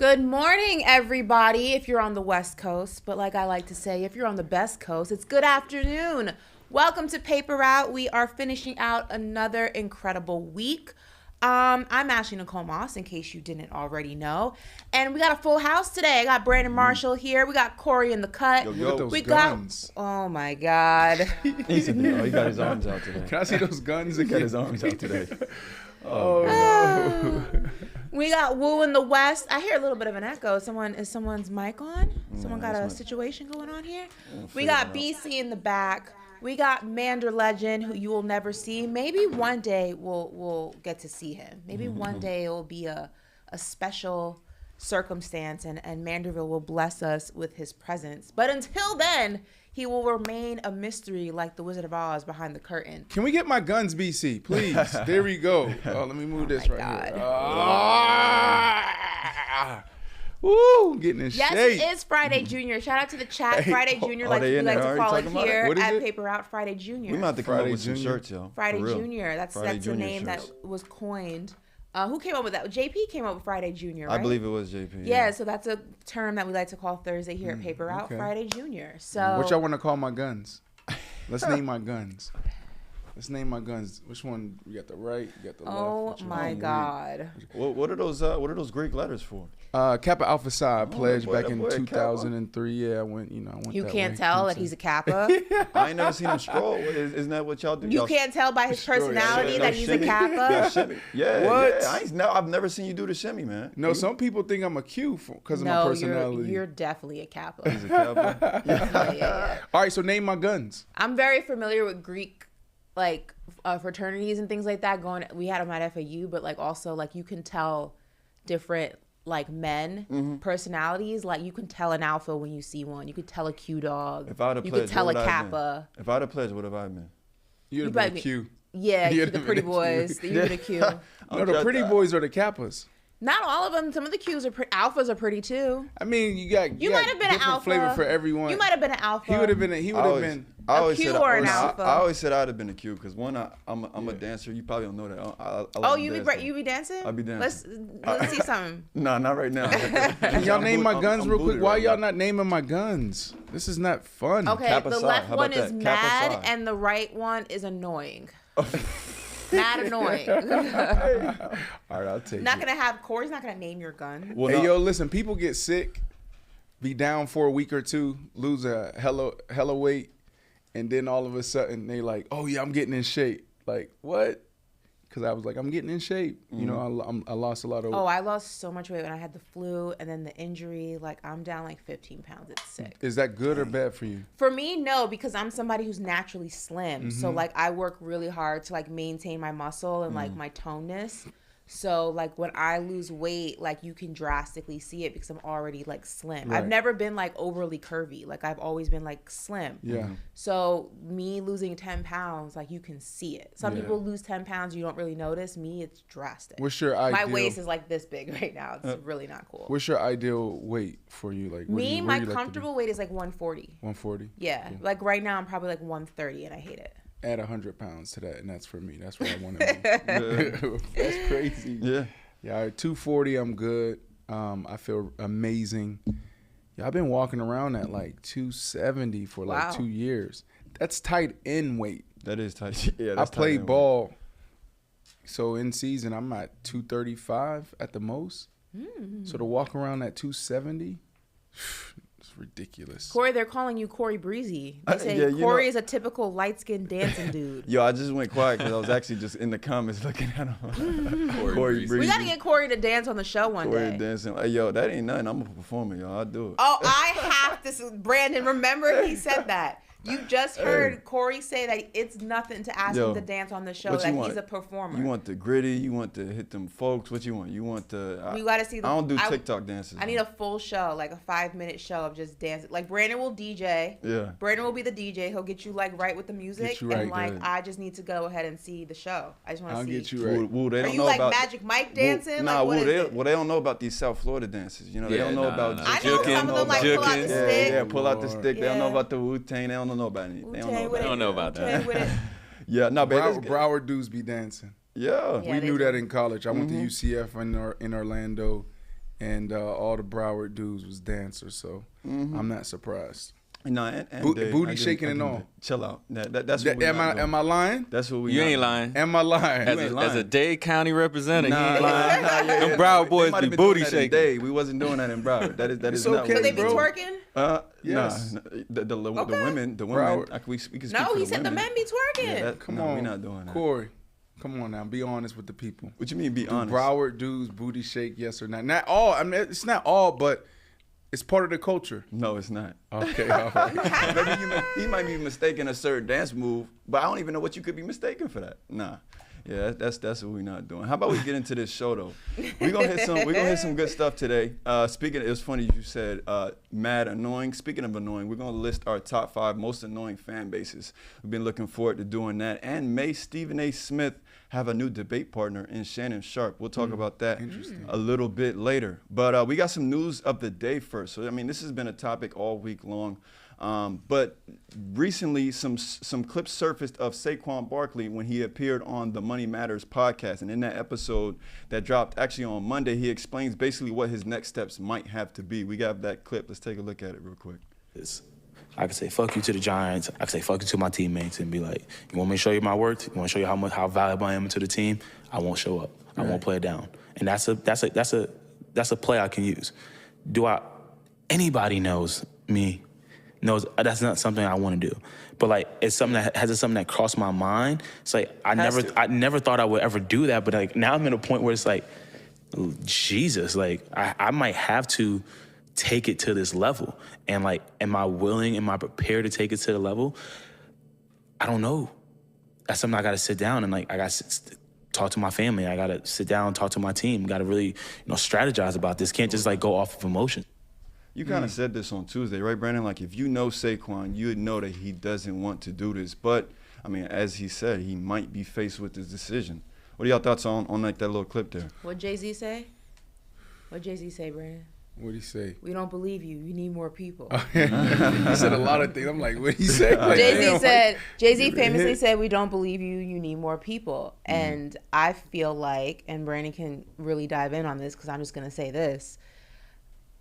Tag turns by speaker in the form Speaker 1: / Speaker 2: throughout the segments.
Speaker 1: Good morning, everybody, if you're on the West Coast. But like I like to say, if you're on the best coast, it's good afternoon. Welcome to Paper Route. We are finishing out another incredible week. I'm Ashley Nicole Moss, in case you didn't already know. And we got a full house today. I got Brandon Marshall here. We got Corey in the cut.
Speaker 2: We guns.
Speaker 1: Oh, my God.
Speaker 3: He got his arms out today.
Speaker 2: Can I see those guns
Speaker 3: He
Speaker 2: again?
Speaker 3: got his arms out today.
Speaker 1: We got Woo in the West. I hear a little bit of an echo. Is someone's mic on? Someone got a situation going on here? We got BC in the back. We got Mander Legend, who you will never see. Maybe one day we'll get to see him. Maybe one day it will be a special circumstance, and Manderville will bless us with his presence. But until then, he will remain a mystery like the Wizard of Oz behind the curtain.
Speaker 2: Can we get my guns, BC, please? There we go. Oh, let me move this right here. Woo, getting in shape.
Speaker 1: Yes, it is Friday Junior. Shout out to the chat. Friday Junior, like we like to call it here at Paper Route. Friday Junior.
Speaker 3: We might have to come up with some shirts, yo.
Speaker 1: Friday Junior. That's the name that was coined. Who came up with that? JP came up with Friday Junior, right?
Speaker 3: I believe it was JP.
Speaker 1: Yeah, so that's a term that we like to call Thursday here at Paper Route. Okay. Friday Junior. So
Speaker 2: what y'all want to call my guns? Let's name my guns. Let's name my guns. Which one? You got the right, you got the left.
Speaker 1: Oh my God.
Speaker 3: What are those Greek letters for?
Speaker 2: Kappa Alpha Psi pledged back in 2003. Yeah, I went
Speaker 1: You
Speaker 2: that
Speaker 1: can't
Speaker 2: way.
Speaker 1: tell that he's a Kappa.
Speaker 3: I ain't never seen him scroll. Isn't that what y'all do?
Speaker 1: You can't tell by his personality that he's a Kappa.
Speaker 3: Yeah.
Speaker 2: What?
Speaker 3: Yeah. I've never seen you do the shimmy, man.
Speaker 2: No, some people think I'm a Q because of my personality.
Speaker 1: You're definitely a Kappa.
Speaker 3: He's a Kappa.
Speaker 1: Yeah.
Speaker 2: All right, so name my guns.
Speaker 1: I'm very familiar with Greek fraternities and things like that. We had them at FAU, but also you can tell different men personalities. Like you can tell an alpha when you see one. You could tell a Q dog.
Speaker 3: If I had
Speaker 1: you could tell a Kappa.
Speaker 3: If I had a pledge, what have I been?
Speaker 2: You'd have been a Q.
Speaker 1: Yeah, the pretty boys. You'd been a Q.
Speaker 2: No, the pretty boys are the Kappas.
Speaker 1: Not all of them. Some of the Qs are alphas are pretty too.
Speaker 2: I mean, you might have
Speaker 1: been an alpha.
Speaker 2: Flavor for everyone.
Speaker 1: You might have been an alpha.
Speaker 2: He would have been.
Speaker 1: a Q or an alpha.
Speaker 3: I always said I'd have been a Q because one, I'm a dancer. You probably don't know that.
Speaker 1: You be dancing?
Speaker 3: I be dancing.
Speaker 1: Let's see something.
Speaker 3: No, not right now.
Speaker 2: Can y'all name my guns real quick? Why y'all not naming my guns? This is not fun.
Speaker 1: Okay, the left one is mad and the right one is annoying. Mad annoying.
Speaker 2: All right, I'll take it.
Speaker 1: Corey's not gonna name your gun.
Speaker 2: Well, hey, yo, listen, people get sick, be down for a week or two, lose a hella weight, and then all of a sudden they like, oh yeah, I'm getting in shape. Like, what? Because I was like, I'm getting in shape. You know, I lost a lot of weight.
Speaker 1: Oh, I lost so much weight when I had the flu and then the injury. Like, I'm down 15 pounds. It's sick.
Speaker 2: Is that good or bad for you?
Speaker 1: For me, no, because I'm somebody who's naturally slim. So, I work really hard to, maintain my muscle and, my toneness. So, when I lose weight, you can drastically see it because I'm already, slim. Right. I've never been, overly curvy. I've always been, slim.
Speaker 2: Yeah.
Speaker 1: So, me losing 10 pounds, you can see it. Some people lose 10 pounds, you don't really notice. Me, it's drastic.
Speaker 2: What's your ideal?
Speaker 1: My waist is, this big right now. It's really not cool.
Speaker 2: What's your ideal weight for you?
Speaker 1: My comfortable weight is, 140.
Speaker 2: 140?
Speaker 1: Yeah. Cool. Right now, I'm probably, 130, and I hate it.
Speaker 2: Add 100 pounds to that, and that's for me. That's what I want to be. That's crazy.
Speaker 3: Yeah.
Speaker 2: Yeah, all right, 240, I'm good. I feel amazing. Yeah, I've been walking around at 270 for 2 years. That's tight end weight.
Speaker 3: That is tight. Yeah, that's
Speaker 2: I play ball, so in season I'm at 235 at the most. So to walk around at 270, it's ridiculous.
Speaker 1: Corey, they're calling you Corey Breezy. They say Corey is a typical light-skinned dancing dude.
Speaker 3: Yo, I just went quiet because I was actually just in the comments looking at him. Corey Breezy.
Speaker 1: We got to get Corey to dance on the show one day.
Speaker 3: Corey dancing. Hey, yo, that ain't nothing. I'm a performer, yo. I'll do it.
Speaker 1: Oh, I have to. Brandon, remember he said that. You just heard Corey say that it's nothing to ask him to dance on the show, that he's a performer.
Speaker 3: You want the gritty, you want to hit them folks, what you want? You want the...
Speaker 1: We got to see
Speaker 3: I don't do TikTok dances.
Speaker 1: I need a full show, a 5-minute show of just dancing. Brandon will DJ.
Speaker 3: Yeah.
Speaker 1: Brandon will be the DJ. He'll get you right with the music. And I just need to go ahead and see the show. I just want to see.
Speaker 2: I'll get you right.
Speaker 3: Woo, they
Speaker 1: Are
Speaker 3: don't
Speaker 1: you
Speaker 3: know about,
Speaker 1: Magic Mike dancing?
Speaker 3: Nah, they don't know about these South Florida dances. You know, they don't know about...
Speaker 1: I know some of them pull out the stick.
Speaker 3: Yeah, pull out the stick. They don't know about the Wu-Tang. They don't know about anything.
Speaker 4: I don't know about that.
Speaker 3: Yeah, no, but
Speaker 2: Broward dudes be dancing.
Speaker 3: Yeah.
Speaker 2: We knew that in college. I went to UCF in Orlando. and all the Broward dudes was dancers, so I'm not surprised.
Speaker 3: No, and
Speaker 2: booty shaking and all.
Speaker 3: Chill out. That's what
Speaker 2: am I lying?
Speaker 3: That's what we.
Speaker 4: You ain't lying.
Speaker 2: Am I lying?
Speaker 4: As a Dade County representative,
Speaker 3: Nah,
Speaker 4: you ain't lying. Them Broward boys be booty shaking.
Speaker 3: We wasn't doing that in Broward. That is
Speaker 2: okay,
Speaker 3: not.
Speaker 1: So
Speaker 3: What
Speaker 1: they be
Speaker 2: bro.
Speaker 1: twerking?
Speaker 2: Yes.
Speaker 3: Nah. The women.
Speaker 2: Broward.
Speaker 3: We can speak
Speaker 1: No,
Speaker 3: for
Speaker 1: he
Speaker 3: the
Speaker 1: said the
Speaker 3: women.
Speaker 1: men be twerking.
Speaker 3: Yeah,
Speaker 2: Come on,
Speaker 3: we're not doing that.
Speaker 2: Corey. Come on now, be honest with the people.
Speaker 3: What you mean, be
Speaker 2: Do
Speaker 3: honest?
Speaker 2: Broward dudes booty shake, yes or not? Not all. I mean, it's not all, but it's part of the culture.
Speaker 3: No, it's not.
Speaker 2: Okay, all right.
Speaker 3: Maybe he might be mistaking a certain dance move, but I don't even know what you could be mistaken for that. Nah. Yeah, that's what we're not doing. How about we get into this show though? We're gonna hit some good stuff today. Speaking of, it was funny you said mad annoying. Speaking of annoying, we're gonna list our top 5 most annoying fan bases. We've been looking forward to doing that. And may Stephen A. Smith have a new debate partner in Shannon Sharpe. We'll talk about that a little bit later. But we got some news of the day first. So I mean, this has been a topic all week long. But recently, some clips surfaced of Saquon Barkley when he appeared on the Money Matters podcast. And in that episode that dropped actually on Monday, he explains basically what his next steps might have to be. We got that clip. Let's take a look at it real quick.
Speaker 5: I could say fuck you to the Giants. I could say fuck you to my teammates and be like, you want me to show you my worth? You want to show you how valuable I am to the team? I won't show up. I won't play it down. And that's a play I can use. Anybody knows me, knows that's not something I want to do. But like, it's something that crossed my mind. It's like I never thought I would ever do that. But like now I'm at a point where it's like, Jesus, like I might have to take it to this level. And like, am I willing? Am I prepared to take it to the level? I don't know. That's something I got to sit down and like I got to talk to my family. I got to sit down and talk to my team. Got to really strategize about this. Can't just like go off of emotion.
Speaker 3: You kind of said this on Tuesday, right, Brandon? Like, if you know Saquon, you would know that he doesn't want to do this. But, I mean, as he said, he might be faced with this decision. What are y'all thoughts on like that little clip there?
Speaker 1: What Jay-Z say? What Jay-Z say, Brandon?
Speaker 2: What'd he say?
Speaker 1: We don't believe you. You need more people.
Speaker 2: He said a lot of things. I'm like, what'd he say? Like,
Speaker 1: Jay-Z famously said, we don't believe you. You need more people. And I feel like, and Brandon can really dive in on this because I'm just going to say this.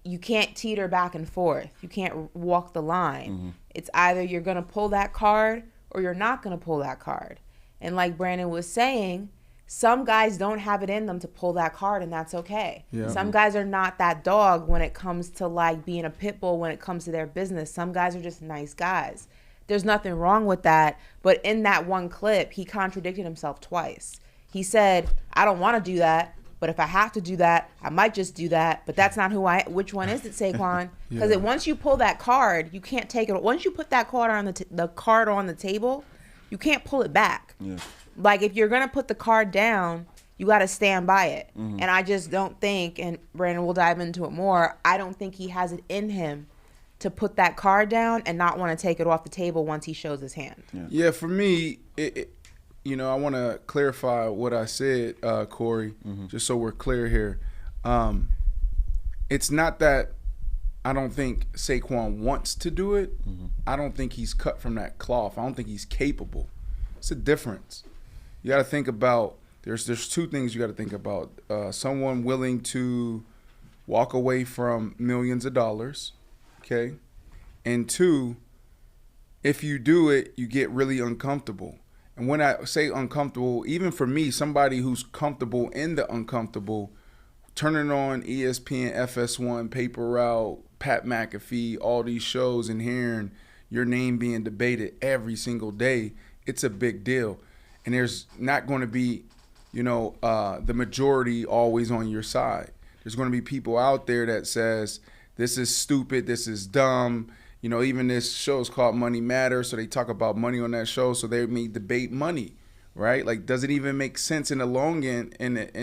Speaker 1: You can't teeter back and forth. You can't walk the line. It's either you're going to pull that card or you're not going to pull that card. And like Brandon was saying, some guys don't have it in them to pull that card, and that's okay. Yeah. Some guys are not that dog when it comes to like being a pit bull when it comes to their business. Some guys are just nice guys. There's nothing wrong with that. But in that one clip, he contradicted himself twice. He said, I don't want to do that. But if I have to do that, I might just do that. But that's not which one is it, Saquon? Because once you pull that card, you can't take it. Once you put that card on the card on the table, you can't pull it back. Yeah. Like if you're going to put the card down, you got to stand by it. And I just don't think, and Brandon will dive into it more, I don't think he has it in him to put that card down and not want to take it off the table once he shows his hand.
Speaker 2: Yeah, for me, I want to clarify what I said, Corey, just so we're clear here. It's not that I don't think Saquon wants to do it. I don't think he's cut from that cloth. I don't think he's capable. It's a difference. You got to think about, there's 2 things you got to think about. Someone willing to walk away from millions of dollars, okay? And 2, if you do it, you get really uncomfortable. And when I say uncomfortable, even for me, somebody who's comfortable in the uncomfortable, turning on ESPN, FS1, Paper Route, Pat McAfee, all these shows and hearing your name being debated every single day, it's a big deal. And there's not going to be, the majority always on your side. There's going to be people out there that says, this is stupid, this is dumb. Even this show is called Money Matters, so they talk about money on that show, so they may debate money, right? Like, does it even make sense in the long end, in the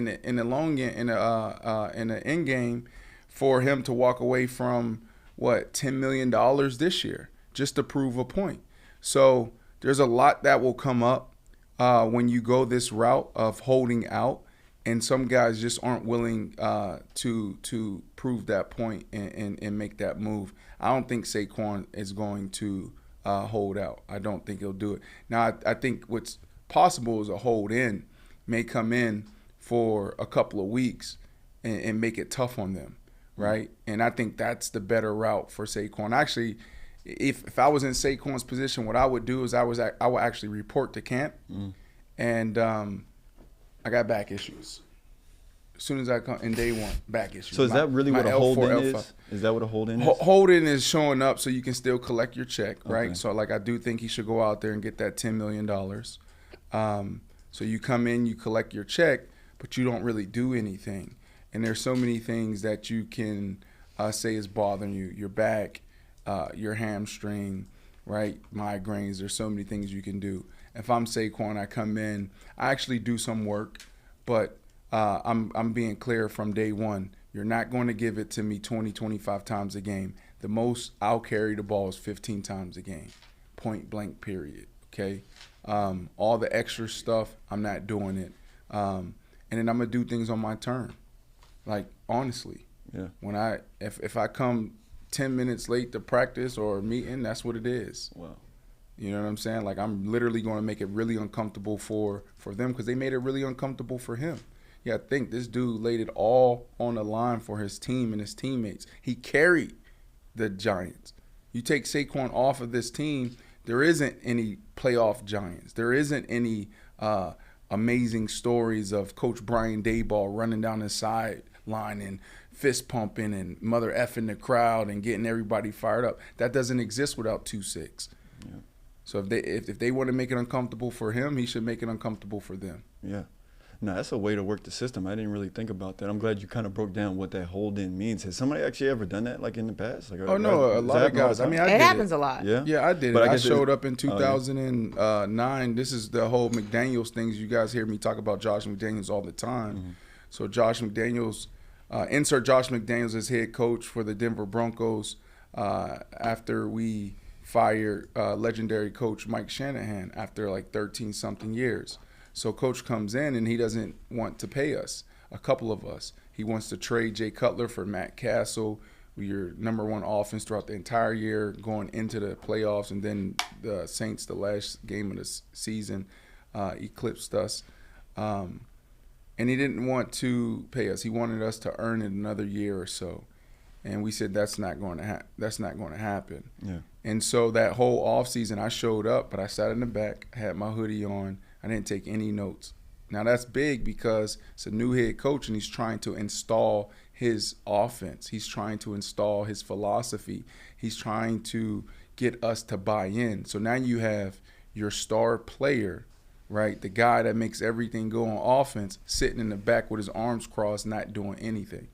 Speaker 2: end game, for him to walk away from $10 million this year just to prove a point? So there's a lot that will come up when you go this route of holding out, and some guys just aren't willing to prove that point and make that move. I don't think Saquon is going to hold out. I don't think he'll do it. Now, I think what's possible is a hold in may come in for a couple of weeks and make it tough on them. right? And I think that's the better route for Saquon. Actually, if I was in Saquon's position, what I would do is I would actually report to camp, and I got back issues. As soon as I come in day one, back issues.
Speaker 3: So is that really what a hold-in is? Is that what a hold-in is?
Speaker 2: Hold-in is showing up so you can still collect your check, right? So, like, I do think he should go out there and get that $10 million. So you come in, you collect your check, but you don't really do anything. And there's so many things that you can say is bothering you. Your back, your hamstring, right? Migraines. There's so many things you can do. If I'm Saquon, I come in, I actually do some work, but I'm being clear from day one. You're not going to give it to me 20, 25 times a game. The most I'll carry the ball is 15 times a game, point blank, period, okay? All the extra stuff, I'm not doing it. And then I'm going to do things on my turn, like, honestly.
Speaker 3: Yeah.
Speaker 2: If I come 10 minutes late to practice or a meeting, that's what it is.
Speaker 3: Wow.
Speaker 2: You know what I'm saying? Like, I'm literally going to make it really uncomfortable for them because they made it really uncomfortable for him. Yeah, I think this dude laid it all on the line for his team and his teammates. He carried the Giants. You take Saquon off of this team, there isn't any playoff Giants. There isn't any amazing stories of Coach Brian Daboll running down the sideline and fist pumping and mother effing the crowd and getting everybody fired up. That doesn't exist without 2-6. Yeah. So if they want to make it uncomfortable for him, he should make it uncomfortable for them.
Speaker 3: Yeah. No, that's a way to work the system. I didn't really think about that. I'm glad you kind of broke down what that hold-in means. Has somebody actually ever done that, like, in the past? Like,
Speaker 2: oh, no, a lot of guys. I mean,
Speaker 1: it happens a lot.
Speaker 3: Yeah?
Speaker 2: Yeah, I did it. I showed up in 2009. This is the whole McDaniels things. You guys hear me talk about Josh McDaniels all the time. Mm-hmm. So Josh McDaniels, insert Josh McDaniels as head coach for the Denver Broncos after we fired legendary coach Mike Shanahan after like 13-something years. So coach comes in and he doesn't want to pay us, a couple of us. He wants to trade Jay Cutler for Matt Castle. We were #1 offense throughout the entire year, going into the playoffs, and then the Saints, the last game of the season, eclipsed us. And he didn't want to pay us. He wanted us to earn it another year or so. And we said that's not going to happen. Yeah. And so that whole offseason, I showed up, but I sat in the back, had my hoodie on. I didn't take any notes. Now, that's big because it's a new head coach, and he's trying to install his offense. He's trying to install his philosophy. He's trying to get us to buy in. So now you have your star player, right, the guy that makes everything go on offense, sitting in the back with his arms crossed, not doing anything,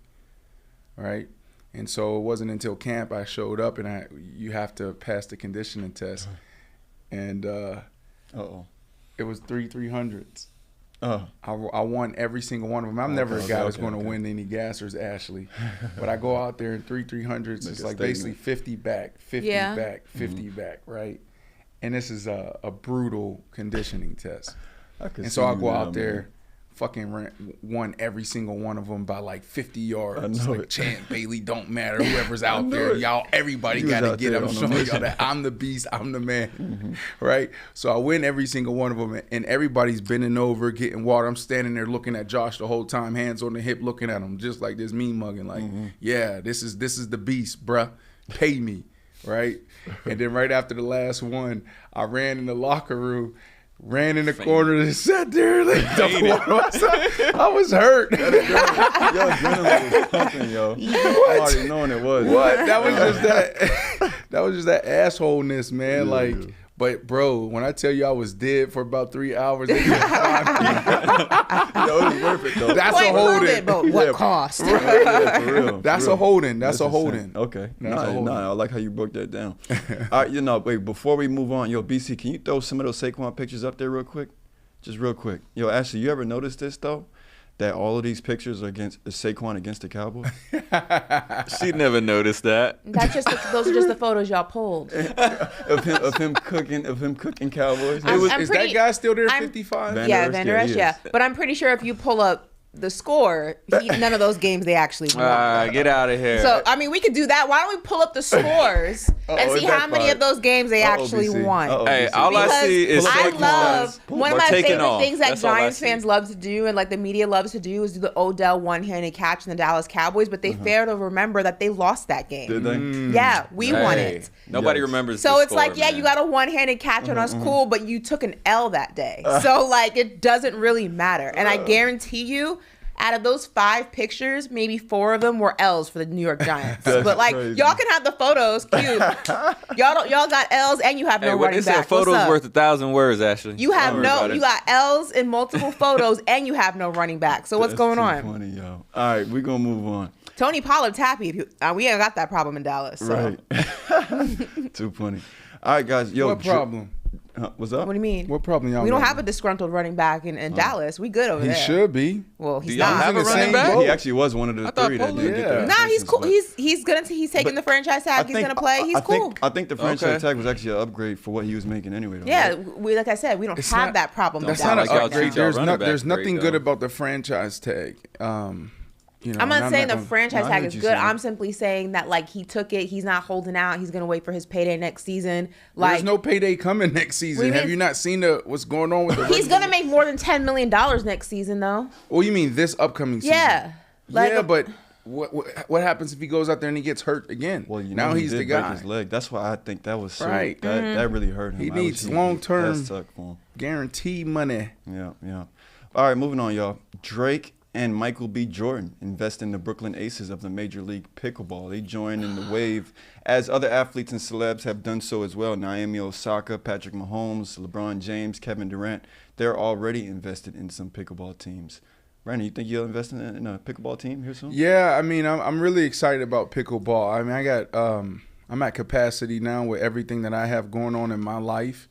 Speaker 2: right? And so it wasn't until camp I showed up, and you have to pass the conditioning test. And it was 300s. I won every single one of them. I'm never a guy that's going to win any gassers, Ashley. But I go out there in 300s. It's like basically 50 back, 50 back, 50 back, right? And this is a brutal conditioning test. And so I go out there, fucking won every single one of them by like 50 yards. Like Chant, Bailey, don't matter. Whoever's out there, y'all, everybody got to get. I'm showing y'all that I'm the beast, I'm the man, right? So I win every single one of them, and everybody's bending over, getting water. I'm standing there looking at Josh the whole time, hands on the hip, looking at him, just like this mean mugging, like, yeah, this is the beast, bruh. Pay me, right? And then right after the last one, I ran in the locker room. Ran in the corner and sat there like I was hurt.
Speaker 3: Your adrenaline was pumping, yo.
Speaker 2: What?
Speaker 3: I already knowing it was.
Speaker 2: What? That was just that was just that assholeness, man. Yeah. Like, but bro, when I tell you I was dead for about 3 hours, yo, it
Speaker 3: was worth it though.
Speaker 2: That's a holding.
Speaker 1: But what cost?
Speaker 2: Right.
Speaker 3: Yeah, for real.
Speaker 2: That's a holding. That's a holding.
Speaker 3: Okay. No, I like how you broke that down. All right, wait, before we move on, yo, BC, can you throw some of those Saquon pictures up there real quick? Just real quick. Yo, Ashley, you ever notice this though? That all of these pictures are against Saquon against the Cowboys?
Speaker 4: She never noticed that.
Speaker 1: That's just those are just the photos y'all pulled
Speaker 3: of him cooking Cowboys.
Speaker 2: Is that guy still there? 55.
Speaker 1: Van Der Esch, yeah. But I'm pretty sure if you pull up the score, none of those games they actually won.
Speaker 4: Get out of here.
Speaker 1: So I mean, we could do that. Why don't we pull up the scores and see how many of those games they actually won.
Speaker 4: Hey, all I see is
Speaker 1: I love one of my favorite things that
Speaker 4: That's all I
Speaker 1: Giants
Speaker 4: see.
Speaker 1: fans love to do and like the media loves to do is do the Odell one-handed catch in the Dallas Cowboys, but they fail to remember that they lost that game.
Speaker 3: Did they?
Speaker 1: Yeah, we won it.
Speaker 4: Nobody
Speaker 3: Yes.
Speaker 4: remembers.
Speaker 1: So
Speaker 4: the
Speaker 1: it's like,
Speaker 4: score,
Speaker 1: yeah,
Speaker 4: man.
Speaker 1: you got a one-handed catch on us, cool, but you took an L that day. So like, it doesn't really matter. And I guarantee you, out of those 5 pictures, maybe 4 of them were L's for the New York Giants. But like,
Speaker 3: crazy.
Speaker 1: y'all can have the photos, cute. y'all got L's and you have no
Speaker 4: Hey, what
Speaker 1: running
Speaker 4: they
Speaker 1: back.
Speaker 4: said, photos
Speaker 1: What's up?
Speaker 4: worth 1,000 words. Ashley,
Speaker 1: You have
Speaker 4: Don't worry
Speaker 1: no,
Speaker 4: about it.
Speaker 1: you got L's in multiple photos and you have no running back. So what's
Speaker 3: That's
Speaker 1: going
Speaker 3: too
Speaker 1: on?
Speaker 3: Funny, yo. All right, we're gonna move on.
Speaker 1: Tony Pollard's happy. If you, we ain't got that problem in Dallas. So.
Speaker 3: Right. Too funny. All right, guys. Yo,
Speaker 2: What problem?
Speaker 3: What's up?
Speaker 1: What do you mean?
Speaker 2: What problem y'all
Speaker 1: We don't
Speaker 2: got?
Speaker 1: have a disgruntled running back in Dallas. We good over
Speaker 2: He
Speaker 1: there.
Speaker 2: should be.
Speaker 1: Well, he's
Speaker 4: y'all
Speaker 1: not.
Speaker 4: have a
Speaker 2: in the
Speaker 4: running
Speaker 2: same
Speaker 4: back?
Speaker 2: boat.
Speaker 3: He actually was one of the
Speaker 4: I thought
Speaker 3: 3 that
Speaker 4: Pollard-
Speaker 3: did get
Speaker 2: Yeah.
Speaker 3: that.
Speaker 1: Nah, he's
Speaker 3: license,
Speaker 1: cool.
Speaker 3: but
Speaker 1: He's taking the franchise tag. He's gonna play. He's cool.
Speaker 3: I think the franchise
Speaker 4: Okay.
Speaker 3: tag was actually an upgrade for what he was making anyway. Though,
Speaker 1: Yeah,
Speaker 3: right?
Speaker 1: we like I said, we don't
Speaker 2: It's
Speaker 1: have
Speaker 2: not-
Speaker 1: that problem.
Speaker 2: That's
Speaker 1: in
Speaker 2: not an
Speaker 1: Dallas
Speaker 4: like y'all
Speaker 1: right now.
Speaker 2: upgrade.
Speaker 4: treat y'all running
Speaker 2: There's
Speaker 4: backs
Speaker 2: nothing
Speaker 4: great,
Speaker 2: good
Speaker 4: though.
Speaker 2: about the franchise tag. You know,
Speaker 1: I'm
Speaker 2: and
Speaker 1: not saying the
Speaker 2: gonna-
Speaker 1: franchise
Speaker 3: No, I
Speaker 1: tag
Speaker 3: know
Speaker 1: is
Speaker 3: what
Speaker 1: good.
Speaker 3: you're saying.
Speaker 1: I'm simply saying that like he took it. He's not holding out. He's gonna wait for his payday next season. Like
Speaker 2: There's no payday coming next season.
Speaker 1: you
Speaker 2: Have
Speaker 1: mean?
Speaker 2: you not seen what's going on with the?
Speaker 1: he's gonna make more than $10 million next season though.
Speaker 2: Well, you mean this upcoming season?
Speaker 1: Yeah. Like,
Speaker 2: yeah, but what happens if he goes out there and he gets hurt again?
Speaker 3: Well, you know,
Speaker 2: now
Speaker 3: he
Speaker 2: he's
Speaker 3: did
Speaker 2: the
Speaker 3: break
Speaker 2: guy.
Speaker 3: his leg. That's why I think that was so,
Speaker 2: Right.
Speaker 3: that really hurt him.
Speaker 2: He
Speaker 3: I
Speaker 2: needs
Speaker 3: was-
Speaker 2: long-term-
Speaker 3: that sucked for him.
Speaker 2: Guarantee money.
Speaker 3: Yeah, yeah. All right, moving on, y'all. Drake and Michael B. Jordan invest in the Brooklyn Aces of the Major League Pickleball. They join in the wave as other athletes and celebs have done so as well. Naomi Osaka, Patrick Mahomes, LeBron James, Kevin Durant. They're already invested in some pickleball teams. Brandon, you think you'll invest in a pickleball team here soon?
Speaker 2: Yeah, I mean, I'm really excited about pickleball. I mean, I'm at capacity now with everything that I have going on in my life.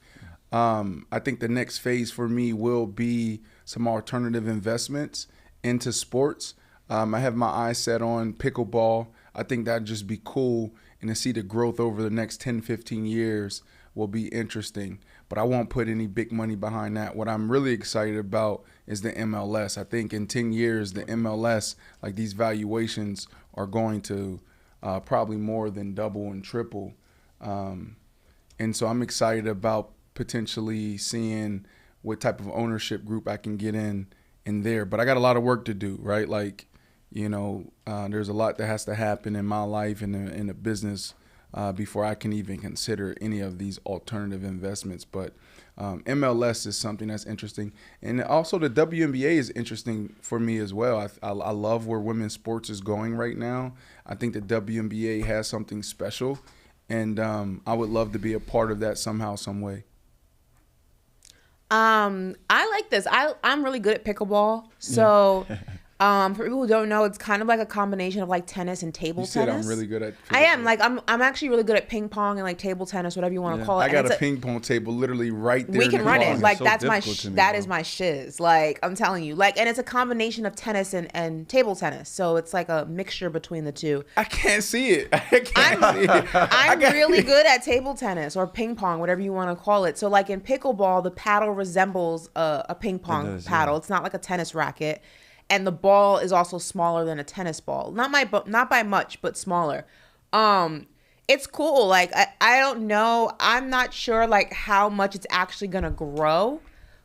Speaker 2: I think the next phase for me will be some alternative investments into sports. I have my eyes set on pickleball. I think that'd just be cool, and to see the growth over the next 10, 15 years will be interesting. But I won't put any big money behind that. What I'm really excited about is the MLS. I think in 10 years, the MLS, like these valuations are going to probably more than double and triple. And so I'm excited about potentially seeing what type of ownership group I can get in there. But I got a lot of work to do, right? Like, you know, there's a lot that has to happen in my life and in the business before I can even consider any of these alternative investments. But MLS is something that's interesting. And also the WNBA is interesting for me as well. I love where women's sports is going right now. I think the WNBA has something special. And I would love to be a part of that somehow, some way.
Speaker 1: I like this. I'm really good at pickleball. So, for people who don't know, it's kind of like a combination of like tennis and table
Speaker 2: You said
Speaker 1: tennis.
Speaker 2: I'm really good at
Speaker 1: I am. Like I'm actually really good at ping pong and like table tennis, whatever you want to call it.
Speaker 2: I got
Speaker 1: And
Speaker 2: a
Speaker 1: it's
Speaker 2: ping pong table literally right there.
Speaker 1: we
Speaker 2: in
Speaker 1: can
Speaker 2: the
Speaker 1: run
Speaker 2: corner.
Speaker 1: it. Like
Speaker 3: so
Speaker 1: that's my
Speaker 3: difficult to me,
Speaker 1: that
Speaker 3: bro.
Speaker 1: is my shiz. Like I'm telling you. Like, and it's a combination of tennis and table tennis. So it's like a mixture between the two.
Speaker 2: I can't see it. I can't see it.
Speaker 1: I'm really good at table tennis or ping pong, whatever you want to call it. So like in pickleball, the paddle resembles a ping pong
Speaker 3: does,
Speaker 1: paddle.
Speaker 3: yeah.
Speaker 1: It's not like a tennis racket, and the ball is also smaller than a tennis ball. Not by much, but smaller. It's cool. Like I don't know. I'm not sure like how much it's actually gonna grow.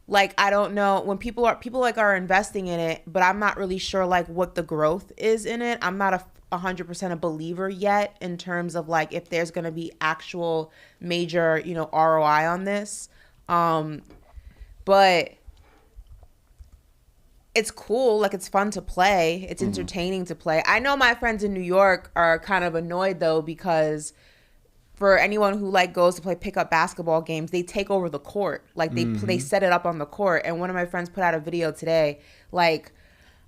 Speaker 1: Like I don't know when people are investing in it, but I'm not really sure like what the growth is in it. I'm not 100% a believer yet in terms of like if there's gonna be actual major ROI on this. But it's cool. Like it's fun to play. It's entertaining to play. I know my friends in New York are kind of annoyed though because for anyone who like goes to play pickup basketball games, they take over the court. Like they set it up on the court. And one of my friends put out a video today like,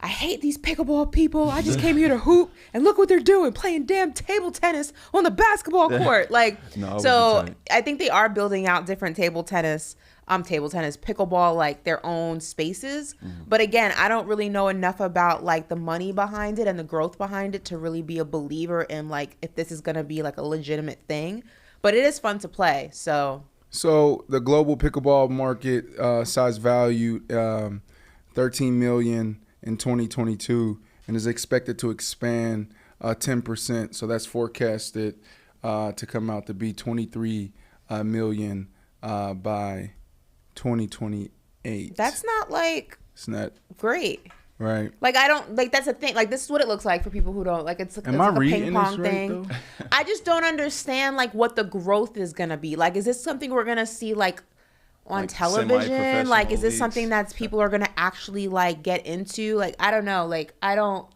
Speaker 1: I hate these pickleball people. I just came here to hoop and look what they're doing, playing damn table tennis on the basketball court. Like,
Speaker 3: No, I
Speaker 1: so
Speaker 3: wouldn't tell you.
Speaker 1: I think they are building out different table tennis, pickleball, like their own spaces. But again, I don't really know enough about like the money behind it and the growth behind it to really be a believer in like if this is gonna be like a legitimate thing. But it is fun to play. So
Speaker 2: the global pickleball market size valued $13 million in 2022 and is expected to expand 10%. So that's forecasted to come out to be 23 million by 2028.
Speaker 1: That's not like
Speaker 2: It's not
Speaker 1: great.
Speaker 2: right.
Speaker 1: Like I don't like that's the thing. Like this is what it looks like for people who don't like. It's
Speaker 2: Am
Speaker 1: like
Speaker 2: I
Speaker 1: a
Speaker 2: reading
Speaker 1: ping
Speaker 2: this
Speaker 1: pong
Speaker 2: right,
Speaker 1: thing.
Speaker 2: though?
Speaker 1: I just don't understand like what the growth is gonna be. Like, is this something we're gonna see like on
Speaker 3: Like
Speaker 1: television?
Speaker 3: semi-professional
Speaker 1: Like, is this
Speaker 3: leagues?
Speaker 1: something that people are gonna actually like get into? Like, I don't know. Like, I don't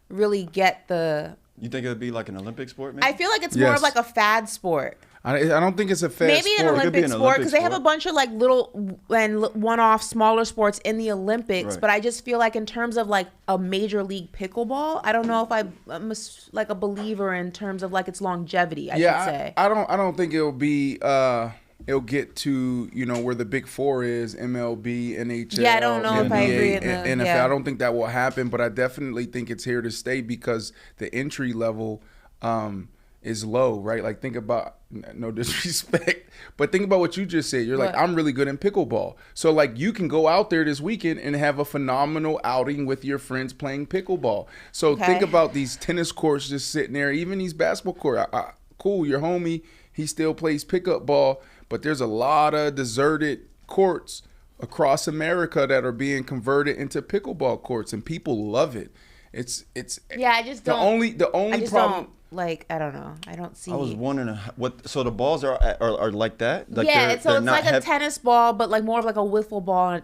Speaker 1: really get the.
Speaker 3: You think it would be like an Olympic sport? Maybe?
Speaker 1: I feel like it's more
Speaker 2: Yes.
Speaker 1: of like a fad sport.
Speaker 2: I don't think it's a fast
Speaker 1: Maybe an
Speaker 2: sport.
Speaker 3: It could be
Speaker 1: Olympic
Speaker 3: an
Speaker 1: sport
Speaker 3: Olympic
Speaker 1: because they have a
Speaker 3: sport.
Speaker 1: bunch of like little and one-off smaller sports in the Olympics.
Speaker 3: Right.
Speaker 1: But I just feel like in terms of like a major league pickleball, I don't know if I'm like a believer in terms of like its longevity. I should say.
Speaker 2: I don't think it'll be. It'll get to where the big four is: MLB, NHL,
Speaker 1: Yeah, I don't know
Speaker 3: if I
Speaker 2: NBA,
Speaker 1: agree with
Speaker 2: and
Speaker 1: the-
Speaker 2: NFL.
Speaker 1: yeah.
Speaker 2: I don't think that will happen, but I definitely think it's here to stay because the entry level is low, right? Like think about, no disrespect, but think about what you just said. You're like,
Speaker 1: What?
Speaker 2: I'm really good in pickleball. So like you can go out there this weekend and have a phenomenal outing with your friends playing pickleball. So
Speaker 1: Okay.
Speaker 2: think about these tennis courts just sitting there, even these basketball courts. Cool, your homie, he still plays pickup ball, but there's a lot of deserted courts across America that are being converted into pickleball courts, and people love it. It's
Speaker 1: Yeah, I just
Speaker 2: the
Speaker 1: don't.
Speaker 2: only
Speaker 1: I just
Speaker 2: problem.
Speaker 1: don't like. I don't know. I don't see.
Speaker 3: I was wondering what. So the balls are like that. Like
Speaker 1: yeah,
Speaker 3: they're
Speaker 1: so it's
Speaker 3: not
Speaker 1: like a
Speaker 3: heavy-
Speaker 1: tennis ball, but like more of like a wiffle ball,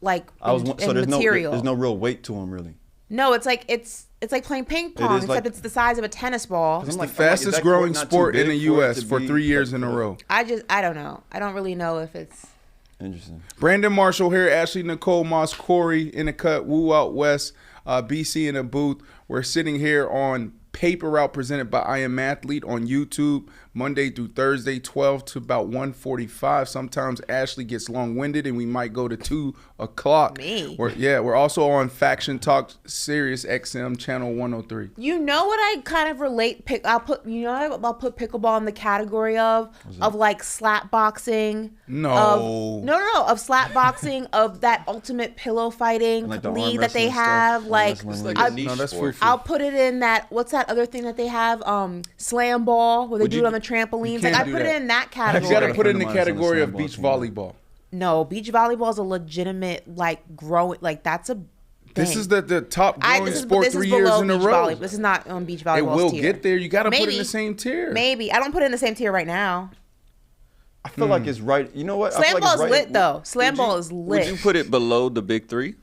Speaker 1: like
Speaker 3: I was
Speaker 1: in
Speaker 3: so there's
Speaker 1: material.
Speaker 3: there's no real weight to them really.
Speaker 1: No, it's like it's like playing ping pong,
Speaker 3: is
Speaker 1: except
Speaker 3: like-
Speaker 1: it's the size of a tennis ball.
Speaker 3: I'm
Speaker 2: It's
Speaker 3: like,
Speaker 2: the
Speaker 3: I'm like, is
Speaker 2: fastest
Speaker 3: that
Speaker 2: growing
Speaker 3: court not too
Speaker 2: sport in
Speaker 3: big
Speaker 2: the
Speaker 3: for it
Speaker 2: U.S.
Speaker 3: to
Speaker 2: for
Speaker 3: be,
Speaker 2: 3 years
Speaker 3: like,
Speaker 2: in a row.
Speaker 1: I don't know. I don't really know if it's.
Speaker 3: Interesting.
Speaker 2: Brandon Marshall here, Ashley Nicole Moss, Corey in the cut, Woo Out West, BC in the booth. We're sitting here on Paper Route presented by I Am Athlete on YouTube, Monday through Thursday, 12 to about 1:45. Sometimes Ashley gets long-winded and we might go to 2 o'clock.
Speaker 1: Me?
Speaker 2: We're also on Faction Talk Sirius XM channel 103.
Speaker 1: You know what I kind of relate? I'll put pickleball in the category of like slap boxing.
Speaker 2: No.
Speaker 1: Of slap boxing, of that ultimate pillow fighting
Speaker 3: Like the arm
Speaker 1: league that they
Speaker 3: wrestling stuff,
Speaker 1: have.
Speaker 3: arm
Speaker 1: Like
Speaker 3: wrestling
Speaker 4: It's
Speaker 3: league.
Speaker 4: like a
Speaker 1: I-
Speaker 4: niche
Speaker 2: No, that's
Speaker 4: sport.
Speaker 2: frou-frou.
Speaker 1: I'll put it in that. What's that other thing that they have? Slam ball, where they
Speaker 2: Would
Speaker 1: do
Speaker 2: you-
Speaker 1: it on the trampolines.
Speaker 2: you
Speaker 1: Like
Speaker 2: can't
Speaker 1: I
Speaker 2: do
Speaker 1: put it
Speaker 2: that.
Speaker 1: in that
Speaker 2: You
Speaker 1: category.
Speaker 2: got to put it in the
Speaker 3: friend of mine's on the
Speaker 2: category of
Speaker 3: slam
Speaker 2: beach
Speaker 3: ball team.
Speaker 2: volleyball.
Speaker 1: No, beach volleyball is a legitimate like growing. Like that's a.
Speaker 2: This
Speaker 1: thing.
Speaker 2: is the top growing
Speaker 1: This is
Speaker 2: sport
Speaker 1: this is
Speaker 2: 3 years
Speaker 1: below
Speaker 2: in a
Speaker 1: beach
Speaker 2: row.
Speaker 1: volleyball. This is not on beach volleyball.
Speaker 2: It will
Speaker 1: tier.
Speaker 2: get there. You got to put it in
Speaker 1: Maybe.
Speaker 2: the same tier.
Speaker 1: Maybe I don't put it in the same tier right now.
Speaker 3: I feel like it's right. You know what? I feel
Speaker 1: Slam
Speaker 3: like
Speaker 1: ball
Speaker 3: it's
Speaker 1: is
Speaker 3: right.
Speaker 1: lit though. Slam
Speaker 3: Would you-
Speaker 1: ball is
Speaker 4: Would you
Speaker 1: lit.
Speaker 4: put it below the big three?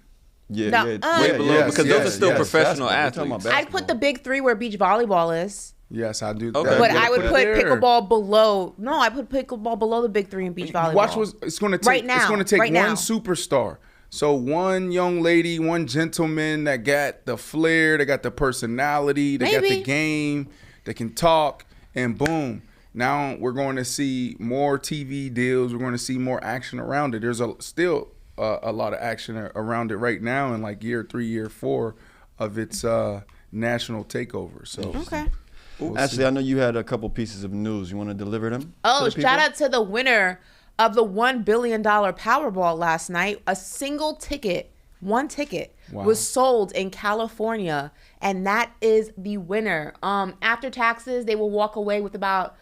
Speaker 3: Yeah,
Speaker 1: No,
Speaker 3: yeah,
Speaker 1: way
Speaker 3: yeah,
Speaker 4: below,
Speaker 3: yes,
Speaker 4: because those
Speaker 3: yes,
Speaker 4: are still
Speaker 3: yes,
Speaker 4: professional
Speaker 3: basketball. We're talking about
Speaker 1: I'd put the
Speaker 3: basketball.
Speaker 1: big three where beach volleyball is.
Speaker 2: Yes, I do.
Speaker 4: Okay.
Speaker 2: that.
Speaker 1: But
Speaker 2: You gotta
Speaker 1: I would
Speaker 2: it
Speaker 1: put
Speaker 2: there.
Speaker 1: pickleball below. No, I put pickleball below the big three in beach volleyball.
Speaker 2: Watch what it's going to take.
Speaker 1: Right now,
Speaker 2: It's going to take
Speaker 1: right
Speaker 2: one
Speaker 1: now.
Speaker 2: superstar. So one young lady, one gentleman that got the flair, they got the personality, they got the
Speaker 1: Maybe.
Speaker 2: game, they can talk, and boom. Now we're going to see more TV deals. We're going to see more action around it. There's still a lot of action around it right now in like year 3, year 4 of its national takeover. So
Speaker 1: Okay.
Speaker 3: Ashley, I know you had a couple pieces of news. You want to deliver them?
Speaker 1: Oh,
Speaker 3: to the
Speaker 1: shout
Speaker 3: people?
Speaker 1: out to the winner of the $1 billion Powerball last night. A single ticket, one ticket,
Speaker 2: Wow.
Speaker 1: was sold in California, and that is the winner. After taxes, they will walk away with about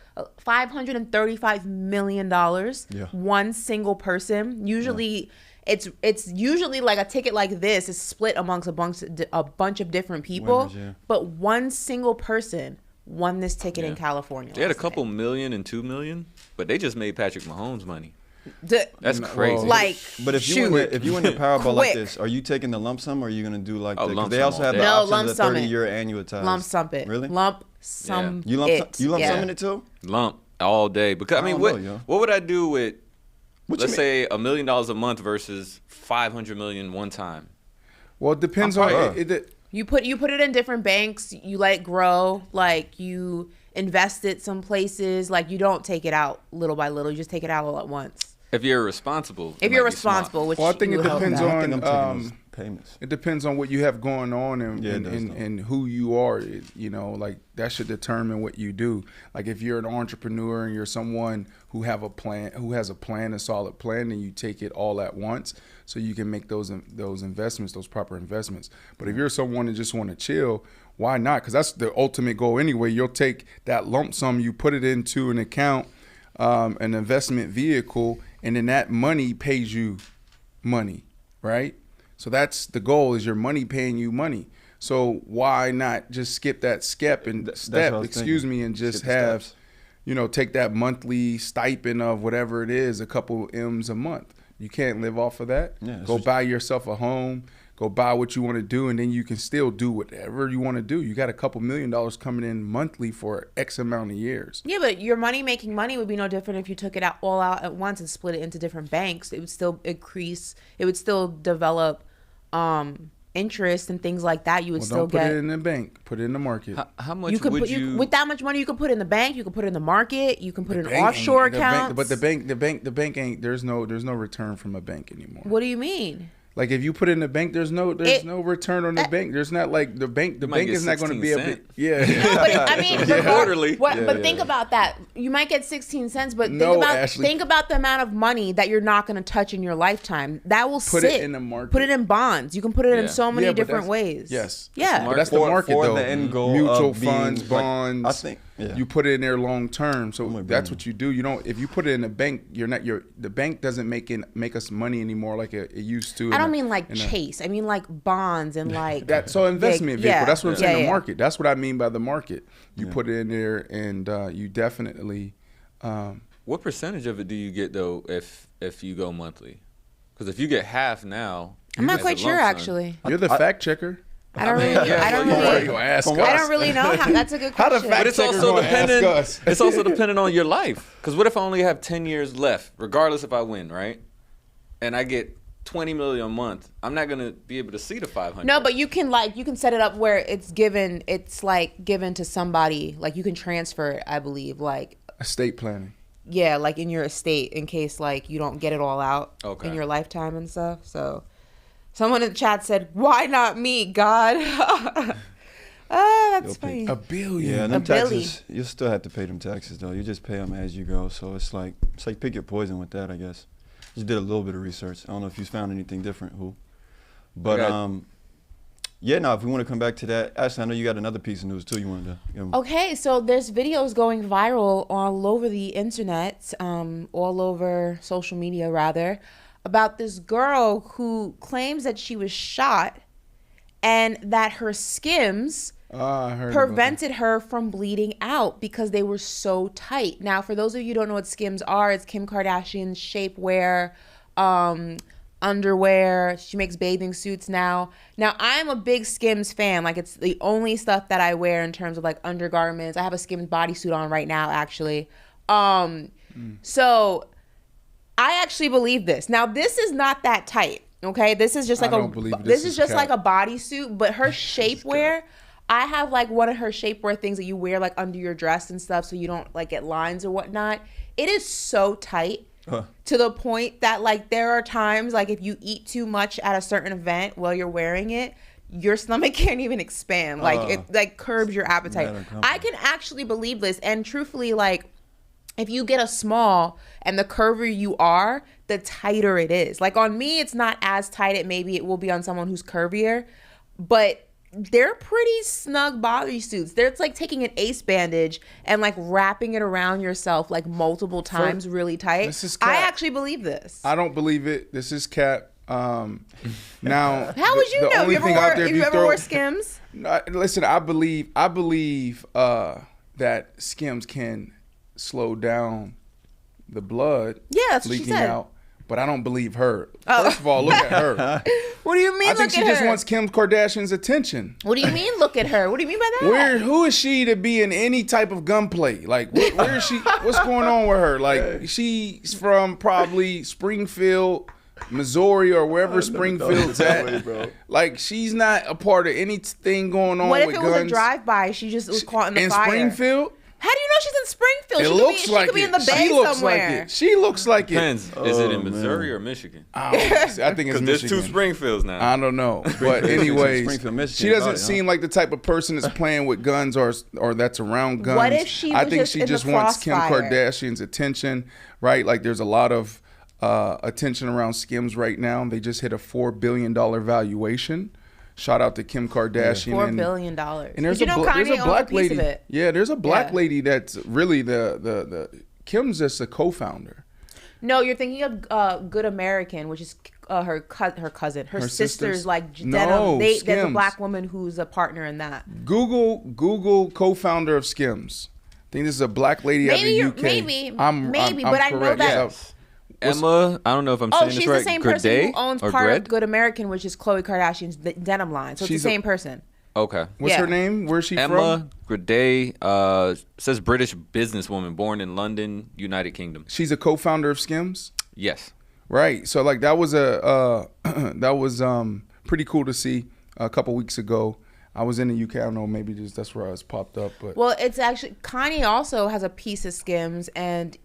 Speaker 1: $535 million.
Speaker 3: Yeah.
Speaker 1: One single person. Usually, it's usually like a ticket like this is split amongst a bunch of different people,
Speaker 3: Winners, yeah.
Speaker 1: but one single person won this ticket in
Speaker 4: Yeah.
Speaker 1: California.
Speaker 4: They had a
Speaker 1: last
Speaker 4: couple
Speaker 1: night.
Speaker 4: million and 2 million, but they just made Patrick Mahomes money.
Speaker 1: The-
Speaker 4: That's
Speaker 2: Well,
Speaker 4: crazy.
Speaker 1: like,
Speaker 3: But if you
Speaker 1: shoot.
Speaker 3: win the Powerball like
Speaker 1: Quick.
Speaker 3: this, are you taking the lump sum or are you gonna do like
Speaker 4: Oh,
Speaker 3: the, 'cause
Speaker 4: lump
Speaker 3: they
Speaker 4: sum
Speaker 3: also
Speaker 4: all
Speaker 3: have
Speaker 4: day.
Speaker 3: the
Speaker 1: No,
Speaker 3: option
Speaker 1: lump
Speaker 3: of the
Speaker 1: sum it.
Speaker 3: 30-year annuitized.
Speaker 1: lump sum it.
Speaker 3: Really?
Speaker 1: Lump sum
Speaker 3: You lump
Speaker 1: yeah.
Speaker 3: summing it too?
Speaker 4: Lump all day. Because I mean,
Speaker 3: don't
Speaker 4: what
Speaker 3: know, yo.
Speaker 4: what would I do with
Speaker 3: What you
Speaker 4: let's say $1 million a month versus 500 million one time?
Speaker 2: well, it depends
Speaker 3: I'm
Speaker 2: on
Speaker 3: probably-
Speaker 2: it.
Speaker 1: You put it in different banks. You let it grow. Like you invest it some places. Like you don't take it out little by little. You just take it out all at once.
Speaker 4: If you're responsible.
Speaker 1: If
Speaker 4: it
Speaker 1: you're
Speaker 4: might be smart.
Speaker 1: responsible, which
Speaker 2: Well, I think
Speaker 1: you
Speaker 2: it
Speaker 1: would hope
Speaker 2: depends
Speaker 1: not.
Speaker 3: I think I'm
Speaker 2: on,
Speaker 3: taking those payments.
Speaker 2: It depends on what you have going on and
Speaker 3: Yeah, it does,
Speaker 2: and,
Speaker 3: though.
Speaker 2: and who you are. You know, like that should determine what you do. Like if you're an entrepreneur and you're someone who has a plan, a solid plan, and you take it all at once, so you can make those investments, those proper investments. But if you're someone that just want to chill, why not? Because that's the ultimate goal anyway. You'll take that lump sum, you put it into an account, an investment vehicle, and then that money pays you money, right? So that's the goal, is your money paying you money. So why not just skip that step and just have, take that monthly stipend of whatever it is, a couple M's a month. You can't live off of that. Yeah, go buy yourself a home, go buy what you want to do, and then you can still do whatever you want to do. You got a couple $1 million coming in monthly for X amount of years.
Speaker 1: Yeah, but your making money would be no different if you took it all out at once and split it into different banks. It would still increase. It would still develop interest and things like that. You would still get.
Speaker 2: Put it in the bank. Put it in the market.
Speaker 4: How much would you?
Speaker 1: With that much money, you could put it in the bank. You could put it in the market. You can put it in offshore accounts.
Speaker 2: But the bank ain't. There's no return from a bank anymore.
Speaker 1: What do you mean?
Speaker 2: Like if you put it in the bank, there's no return on the bank. There's not like the bank. The bank is not going to be able. Yeah.
Speaker 1: No, but I mean,
Speaker 4: quarterly.
Speaker 1: But think about that. You might get 16 cents, but think about the amount of money that you're not going to touch in your lifetime. That will
Speaker 2: put it in the market.
Speaker 1: Put it in bonds. You can put it in so many different ways.
Speaker 2: Yes.
Speaker 1: Yeah.
Speaker 2: But that's the market though.
Speaker 3: The end goal
Speaker 2: mutual funds, bonds.
Speaker 3: I think. Yeah.
Speaker 2: You put it in there long term, so that's what you do. You don't. If you put it in the bank, the bank doesn't make us money anymore like it used to.
Speaker 1: I don't mean like Chase. I mean like bonds and like
Speaker 2: that. So investment vehicle. That's what I'm saying. The market. That's what I mean by the market. You put it in there, and you definitely.
Speaker 4: What percentage of it do you get though if you go monthly? Because if you get half now,
Speaker 1: I'm not quite sure actually.
Speaker 2: You're the fact checker.
Speaker 1: I don't really know how. That's a good question.
Speaker 4: But it's also dependent. It's also dependent on your life. Because what if I only have 10 years left, regardless if I win, right? And I get 20 million a month. I'm not gonna be able to see the 500.
Speaker 1: No, but you can set it up where it's given. It's like given to somebody. Like you can transfer it. I believe like
Speaker 2: estate planning.
Speaker 1: Yeah, like in your estate in case like you don't get it all out in your lifetime and stuff. So. Someone in the chat said, "Why not me, God?" That's funny.
Speaker 2: $1 billion.
Speaker 3: Yeah, them taxes. You still have to pay them taxes though. You just pay them as you go. So it's like pick your poison with that, I guess. Just did a little bit of research. I don't know if you found anything different, but if we want to come back to that, Ashley, I know you got another piece of news too. You wanted to.
Speaker 1: Okay, so there's videos going viral all over the internet, all over social media rather, about this girl who claims that she was shot and that her Skims prevented her from bleeding out because they were so tight. Now, for those of you who don't know what Skims are, it's Kim Kardashian's shapewear, underwear. She makes bathing suits now. Now, I'm a big Skims fan. Like, it's the only stuff that I wear in terms of, like, undergarments. I have a Skims bodysuit on right now, actually. So I actually believe this. Now, this is not that tight, okay? This is just like like a bodysuit, but her shapewear, I have like one of her shapewear things that you wear like under your dress and stuff so you don't like get lines or whatnot. It is so tight to the point that like there are times like if you eat too much at a certain event while you're wearing it, your stomach can't even expand. Like it like curbs your appetite. I can actually believe this, and truthfully, like if you get a small and the curvier you are, the tighter it is. Like on me, it's not as tight. Maybe it will be on someone who's curvier, but they're pretty snug bodysuits. It's like taking an ace bandage and like wrapping it around yourself like multiple times really tight.
Speaker 2: This is cap.
Speaker 1: I actually believe this.
Speaker 2: I don't believe it. This is cap. Now,
Speaker 1: how would you know? You ever wore Skims?
Speaker 2: Listen, I believe that Skims can slow down the blood
Speaker 1: that's
Speaker 2: leaking
Speaker 1: what she said.
Speaker 2: out, but I don't believe her. First of all, look at her.
Speaker 1: What do you mean?
Speaker 2: I think she just wants Kim Kardashian's attention.
Speaker 1: What do you mean? Look at her. What do you mean by that?
Speaker 2: Who is she to be in any type of gunplay? Like, where is she? What's going on with her? Like, she's from probably Springfield, Missouri, or wherever Springfield's at. Like, she's not a part of anything going on with guns.
Speaker 1: What if it was a drive-by? She just was caught in the fire.
Speaker 2: In Springfield?
Speaker 1: How do you know she's in Springfield?
Speaker 2: She could be in the Bay somewhere. She looks like it.
Speaker 4: Depends. Is it in Missouri or Michigan?
Speaker 2: I think it's Michigan.
Speaker 4: There's two Springfields now.
Speaker 2: I don't know. But anyways, she doesn't seem like the type of person that's playing with guns or that's around guns.
Speaker 1: What if she was
Speaker 2: I think she just wants Kim Kardashian's attention, right? Like there's a lot of attention around Skims right now. They just hit a $4 billion valuation. Shout out to Kim Kardashian.
Speaker 1: $4 billion.
Speaker 2: And there's
Speaker 1: Did you know Kanye
Speaker 2: there's a
Speaker 1: owns
Speaker 2: black
Speaker 1: a piece
Speaker 2: lady.
Speaker 1: of it?
Speaker 2: Yeah, there's a black
Speaker 1: Yeah.
Speaker 2: lady that's really the Kim's just a co-founder.
Speaker 1: No, you're thinking of Good American, which is her cousin. Her sister's
Speaker 2: sisters?
Speaker 1: like
Speaker 2: No,
Speaker 1: denim. There's a
Speaker 2: Skims.
Speaker 1: black woman who's a partner in that.
Speaker 2: Google co-founder of Skims. I think this is a black lady out of the UK.
Speaker 1: Maybe,
Speaker 2: I'm
Speaker 1: but I know
Speaker 2: correct.
Speaker 1: that.
Speaker 2: Yeah.
Speaker 4: Emma, I don't know if I'm saying
Speaker 1: She's
Speaker 4: this right.
Speaker 1: the same person
Speaker 4: Gradey
Speaker 1: who owns
Speaker 4: or
Speaker 1: part
Speaker 4: Gred?
Speaker 1: of Good American, which is Khloe Kardashian's denim line. So it's
Speaker 2: She's
Speaker 1: the same person.
Speaker 4: Okay.
Speaker 2: What's
Speaker 1: Yeah.
Speaker 2: her name? Where's she
Speaker 4: Emma
Speaker 2: from?
Speaker 4: Gradey says British businesswoman born in London, United Kingdom.
Speaker 2: She's a co-founder of Skims.
Speaker 4: Yes.
Speaker 2: Right. So like that was pretty cool to see a couple weeks ago. I was in the UK. I don't know, maybe just that's where I was popped up. But
Speaker 1: Well, it's actually Kanye also has a piece of Skims, and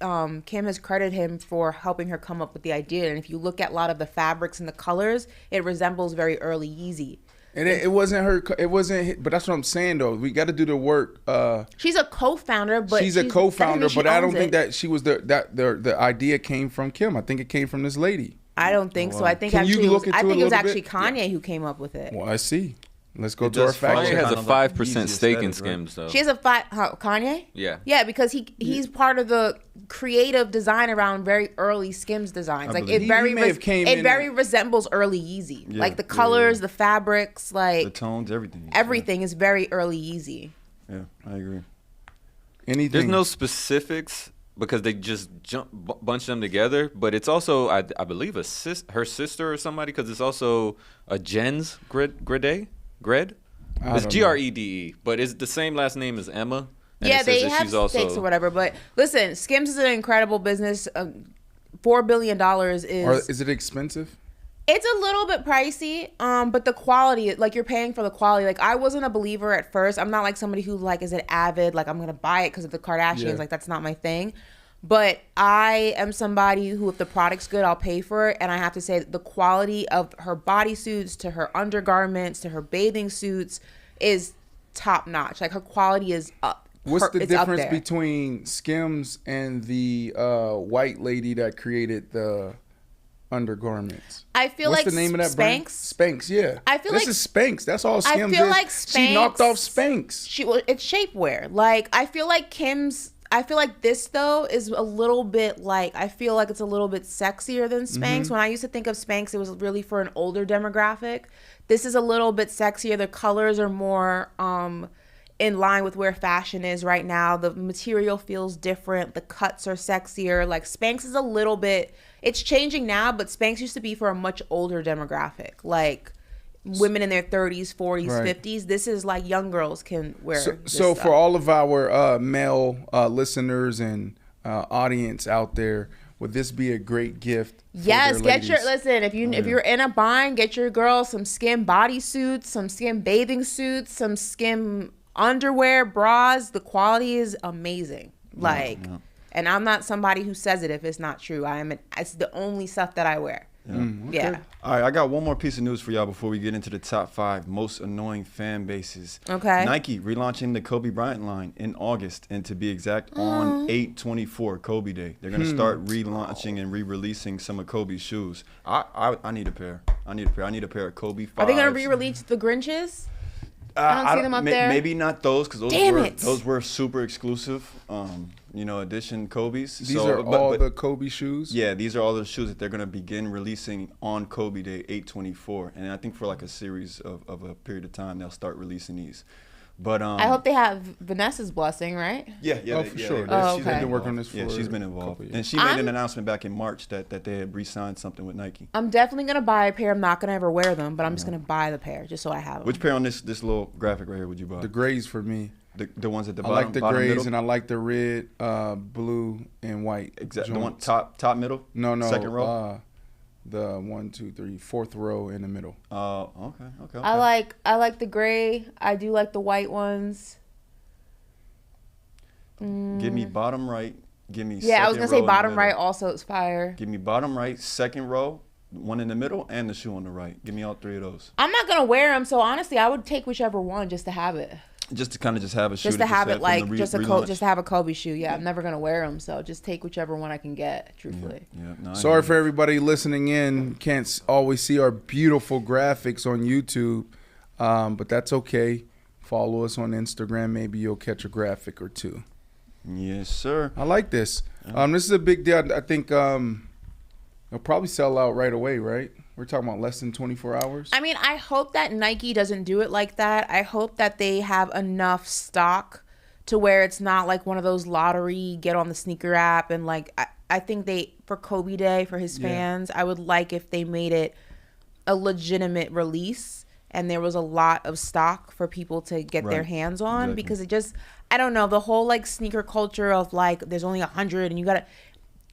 Speaker 1: Kim has credited him for helping her come up with the idea. And if you look at a lot of the fabrics and the colors, it resembles very early Yeezy.
Speaker 2: and it wasn't her. It wasn't. But that's what I'm saying though. We got to do the work.
Speaker 1: She's a co-founder, but
Speaker 2: She's a co-founder,
Speaker 1: technically she
Speaker 2: but I don't
Speaker 1: owns
Speaker 2: think
Speaker 1: it.
Speaker 2: that she was the idea came from Kim. I think it came from this lady.
Speaker 1: I don't think so. I think
Speaker 2: Can you
Speaker 1: actually
Speaker 2: look
Speaker 1: it was,
Speaker 2: into
Speaker 1: I
Speaker 2: it a
Speaker 1: think it was
Speaker 2: little
Speaker 1: actually
Speaker 2: bit?
Speaker 1: Kanye who came up with it.
Speaker 2: Well, I see. Let's go
Speaker 3: It
Speaker 2: to our
Speaker 3: does
Speaker 2: fact
Speaker 3: follow
Speaker 4: Kanye
Speaker 2: check.
Speaker 4: has a
Speaker 3: kind of like
Speaker 4: 5%
Speaker 3: Yeezy
Speaker 4: stake in
Speaker 3: aesthetic, right?
Speaker 4: Skims, though.
Speaker 1: She has a Kanye?
Speaker 4: Yeah.
Speaker 1: Yeah, because he's part of the creative design around very early Skims designs. Like
Speaker 3: believe
Speaker 1: it
Speaker 2: He
Speaker 1: very
Speaker 2: may have came in
Speaker 1: very
Speaker 2: and-
Speaker 1: resembles early Yeezy.
Speaker 3: Yeah,
Speaker 1: Like the
Speaker 3: yeah,
Speaker 1: colors,
Speaker 3: yeah.
Speaker 1: the fabrics, like
Speaker 3: The tones, everything.
Speaker 1: everything is very early Yeezy.
Speaker 3: Yeah, I agree.
Speaker 2: Anything.
Speaker 4: There's no specifics because they just bunch them together, but it's also I believe her sister or somebody, because it's also a Jen's Gred. It's
Speaker 2: don't know.
Speaker 4: Grede, but it's the same last name as Emma. And
Speaker 1: Yeah,
Speaker 4: it says
Speaker 1: they
Speaker 4: that
Speaker 1: have
Speaker 4: she's also,
Speaker 1: stakes or whatever. But listen, Skims is an incredible business. $4 billion
Speaker 2: Is it expensive?
Speaker 1: It's a little bit pricey, but the quality, like you're paying for the quality. Like I wasn't a believer at first. I'm not like somebody who like is an avid, like I'm gonna buy it because of the Kardashians.
Speaker 2: Yeah.
Speaker 1: Like that's not my thing. But I am somebody who, if the product's good, I'll pay for it. And I have to say that the quality of her bodysuits to her undergarments to her bathing suits is top notch. Like her quality is up.
Speaker 2: What's the
Speaker 1: it's up
Speaker 2: difference
Speaker 1: there.
Speaker 2: between Skims and the white lady that created the undergarments?
Speaker 1: I feel
Speaker 2: What's
Speaker 1: like
Speaker 2: the name of that brand?
Speaker 1: Spanx.
Speaker 2: Spanx, yeah.
Speaker 1: I feel
Speaker 2: this
Speaker 1: like-
Speaker 2: is Spanx. That's all
Speaker 1: I
Speaker 2: Skims
Speaker 1: feel
Speaker 2: is.
Speaker 1: like
Speaker 2: She knocked off Spanx.
Speaker 1: It's shapewear. Like I feel like this though is a little bit like, I feel like it's a little bit sexier than Spanx. When I used to think of Spanx, it was really for an older demographic. This is a little bit sexier. The colors are more in line with where fashion is right now. The material feels different. The cuts are sexier. Like Spanx is a little bit, it's changing now, but Spanx used to be for a much older demographic. Like women in their 30s, 40s,
Speaker 2: Right.
Speaker 1: 50s. This is like young girls can wear
Speaker 2: So,
Speaker 1: this
Speaker 2: so
Speaker 1: stuff.
Speaker 2: for all of our male listeners and audience out there, would this be a great gift? For
Speaker 1: Yes,
Speaker 2: their
Speaker 1: get your
Speaker 2: ladies?
Speaker 1: listen. If you're in a bind, get your girl some Skim bodysuits, some Skim bathing suits, some Skim underwear, bras. The quality is amazing. Like, and I'm not somebody who says it if it's not true. It's the only stuff that I wear. Yeah.
Speaker 3: All right, I got one more piece of news for y'all before we get into the top 5 most annoying fan bases.
Speaker 1: Okay.
Speaker 3: Nike relaunching the Kobe Bryant line in August, and to be exact, on 8/24 Kobe Day. They're gonna start relaunching and re-releasing some of Kobe's shoes. I need a pair. I need a pair of Kobe 5s.
Speaker 1: Are they gonna re-release the Grinches? I don't see them up there.
Speaker 3: Maybe not those, because
Speaker 1: Damn it.
Speaker 3: those were super exclusive. Edition Kobe's.
Speaker 2: These are all the Kobe shoes.
Speaker 3: Yeah, these are all the shoes that they're gonna begin releasing on Kobe Day 8/24, and I think for like a series of a period of time they'll start releasing these. But
Speaker 1: I hope they have Vanessa's blessing, right?
Speaker 3: yeah,
Speaker 2: Oh, for sure.
Speaker 1: Oh,
Speaker 3: she's
Speaker 1: okay.
Speaker 3: been
Speaker 2: They're working on
Speaker 3: involved.
Speaker 2: this
Speaker 3: Yeah,
Speaker 2: for
Speaker 3: she's been
Speaker 2: a
Speaker 3: involved,
Speaker 2: couple years.
Speaker 3: and she made an
Speaker 1: I'm-
Speaker 3: announcement back in March that they had re-signed something with Nike.
Speaker 1: I'm definitely gonna buy a pair. I'm not gonna ever wear them, but I'm just gonna buy the pair just so I have them.
Speaker 3: Which pair on this little graphic right here would you buy?
Speaker 2: The grays for me.
Speaker 3: The ones at the
Speaker 2: I
Speaker 3: bottom.
Speaker 2: like the
Speaker 3: bottom
Speaker 2: grays
Speaker 3: middle?
Speaker 2: and I like the red, blue, and white.
Speaker 3: Exactly. The one
Speaker 2: joints.
Speaker 3: top middle.
Speaker 2: No.
Speaker 3: Second row.
Speaker 2: The 1, 2, 3, fourth row in the middle.
Speaker 3: Okay.
Speaker 1: I like the gray. I do like the white ones.
Speaker 3: Give me bottom right. Give me
Speaker 1: Yeah, I was
Speaker 3: second
Speaker 1: gonna
Speaker 3: row
Speaker 1: say
Speaker 3: in the
Speaker 1: bottom
Speaker 3: middle.
Speaker 1: right also is fire.
Speaker 3: Give me bottom right, second row, one in the middle, and the shoe on the right. Give me all 3 of those.
Speaker 1: I'm not gonna wear them, so honestly, I would take whichever one just to have it.
Speaker 3: Just to kind of just have a shoe.
Speaker 1: Just to have it like just
Speaker 3: relaunch.
Speaker 1: just to have a Kobe shoe. Yeah, I'm never gonna wear them, so just take whichever one I can get. Truthfully.
Speaker 3: Yeah, no,
Speaker 2: Sorry for everybody listening in. Can't always see our beautiful graphics on YouTube, but that's okay. Follow us on Instagram. Maybe you'll catch a graphic or two.
Speaker 3: Yes, sir.
Speaker 2: I like this. This is a big deal. I think it'll probably sell out right away, right? We're talking about less than 24 hours.
Speaker 1: I mean, I hope that Nike doesn't do it like that. I hope that they have enough stock to where it's not like one of those lottery get on the sneaker app. And like, I think for Kobe Day, for his fans, I would like if they made it a legitimate release and there was a lot of stock for people to get their hands on.
Speaker 3: Exactly.
Speaker 1: Because it just, I don't know, the whole like sneaker culture of like, there's only 100 and you gotta,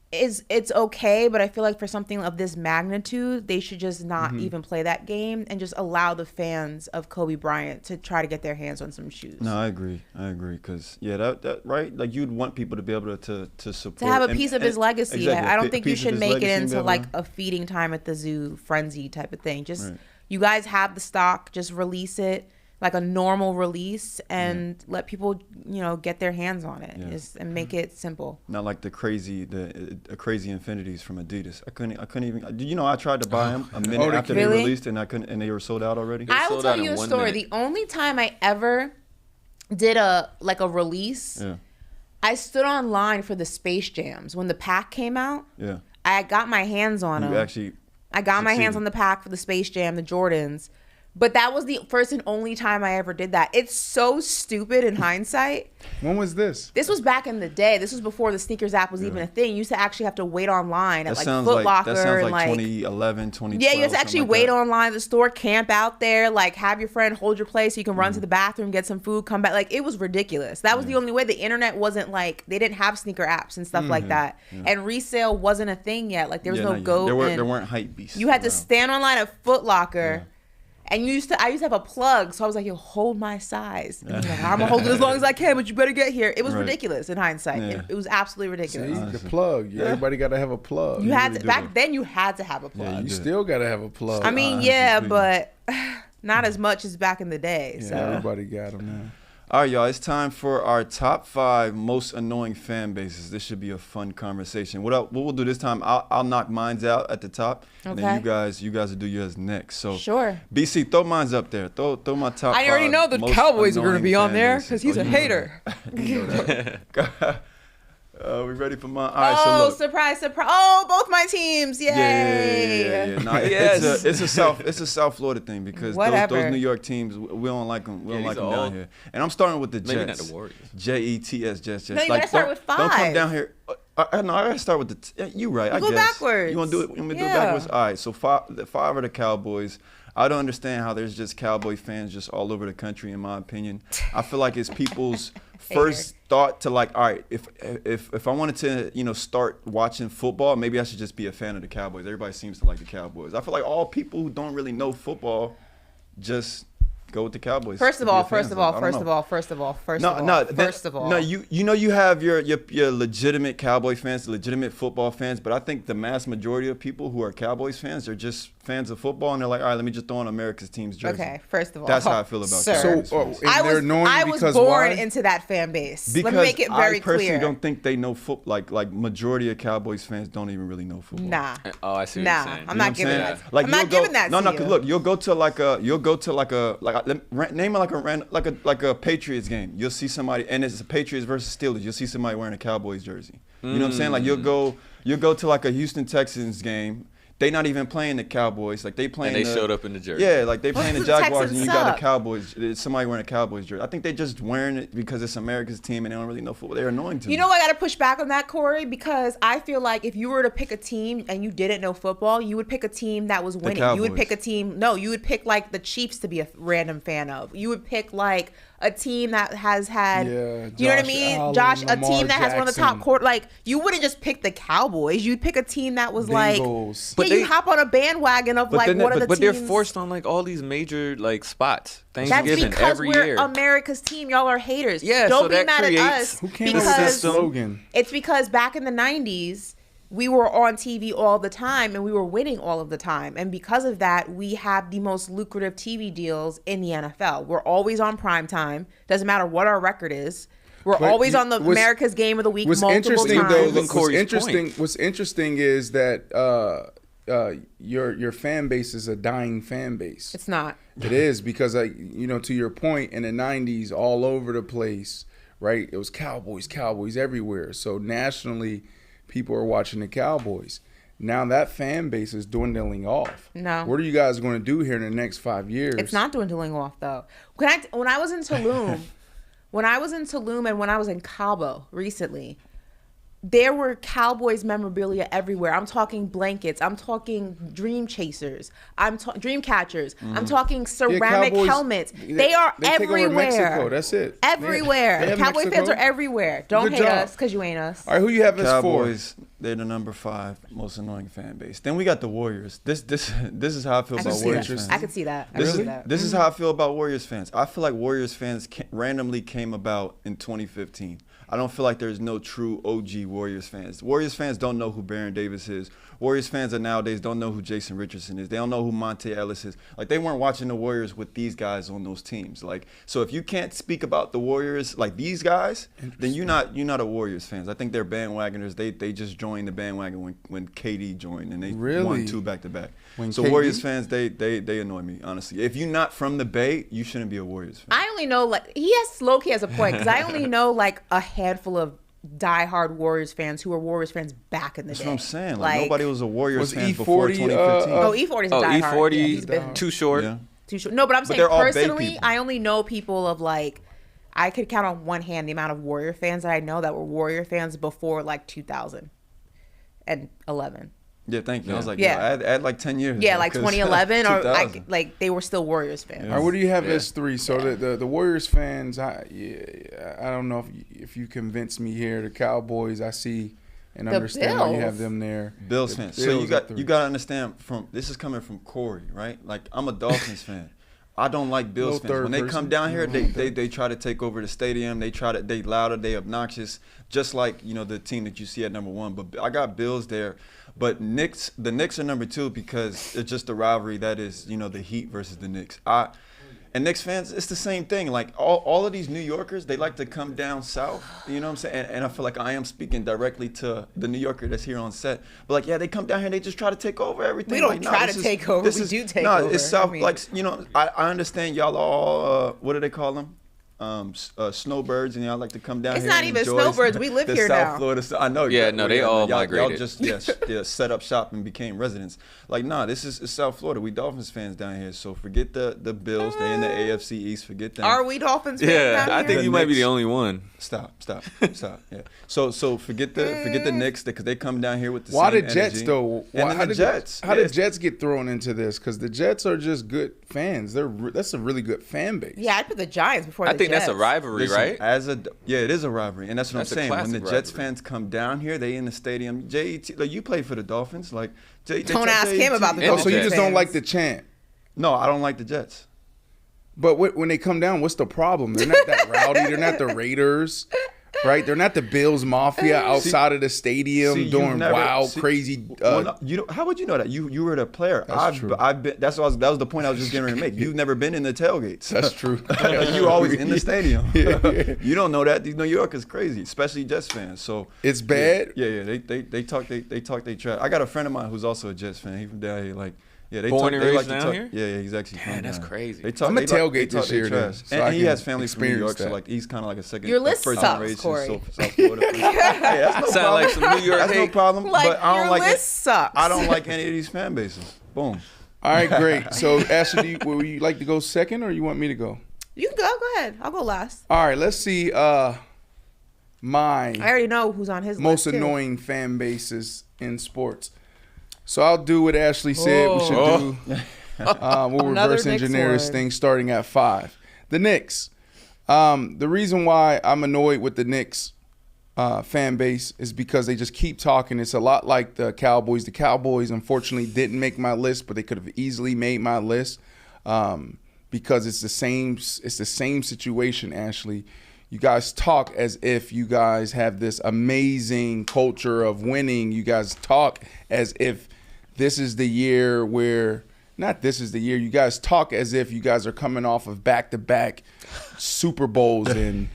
Speaker 1: it's okay, but I feel like for something of this magnitude, they should just not even play that game and just allow the fans of Kobe Bryant to try to get their hands on some shoes.
Speaker 3: No, I agree. Because that right, like you'd want people to be able to support,
Speaker 1: to have a piece of his legacy.
Speaker 3: Exactly,
Speaker 1: I don't think you
Speaker 3: piece of
Speaker 1: should
Speaker 3: his
Speaker 1: make it
Speaker 3: legacy,
Speaker 1: into like a feeding time at the zoo frenzy type of thing. Just you guys have the stock, just release it like a normal release and let people, get their hands on it and make it simple.
Speaker 3: Not like the crazy infinities from Adidas. I couldn't even. I tried to buy them a minute after they released and I couldn't, and they were sold out already.
Speaker 1: I will tell you a story. The only time I ever did a release, I stood online for the Space Jams when the pack came out.
Speaker 3: Yeah,
Speaker 1: I got my hands on them. I got my hands on the pack for the Space Jam, the Jordans. But that was the first and only time I ever did that. It's so stupid in hindsight.
Speaker 2: When was this?
Speaker 1: This was back in the day. This was before the sneakers app was even a thing. You used to actually have to wait online at Foot Locker.
Speaker 3: That sounds like 2011, 2012.
Speaker 1: Yeah, you have to actually wait online at the store, camp out there, like have your friend hold your place so you can run to the bathroom, get some food, come back. Like it was ridiculous. That was the only way. The internet wasn't like, they didn't have sneaker apps and stuff like that. And resale wasn't a thing yet. Like there was no GOAT.
Speaker 3: There weren't hype beasts.
Speaker 1: You had to stand online at Foot Locker. And I used to have a plug, so I was like, hold my size. And like, I'm gonna hold it as long as I can, but you better get here. It was ridiculous in hindsight.
Speaker 3: Yeah.
Speaker 1: It was absolutely ridiculous.
Speaker 2: See, the plug. Everybody got to have a plug.
Speaker 1: You had to, back then you had to have a plug.
Speaker 2: Yeah, you still got to have a plug.
Speaker 1: I mean, but not as much as back in the day.
Speaker 2: Yeah,
Speaker 1: so
Speaker 2: everybody got them now.
Speaker 3: All right, y'all. It's time for our top 5 most annoying fan bases. This should be a fun conversation. What we'll do this time? I'll knock mines out at the top, and then you guys will do yours next. So
Speaker 1: sure.
Speaker 3: BC, throw mines up there. Throw my top.
Speaker 1: I already
Speaker 3: 5
Speaker 1: know the
Speaker 3: most
Speaker 1: Cowboys are going to be on
Speaker 3: fan
Speaker 1: there
Speaker 3: bases.
Speaker 1: because he's a hater.
Speaker 3: We ready for mine? All right, so look.
Speaker 1: Surprise! Oh, both my teams! Yay!
Speaker 3: Yeah. No, it's a South Florida thing because those New York teams, we don't like them. We don't like them down here. And I'm starting with the Jets.
Speaker 4: Maybe not the Warriors.
Speaker 3: Jets, Jets.
Speaker 1: No, you gotta start with 5.
Speaker 3: Don't come down here. I gotta start with the. You right? I
Speaker 1: go
Speaker 3: guess.
Speaker 1: Backwards.
Speaker 3: You want to do it? You want me to do it backwards? All right. So 5 are the Cowboys. I don't understand how there's just Cowboy fans just all over the country. In my opinion, I feel like it's people's first thought to like, all right, if I wanted to, start watching football, maybe I should just be a fan of the Cowboys. Everybody seems to like the Cowboys. I feel like all people who don't really know football just go with the Cowboys.
Speaker 1: First of all,
Speaker 3: you have your legitimate Cowboy fans, legitimate football fans, but I think the mass majority of people who are Cowboys fans are just fans of football, and they're like, all right, let me just throw on America's team's jersey.
Speaker 1: Okay, first of all,
Speaker 3: that's how I feel about Cowboys.
Speaker 2: So,
Speaker 1: I was born into that fan base.
Speaker 3: Because
Speaker 1: let me make it very
Speaker 3: I personally
Speaker 1: clear.
Speaker 3: don't think they know football. Like majority of Cowboys fans don't even really know football.
Speaker 1: Nah.
Speaker 4: Oh, I see what you're saying.
Speaker 1: I'm not giving that.
Speaker 3: Like,
Speaker 1: I'm not giving that.
Speaker 3: No,
Speaker 1: to
Speaker 3: because look, you'll go to like a Patriots game. You'll see somebody, and it's a Patriots versus Steelers. You'll see somebody wearing a Cowboys jersey. You know what I'm saying? Like you'll go to like a Houston Texans game. They not even playing the Cowboys. Like they playing.
Speaker 4: And they showed up in the jersey.
Speaker 3: Yeah, like they playing the Jaguars, and you got
Speaker 1: suck.
Speaker 3: a Cowboys. Somebody wearing a Cowboys jersey. I think they just wearing it because it's America's team, and they don't really know football. They're annoying to me.
Speaker 1: You know, I got to push back on that, Corey, because I feel like if you were to pick a team and you didn't know football, you would pick a team that was winning. You would pick a team. No, you would pick like the Chiefs to be a random fan of. You would pick like a team that has had, you know what I mean?
Speaker 2: Allen,
Speaker 1: Josh, a
Speaker 2: Lamar
Speaker 1: team that has one of the top
Speaker 2: Jackson.
Speaker 1: court. Like you wouldn't just pick the Cowboys. You'd pick a team that was
Speaker 2: Bengals.
Speaker 1: like, you hop on a bandwagon of like one of the teams.
Speaker 4: But they're forced on like all these major like spots.
Speaker 1: That's
Speaker 4: Thanksgiving
Speaker 1: because
Speaker 4: every
Speaker 1: we're
Speaker 4: year.
Speaker 1: America's team. Y'all are haters.
Speaker 4: Yeah,
Speaker 1: don't
Speaker 4: so
Speaker 1: be
Speaker 4: that
Speaker 1: mad at
Speaker 4: creates-
Speaker 1: us
Speaker 2: Who came up with that slogan?
Speaker 1: it's because back in the 90s, we were on TV all the time and we were winning all of the time. And because of that, we have the most lucrative TV deals in the NFL. We're always on prime time. Doesn't matter what our record is. We're always on the America's Game of the Week multiple times.
Speaker 2: What's interesting is that your fan base is a dying fan base.
Speaker 1: It's not.
Speaker 2: It is because, to your point, in the 90s, all over the place, right? It was Cowboys everywhere. So nationally, people are watching the Cowboys. Now that fan base is dwindling off.
Speaker 1: No.
Speaker 2: What are you guys going to do here in the next 5 years?
Speaker 1: It's not dwindling off, though. When I was in Tulum, and when I was in Cabo recently, there were Cowboys memorabilia everywhere. I'm talking blankets. I'm talking dream chasers. Dream catchers. I'm talking ceramic helmets. They are everywhere. Take over Mexico.
Speaker 2: That's it.
Speaker 1: Everywhere. Cowboy
Speaker 2: Mexico.
Speaker 1: Fans are everywhere. Don't hate us because you ain't us.
Speaker 2: All right, who you have as
Speaker 3: Cowboys? They're the number 5 most annoying fan base. Then we got the Warriors. This is how I feel about Warriors fans.
Speaker 1: I could see that.
Speaker 3: This is how I feel about Warriors fans. I feel like Warriors fans randomly came about in 2015. I don't feel like there's no true OG Warriors fans. Warriors fans don't know who Baron Davis is. Warriors fans are nowadays don't know who Jason Richardson is. They don't know who Monte Ellis is. Like, they weren't watching the Warriors with these guys on those teams. Like, so if you can't speak about the Warriors like these guys, then you're not a Warriors fans. I think they're bandwagoners. They just joined the bandwagon when KD joined and they won 2 back-to-back. So KD? Warriors fans, they annoy me, honestly. If you're not from the Bay, you shouldn't be a Warriors fan.
Speaker 1: I only know, Loki has a point, because I only know a handful of diehard Warriors fans who were Warriors fans back in the day.
Speaker 3: That's what I'm saying. Like, nobody was a Warriors fan
Speaker 2: E40,
Speaker 3: before 2015.
Speaker 1: E40's a diehard.
Speaker 4: E40,
Speaker 1: yeah, he's been
Speaker 4: too short.
Speaker 3: Yeah.
Speaker 1: Too short. No, but I'm saying
Speaker 3: they're all Bay
Speaker 1: personally,
Speaker 3: people.
Speaker 1: I only know people of I could count on one hand the amount of Warrior fans that I know that were Warrior fans before 2011.
Speaker 3: Yeah, thank you.
Speaker 1: Yeah.
Speaker 3: I was like,
Speaker 1: yeah,
Speaker 3: add 10 years.
Speaker 1: Yeah, 2011 or they were still Warriors fans.
Speaker 2: All right, what do you have as 3? So the Warriors fans, I don't know if you convince me here. The Cowboys, I see and understand why you have them there.
Speaker 3: Bills fans. So you got to understand, this is coming from Corey, right? Like, I'm a Dolphins fan. I don't like Bills fans. When they come down here, they try to take over the stadium. They louder, they obnoxious, just like the team that you see at number 1. But I got Bills there. But the Knicks are number 2 because it's just a rivalry that is, the Heat versus the Knicks. And Knicks fans, it's the same thing. Like, all of these New Yorkers, they like to come down south. You know what I'm saying? And I feel like I am speaking directly to the New Yorker that's here on set. But they come down here and they just try to take over everything.
Speaker 1: We don't try to take over. We do take over.
Speaker 3: No, it's south. I understand y'all all. What do they call them? Snowbirds, and y'all like to come down
Speaker 1: it's
Speaker 3: here.
Speaker 1: It's not even snowbirds. We live here
Speaker 3: South
Speaker 1: now.
Speaker 3: Florida. I know.
Speaker 4: Yeah, no, they all migrated.
Speaker 3: Y'all just set up shop and became residents. This is South Florida. We Dolphins fans down here. So forget the Bills. They in the AFC East. Forget them.
Speaker 1: Are we Dolphins fans down
Speaker 4: I think you might be the only one.
Speaker 3: Stop. Yeah. So forget the Knicks because they come down here with the
Speaker 2: Why
Speaker 3: same
Speaker 2: the Jets
Speaker 3: energy.
Speaker 2: though?
Speaker 3: How the Jets?
Speaker 2: How did Jets get thrown into this? Because the Jets are just good fans. That's a really good fan base.
Speaker 1: Yeah, I'd put the Giants before the Jets.
Speaker 4: I think that's a rivalry, right?
Speaker 3: It is a rivalry, and that's what I'm saying. When the Jets
Speaker 4: rivalry.
Speaker 3: fans come down here, they in the stadium. You play for the Dolphins,
Speaker 1: don't ask him about the Dolphins.
Speaker 2: So you just don't like the chant?
Speaker 3: No, I don't like the Jets.
Speaker 2: But when they come down, what's the problem? They're not that rowdy. They're not the Raiders. Right, they're not the Bills Mafia outside of the stadium doing crazy.
Speaker 3: How would you know that? You were the player.
Speaker 2: That's true.
Speaker 3: I've been. That was the point I was just getting ready to make. You've never been in the tailgates.
Speaker 2: That's true.
Speaker 3: You always in the stadium. You don't know that. These New Yorkers crazy, especially Jets fans. So
Speaker 2: it's bad.
Speaker 3: Yeah. They talk they trash. I got a friend of mine who's also a Jets fan. He from down here, they
Speaker 4: born and raised
Speaker 3: like
Speaker 4: down here?
Speaker 3: Yeah, he's actually from
Speaker 4: that's
Speaker 3: down.
Speaker 4: crazy.
Speaker 2: I'm a tailgate this year,
Speaker 3: and he has family from New York, so he's kind of like a second.
Speaker 1: Your list
Speaker 3: first
Speaker 1: sucks,
Speaker 3: generation
Speaker 1: Corey.
Speaker 3: South Florida. That's no
Speaker 4: Sound
Speaker 3: problem.
Speaker 4: like some New York
Speaker 3: That's no
Speaker 4: hate.
Speaker 3: problem. But I don't
Speaker 1: your list sucks.
Speaker 3: I don't like any of these fan bases. Boom.
Speaker 2: All right, great. So Ashley, would you like to go second, or you want me to go?
Speaker 1: You can go. Go ahead. I'll go last.
Speaker 2: All right, let's see. I
Speaker 1: already know who's on his
Speaker 2: most
Speaker 1: list,
Speaker 2: annoying fan bases in sports. So I'll do what Ashley said we should do. We'll reverse engineer this thing starting at 5. The Knicks. The reason why I'm annoyed with the Knicks fan base is because they just keep talking. It's a lot like the Cowboys. The Cowboys, unfortunately, didn't make my list, but they could have easily made my list because it's the same situation, Ashley. You guys talk as if you guys have this amazing culture of winning. You guys talk as if this is the year where, not this is the year, you guys talk as if you guys are coming off of back-to-back Super Bowls and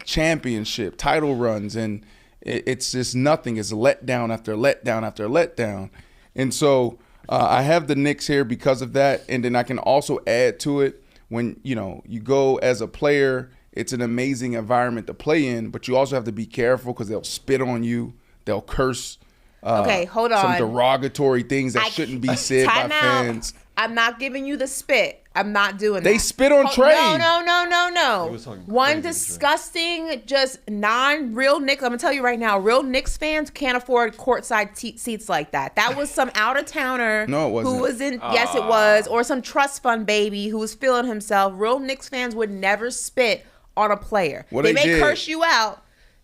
Speaker 2: championship title runs, and it's just nothing. It's letdown after letdown after letdown. And so I have the Knicks here because of that, and then I can also add to it when, you go as a player, it's an amazing environment to play in, but you also have to be careful because they'll spit on you. They'll curse.
Speaker 1: Okay, hold on.
Speaker 2: Some derogatory things that shouldn't be said by fans.
Speaker 1: I'm not giving you the spit. I'm not doing that.
Speaker 2: They spit on Trey.
Speaker 1: No. One disgusting, just non-real Knicks. I'm going to tell you right now, real Knicks fans can't afford courtside seats like that. That was some out-of-towner
Speaker 2: no, it wasn't.
Speaker 1: who was in, yes, it was, or some trust fund baby who was feeling himself. Real Knicks fans would never spit on a player.
Speaker 2: Well,
Speaker 1: they may curse you out.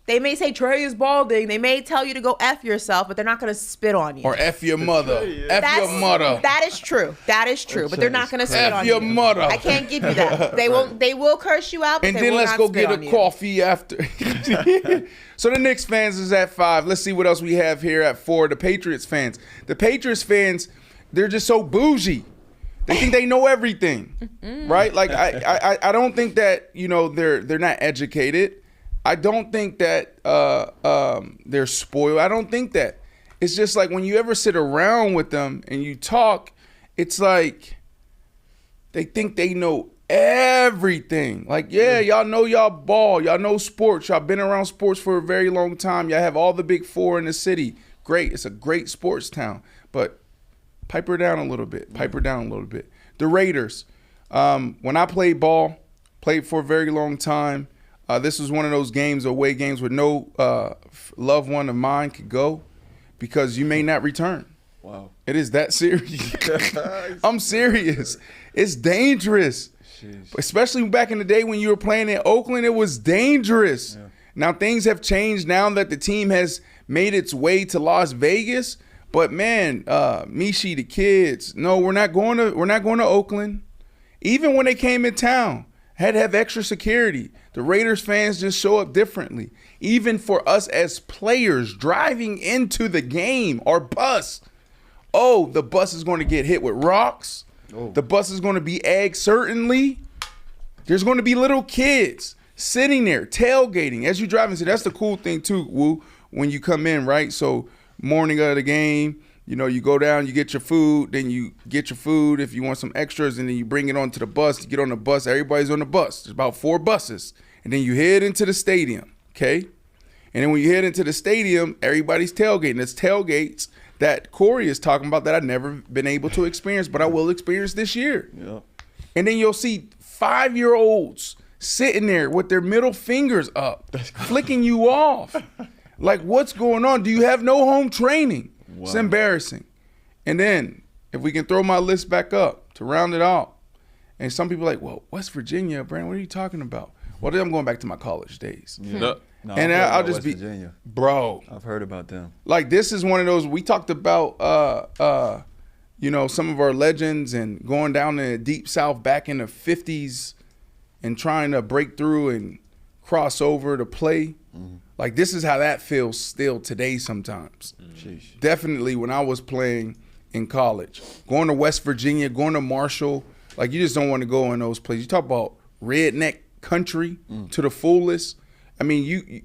Speaker 1: They may say Trey is balding. They may tell you to go F yourself, but they're not going to spit on you.
Speaker 2: Or F your mother. F your mother.
Speaker 1: That is true. That is true. But they're not going to spit on you.
Speaker 2: F your mother.
Speaker 1: I can't give you that. They won't. They will curse you out, but
Speaker 2: and
Speaker 1: they
Speaker 2: then
Speaker 1: will
Speaker 2: let's
Speaker 1: not
Speaker 2: go
Speaker 1: spit
Speaker 2: get
Speaker 1: on
Speaker 2: a
Speaker 1: you.
Speaker 2: coffee after. So the Knicks fans is at 5. Let's see what else we have here at 4. The Patriots fans. The Patriots fans, they're just so bougie. They think they know everything, right? Like I don't think that they're not educated. I don't think that they're spoiled. I don't think that. It's just like when you ever sit around with them and you talk, it's like they think they know everything. Like, yeah, y'all know y'all ball. Y'all know sports. Y'all been around sports for a very long time. Y'all have all the big 4 in the city. Great. It's a great sports town. But pipe her down a little bit. Pipe her down a little bit. The Raiders. When I played ball, played for a very long time, this was one of those games, away games, where no loved one of mine could go because you may not return.
Speaker 3: Wow.
Speaker 2: It is that serious. I'm serious. It's dangerous. Jeez. Especially back in the day when you were playing in Oakland, it was dangerous. Yeah. Now things have changed now that the team has made its way to Las Vegas. But man, Mishi, the kids, no, we're not going to Oakland. Even when they came in town, had to have extra security. The Raiders fans just show up differently. Even for us as players driving into the game, our bus. Oh, the bus is going to get hit with rocks. Oh. The bus is going to be egged, certainly. There's going to be little kids sitting there tailgating as you drive in. So that's the cool thing too, Woo, when you come in, right? So morning of the game, you go down, you get your food, then you get your food if you want some extras, and then you bring it onto the bus. You get on the bus, everybody's on the bus. There's about 4 buses. And then you head into the stadium, okay? And then when you head into the stadium, everybody's tailgating. It's tailgates that Corey is talking about that I've never been able to experience, but I will experience this year. Yeah. And then you'll see 5-year-olds sitting there with their middle fingers up, flicking you off. Like, what's going on? Do you have no home training? Wow. It's embarrassing. And then, if we can throw my list back up to round it out, and some people are like, well, West Virginia, Brandon, what are you talking about? Well, then I'm going back to my college days.
Speaker 3: Yeah. No,
Speaker 2: and I'll just
Speaker 3: West Virginia.
Speaker 2: Bro.
Speaker 3: I've heard about them.
Speaker 2: Like, this is one of those, we talked about, some of our legends and going down in the deep south back in the 50s and trying to break through and cross over to play. Mm-hmm. Like, this is how that feels still today sometimes. Mm-hmm. Definitely when I was playing in college. Going to West Virginia, going to Marshall, like, you just don't want to go in those places. You talk about redneck country to the fullest. I mean,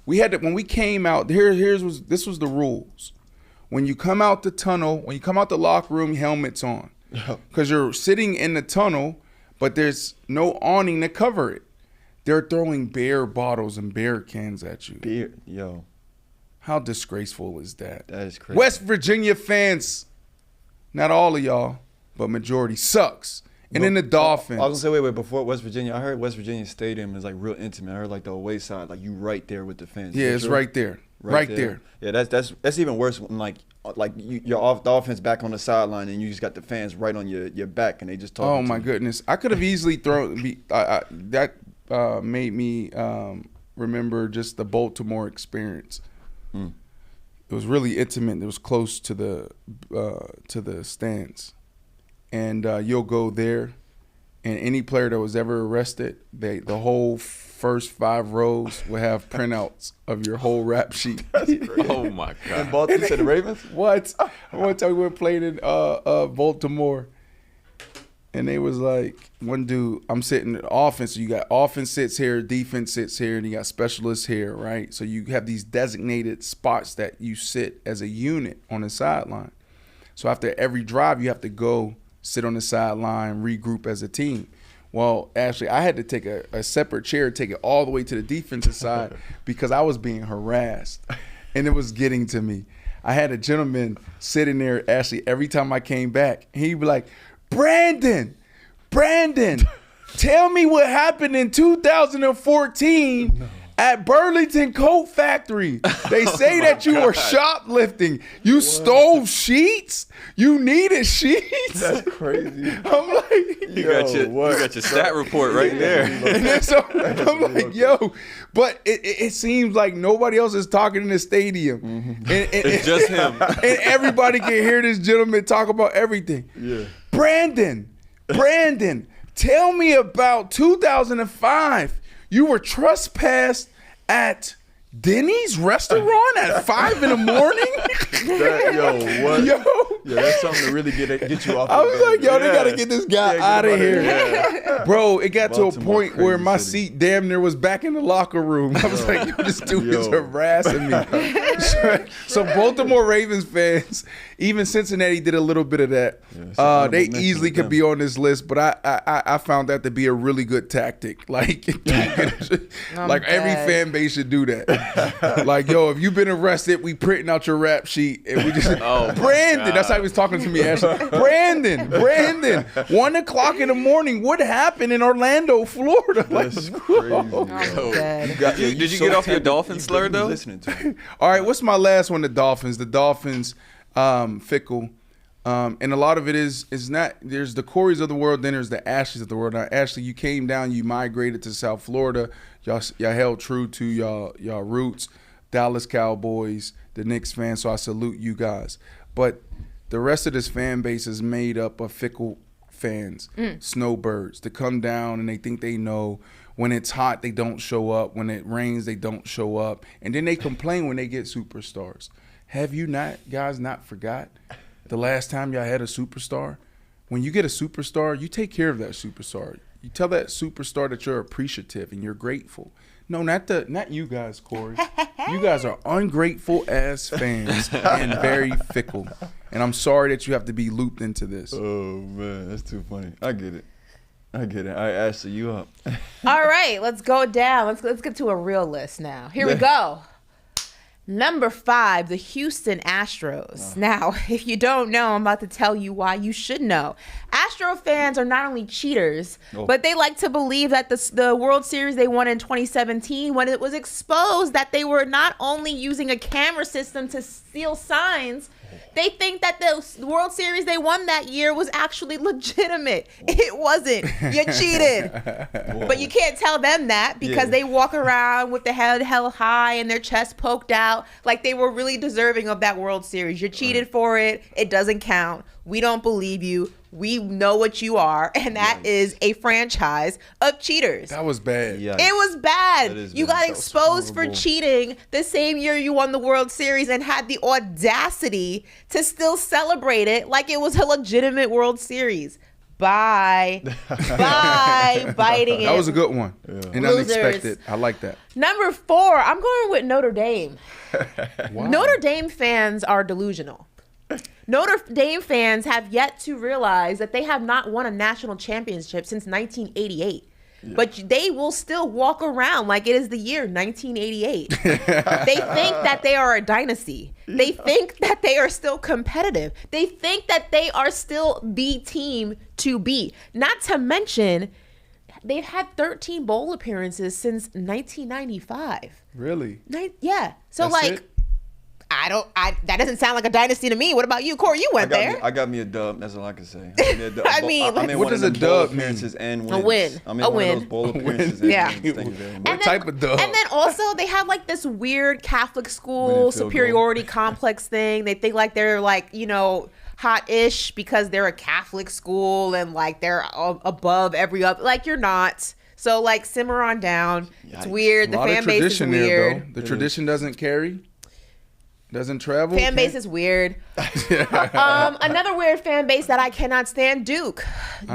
Speaker 2: we had to, when we came out, this was the rules. When you come out the tunnel, when you come out the locker room, helmets on. Because you're sitting in the tunnel, but there's no awning to cover it. They're throwing beer bottles and beer cans at you.
Speaker 3: Beer, yo.
Speaker 2: How disgraceful is that?
Speaker 3: That is crazy.
Speaker 2: West Virginia fans, not all of y'all, but majority, sucks. And then the Dolphins.
Speaker 3: I was gonna say, wait, before West Virginia, I heard West Virginia Stadium is like real intimate. I heard like the away side, like you right there with the fans.
Speaker 2: Yeah, it's right there. Right there.
Speaker 3: Yeah, that's even worse when like you're off the offense back on the sideline and you just got the fans right on your back and they just talk.
Speaker 2: Oh my goodness, I could have easily thrown that. Made me remember just the Baltimore experience. It was really intimate. It was close to the stands, and you'll go there, and any player that was ever arrested, the whole first 5 rows would have printouts of your whole rap sheet.
Speaker 4: Oh my God!
Speaker 3: And Baltimore to the Ravens.
Speaker 2: What? One time we went playing in Baltimore, and they was like, one dude, I'm sitting in offense. So you got offense sits here, defense sits here, and you got specialists here, right? So you have these designated spots that you sit as a unit on the sideline. So after every drive, you have to go sit on the sideline, regroup as a team. Well, actually, I had to take a separate chair, take it all the way to the defensive side because I was being harassed, and it was getting to me. I had a gentleman sitting there, actually, every time I came back, he'd be like, Brandon, tell me what happened in 2014 at Burlington Coat Factory. They say that you were shoplifting. You stole sheets? You needed sheets?
Speaker 3: That's crazy.
Speaker 2: I'm like,
Speaker 4: You got your stat report right there.
Speaker 2: and then so I'm like, yo, but it seems like nobody else is talking in the stadium.
Speaker 4: It's just him.
Speaker 2: And everybody can hear this gentleman talk about everything.
Speaker 3: Yeah.
Speaker 2: Brandon, tell me about 2005. You were trespassed at Denny's restaurant at 5 in the morning?
Speaker 3: What?
Speaker 2: Yo.
Speaker 3: Yeah, that's something to really get you off.
Speaker 2: I was like, yo, they got to get this guy out of here.
Speaker 3: Yeah.
Speaker 2: Bro, it got to a
Speaker 3: Baltimore,
Speaker 2: point where
Speaker 3: crazy
Speaker 2: my
Speaker 3: city.
Speaker 2: seat damn near was back in the locker room. I was like, yo, this dude is harassing me. So Baltimore Ravens fans, even Cincinnati did a little bit of that.
Speaker 3: Yeah,
Speaker 2: They easily could be on this list, but I found that to be a really good tactic. Like, like every fan base should do that. Like, yo, if you've been arrested, we printing out your rap sheet and we just Brandon. That's how he was talking to me, Ashley. Brandon, 1 o'clock in the morning. What happened in Orlando, Florida? Like,
Speaker 3: That's crazy.
Speaker 4: Did you get off your Dolphin slur though?
Speaker 3: Listening to him.
Speaker 2: all right, what's my last one? The Dolphins. The Dolphins, fickle. And a lot of it is not, there's the Coreys of the world, then there's the Ashleys of the world. Now, Ashley, you came down, you migrated to South Florida. Y'all held true to y'all roots. Dallas Cowboys, the Knicks fans, so I salute you guys. But the rest of this fan base is made up of fickle fans, snowbirds, that come down and they think they know. When it's hot, they don't show up. When it rains, they don't show up. And then they complain when they get superstars. Have you guys not forgot the last time y'all had a superstar? When you get a superstar, you take care of that superstar. You tell that superstar that you're appreciative and you're grateful. No, not you guys, Corey. You guys are ungrateful ass fans and very fickle. And I'm sorry that you have to be looped into this.
Speaker 3: Oh man, that's too funny. I get it. All right, Ashley, you up?
Speaker 1: All right, let's go down. Let's get to a real list now. Here we go. Number 5, the Houston Astros. Now, if you don't know, I'm about to tell you why you should know. Astro fans are not only cheaters, but they like to believe that the World Series they won in 2017, when it was exposed that they were not only using a camera system to steal signs, they think that the World Series they won that year was actually legitimate. It wasn't. You cheated. But you can't tell them that because they walk around with the head held high and their chest poked out like they were really deserving of that World Series. You cheated for it. It doesn't count. We don't believe you. We know what you are, and that is a franchise of cheaters.
Speaker 2: That was bad.
Speaker 3: Yikes.
Speaker 1: It was bad.
Speaker 3: bad.
Speaker 1: You got
Speaker 3: That was
Speaker 1: exposed for
Speaker 3: horrible.
Speaker 1: cheating the same year you won the World Series and had the audacity to still celebrate it like it was a legitimate World Series. Bye. Bye. Biting it.
Speaker 2: That was a good one. And
Speaker 1: Losers.
Speaker 2: unexpected. I like that.
Speaker 1: Number 4, I'm going with Notre Dame. Notre Dame fans are delusional. Notre Dame fans have yet to realize that they have not won a national championship since 1988. But they will still walk around like it is the year 1988. They think that they are a dynasty. They think that they are still competitive. They think that they are still the team to beat. Not to mention, they've had 13 bowl appearances since 1995.
Speaker 2: Really?
Speaker 1: Yeah. So
Speaker 2: That's
Speaker 1: like,
Speaker 2: it?
Speaker 1: that doesn't sound like a dynasty to me. What about you, Corey? You went there.
Speaker 3: I got me a dub. That's all I can say.
Speaker 1: I mean,
Speaker 3: I'm in
Speaker 2: what
Speaker 3: one
Speaker 2: does
Speaker 3: of
Speaker 2: a
Speaker 3: them bowl
Speaker 2: dub mean?
Speaker 3: appearances and wins.
Speaker 1: A win.
Speaker 3: I'm in
Speaker 1: A
Speaker 3: one
Speaker 1: win.
Speaker 3: of those bowl appearances and
Speaker 1: Yeah.
Speaker 3: wins. Thank you very much.
Speaker 2: What type of dub?
Speaker 1: And then also they have like this weird Catholic
Speaker 3: Winning
Speaker 1: school
Speaker 3: field goal.
Speaker 1: superiority complex thing. They think like they're like, hot-ish because they're a Catholic school and like they're above every other. Like you're not. So like simmer on down. It's weird. The fan base is weird.
Speaker 2: There, though. The tradition doesn't carry. Doesn't travel.
Speaker 1: Fan base is weird. Another weird fan base that I cannot stand, Duke.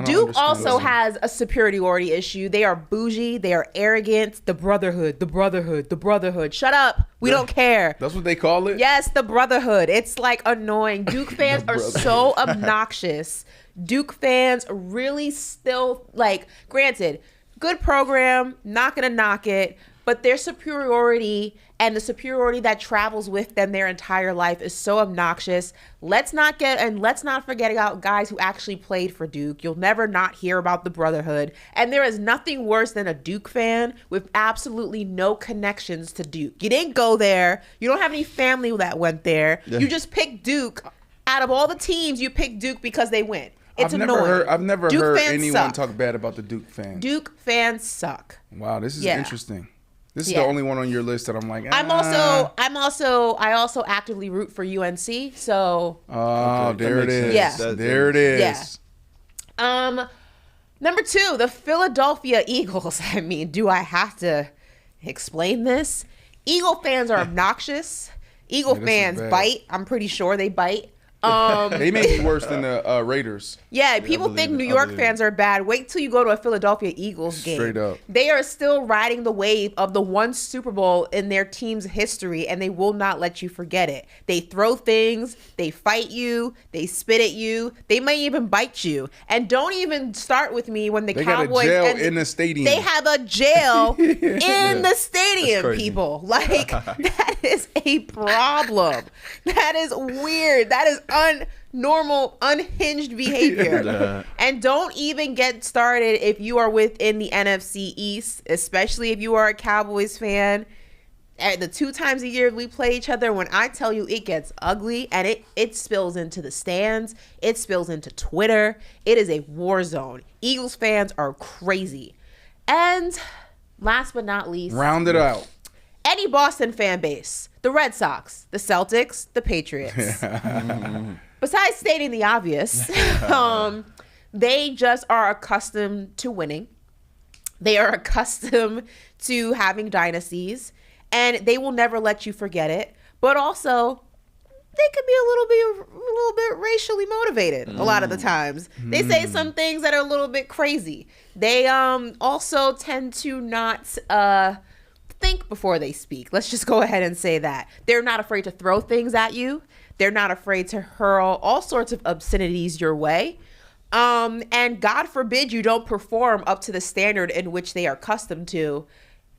Speaker 1: Duke also has a superiority issue. They are bougie. They are arrogant. The brotherhood. The brotherhood. The brotherhood. Shut up. We don't care.
Speaker 2: That's what they call it?
Speaker 1: Yes, the brotherhood. It's like annoying. Duke fans are so obnoxious. Duke fans really still, like, granted, good program, not going to knock it, but their superiority and the superiority that travels with them their entire life is so obnoxious. Let's not forget about guys who actually played for Duke. You'll never not hear about the brotherhood. And there is nothing worse than a Duke fan with absolutely no connections to Duke. You didn't go there. You don't have any family that went there. Yeah. You just picked Duke. Out of all the teams, you picked Duke because they went. It's annoying.
Speaker 2: I've never heard anyone talk bad about the Duke fans.
Speaker 1: Duke fans suck.
Speaker 2: Wow, this is interesting. This is the only one on your list that I'm like.
Speaker 1: I also actively root for UNC. So.
Speaker 2: Oh, there it is.
Speaker 1: Yeah.
Speaker 2: There it is.
Speaker 1: Yeah. Number 2, the Philadelphia Eagles. I mean, do I have to explain this? Eagle fans are obnoxious. Eagle fans bite. I'm pretty sure they bite.
Speaker 2: They may be worse than the Raiders.
Speaker 1: Yeah, people think New York fans are bad. Wait till you go to a Philadelphia Eagles game.
Speaker 2: Straight up.
Speaker 1: They are still riding the wave of the one Super Bowl in their team's history, and they will not let you forget it. They throw things, they fight you, they spit at you, they may even bite you. And don't even start with me when the Cowboys...
Speaker 2: They got a jail in the stadium.
Speaker 1: They have a jail in the stadium, people. Like, that is a problem. That is weird. That is normal, unhinged behavior. And don't even get started if you are within the NFC East, especially if you are a Cowboys fan. At the 2 times a year we play each other, when I tell you it gets ugly and it spills into the stands, it spills into Twitter. It is a war zone. Eagles fans are crazy. And last but not least,
Speaker 2: round it out.
Speaker 1: Any Boston fan base, the Red Sox, the Celtics, the Patriots. Besides stating the obvious, they just are accustomed to winning. They are accustomed to having dynasties, and they will never let you forget it. But also, they could be a little bit racially motivated a lot of the times. They say some things that are a little bit crazy. They also tend to not think before they speak. Let's just go ahead and say that. They're not afraid to throw things at you. They're not afraid to hurl all sorts of obscenities your way. And God forbid you don't perform up to the standard in which they are accustomed to,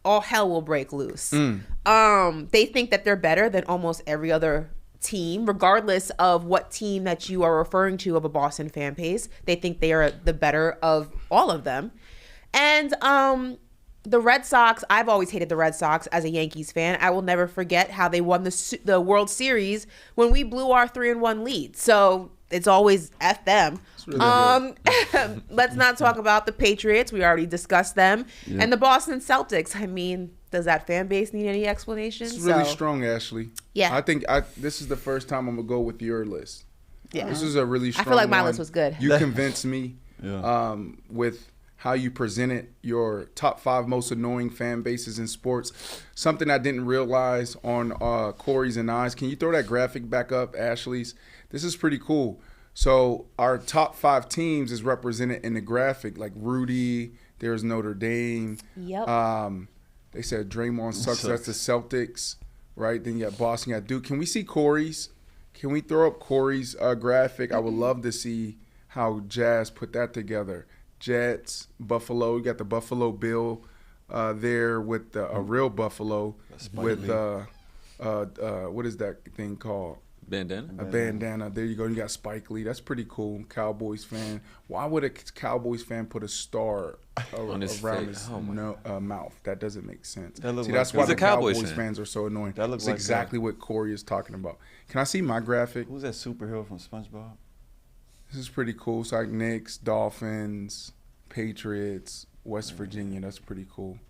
Speaker 1: all hell will break loose. They think that they're better than almost every other team, regardless of what team that you are referring to of a Boston fan base. They think they are the better of all of them. And the Red Sox, I've always hated the Red Sox as a Yankees fan. I will never forget how they won the World Series when we blew our 3-1 lead. So it's always F them. Really let's not talk about the Patriots. We already discussed them. Yeah. And the Boston Celtics. I mean, does that fan base need any explanation?
Speaker 2: It's really strong, Ashley.
Speaker 1: Yeah.
Speaker 2: I think this is the first time I'm going to go with your list.
Speaker 1: Yeah.
Speaker 2: This is a really strong one.
Speaker 1: I feel like my list was good.
Speaker 2: You convinced me with how you presented your top 5 most annoying fan bases in sports. Something I didn't realize on Corey's and I's. Can you throw that graphic back up, Ashley's? This is pretty cool. So our top 5 teams is represented in the graphic, like Rudy, there's Notre Dame.
Speaker 1: Yep.
Speaker 2: They said Draymond sucks. That's the Celtics, right? Then you got Boston, you got Duke. Can we see Corey's? Can we throw up Corey's graphic? I would love to see how Jazz put that together. Jets, Buffalo. You got the Buffalo Bill there with a real Buffalo with what is that thing called?
Speaker 4: Bandana.
Speaker 2: A bandana. There you go. You got Spike Lee. That's pretty cool. Cowboys fan. Why would a Cowboys fan put a star around his mouth? That doesn't make sense. That's why the Cowboys fans are so annoying. That looks exactly what Corey is talking about. Can I see my graphic?
Speaker 3: Who's that superhero from SpongeBob?
Speaker 2: This is pretty cool. It's like Knicks, Dolphins, Patriots, West Virginia. That's pretty cool.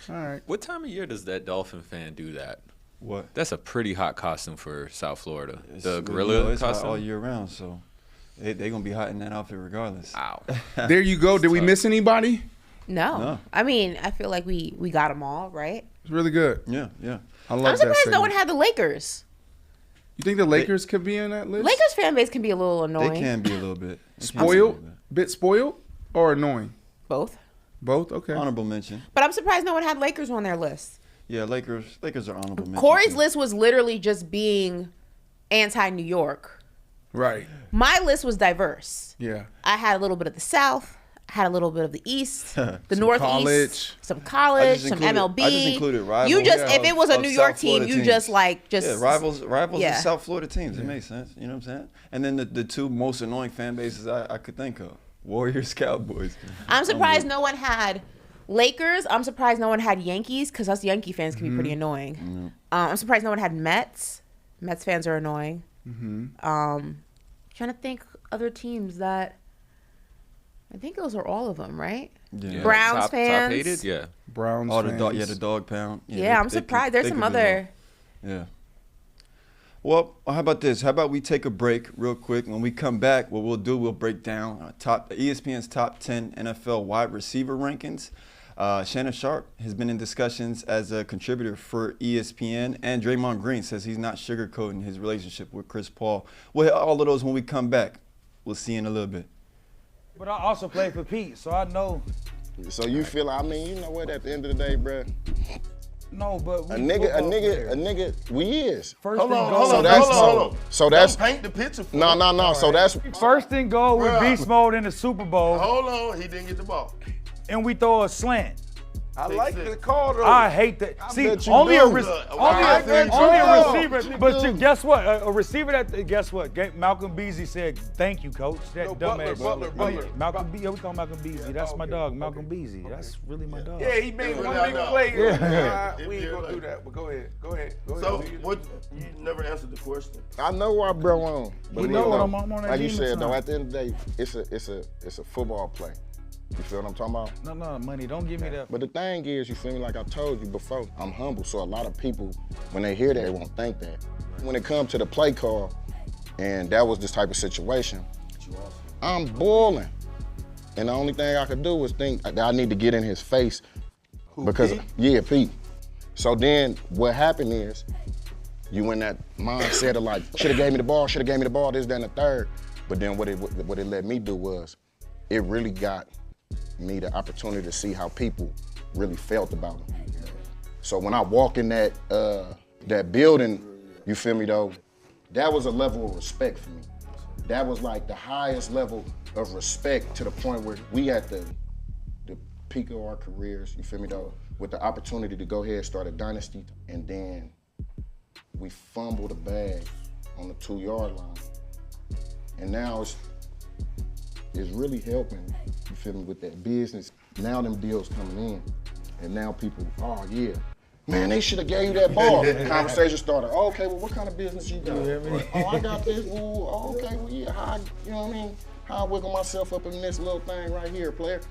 Speaker 2: All right.
Speaker 4: What time of year does that Dolphin fan do that?
Speaker 3: What?
Speaker 4: That's a pretty hot costume for South Florida. The gorilla
Speaker 3: it's
Speaker 4: costume?
Speaker 3: all year round, so. They gonna be hot in that outfit regardless.
Speaker 4: Ow.
Speaker 2: There you go. Did we miss anybody?
Speaker 1: No. I mean, I feel like we got them all, right?
Speaker 2: It's really good.
Speaker 3: Yeah.
Speaker 2: I love
Speaker 1: I'm surprised
Speaker 2: that
Speaker 1: no one
Speaker 2: segment.
Speaker 1: had the Lakers.
Speaker 2: You think the Lakers could be in that list?
Speaker 1: Lakers fan base can be a little annoying.
Speaker 3: They can be a little bit.
Speaker 2: Spoiled? Bit spoiled or annoying?
Speaker 1: Both.
Speaker 2: Both? Okay.
Speaker 3: Honorable mention.
Speaker 1: But I'm surprised no one had Lakers on their list.
Speaker 3: Yeah, Lakers are honorable mention.
Speaker 1: Corey's
Speaker 3: too.
Speaker 1: list was literally just being anti-New York.
Speaker 2: Right.
Speaker 1: My list was diverse.
Speaker 2: Yeah.
Speaker 1: I had a little bit of the South. I had a little bit of the East, the
Speaker 2: Some
Speaker 1: Northeast,
Speaker 2: college.
Speaker 1: some college, some MLB.
Speaker 3: I just included rivals.
Speaker 1: You just,
Speaker 3: of-
Speaker 1: if it was a
Speaker 3: of
Speaker 1: New York
Speaker 3: South Florida
Speaker 1: team, you
Speaker 3: teams.
Speaker 1: just
Speaker 3: rivals
Speaker 1: yeah.
Speaker 3: of South Florida teams. It makes sense. You know what I'm saying? And then the two most annoying fan bases I could think of: Warriors, Cowboys.
Speaker 1: I'm surprised no one had Lakers. I'm surprised no one had Yankees because us Yankee fans can be pretty annoying. I'm surprised no one had Mets. Mets fans are annoying. Trying to think other teams that. I think those are all of them, right?
Speaker 3: Yeah.
Speaker 1: Browns
Speaker 4: top
Speaker 1: fans.
Speaker 4: hated, yeah.
Speaker 2: Browns
Speaker 3: Oh, the
Speaker 2: fans.
Speaker 3: dog pound.
Speaker 1: Yeah, I'm surprised. There's some other.
Speaker 3: Yeah. Well, how about this? How about we take a break real quick? When we come back, what we'll do, we'll break down ESPN's top 10 NFL wide receiver rankings. Shannon Sharpe has been in discussions as a contributor for ESPN, and Draymond Green says he's not sugarcoating his relationship with Chris Paul. We'll hit all of those when we come back. We'll see you in a little bit.
Speaker 6: But I also played for Pete, so I know.
Speaker 7: So you feel, I mean, you know what, at the end of the day, bruh,
Speaker 6: No, but
Speaker 7: a nigga, we is.
Speaker 6: First
Speaker 8: Hold
Speaker 6: and
Speaker 8: on,
Speaker 6: goal.
Speaker 8: hold on,
Speaker 7: So that's-
Speaker 8: hold on.
Speaker 7: so that's-
Speaker 8: Don't paint the picture for
Speaker 7: No,
Speaker 8: me.
Speaker 7: no, no, so that's,
Speaker 6: First and goal with
Speaker 8: Bruh.
Speaker 6: beast mode in the Super Bowl,
Speaker 8: Hold on, he didn't get the ball.
Speaker 6: and we throw a slant.
Speaker 2: I like the call, though.
Speaker 6: I hate that. See,
Speaker 7: bet you
Speaker 6: only
Speaker 7: do.
Speaker 6: a receiver.
Speaker 7: I bet you
Speaker 6: Receiver. But guess what? A receiver that. Guess what? Malcolm Beasley said, "Thank you, coach." That
Speaker 2: No,
Speaker 6: dumbass.
Speaker 2: Butler.
Speaker 6: Malcolm Beasley. We call Malcolm Beasley. That's my dog, Malcolm Beasley. That's really my dog.
Speaker 2: Yeah, he made one
Speaker 8: Yeah,
Speaker 2: big
Speaker 8: no.
Speaker 2: play.
Speaker 8: Yeah.
Speaker 2: We ain't gonna do that, but go ahead. Go ahead.
Speaker 8: So, what? You never answered the question.
Speaker 7: I know why bro on. But
Speaker 6: You
Speaker 7: you
Speaker 6: know
Speaker 7: know,
Speaker 6: I'm on that
Speaker 7: like you
Speaker 6: demon
Speaker 7: said, though,
Speaker 6: time.
Speaker 7: at the end of the day, it's a football play. You feel what I'm talking about?
Speaker 6: No, money. Don't give me that.
Speaker 7: But the thing is, you feel me, like I told you before, I'm humble, so a lot of people, when they hear that, they won't think that. When it comes to the play call, and that was this type of situation, I'm boiling. And the only thing I could do was think that I need to get in his face. Because,
Speaker 8: Pete?
Speaker 7: yeah, Pete. So then what happened is, you in that mindset of like, should've gave me the ball, this, that, and the third. But then what it let me do was, it really got me the opportunity to see how people really felt about him. So when I walk in that building, you feel me though, that was a level of respect for me. That was like the highest level of respect to the point where we at the peak of our careers, you feel me though, with the opportunity to go ahead and start a dynasty, and then we fumbled the bag on the 2-yard line. And now it's really helping, you feel me, with that business. Now them deals coming in, and now people, oh yeah, man, they should have gave you that ball. Conversation started, oh, okay, well, what kind of business you got? Oh, I got this, ooh, oh, okay, well, yeah, how, you know what I mean? How I wiggle myself up in this little thing right here, player.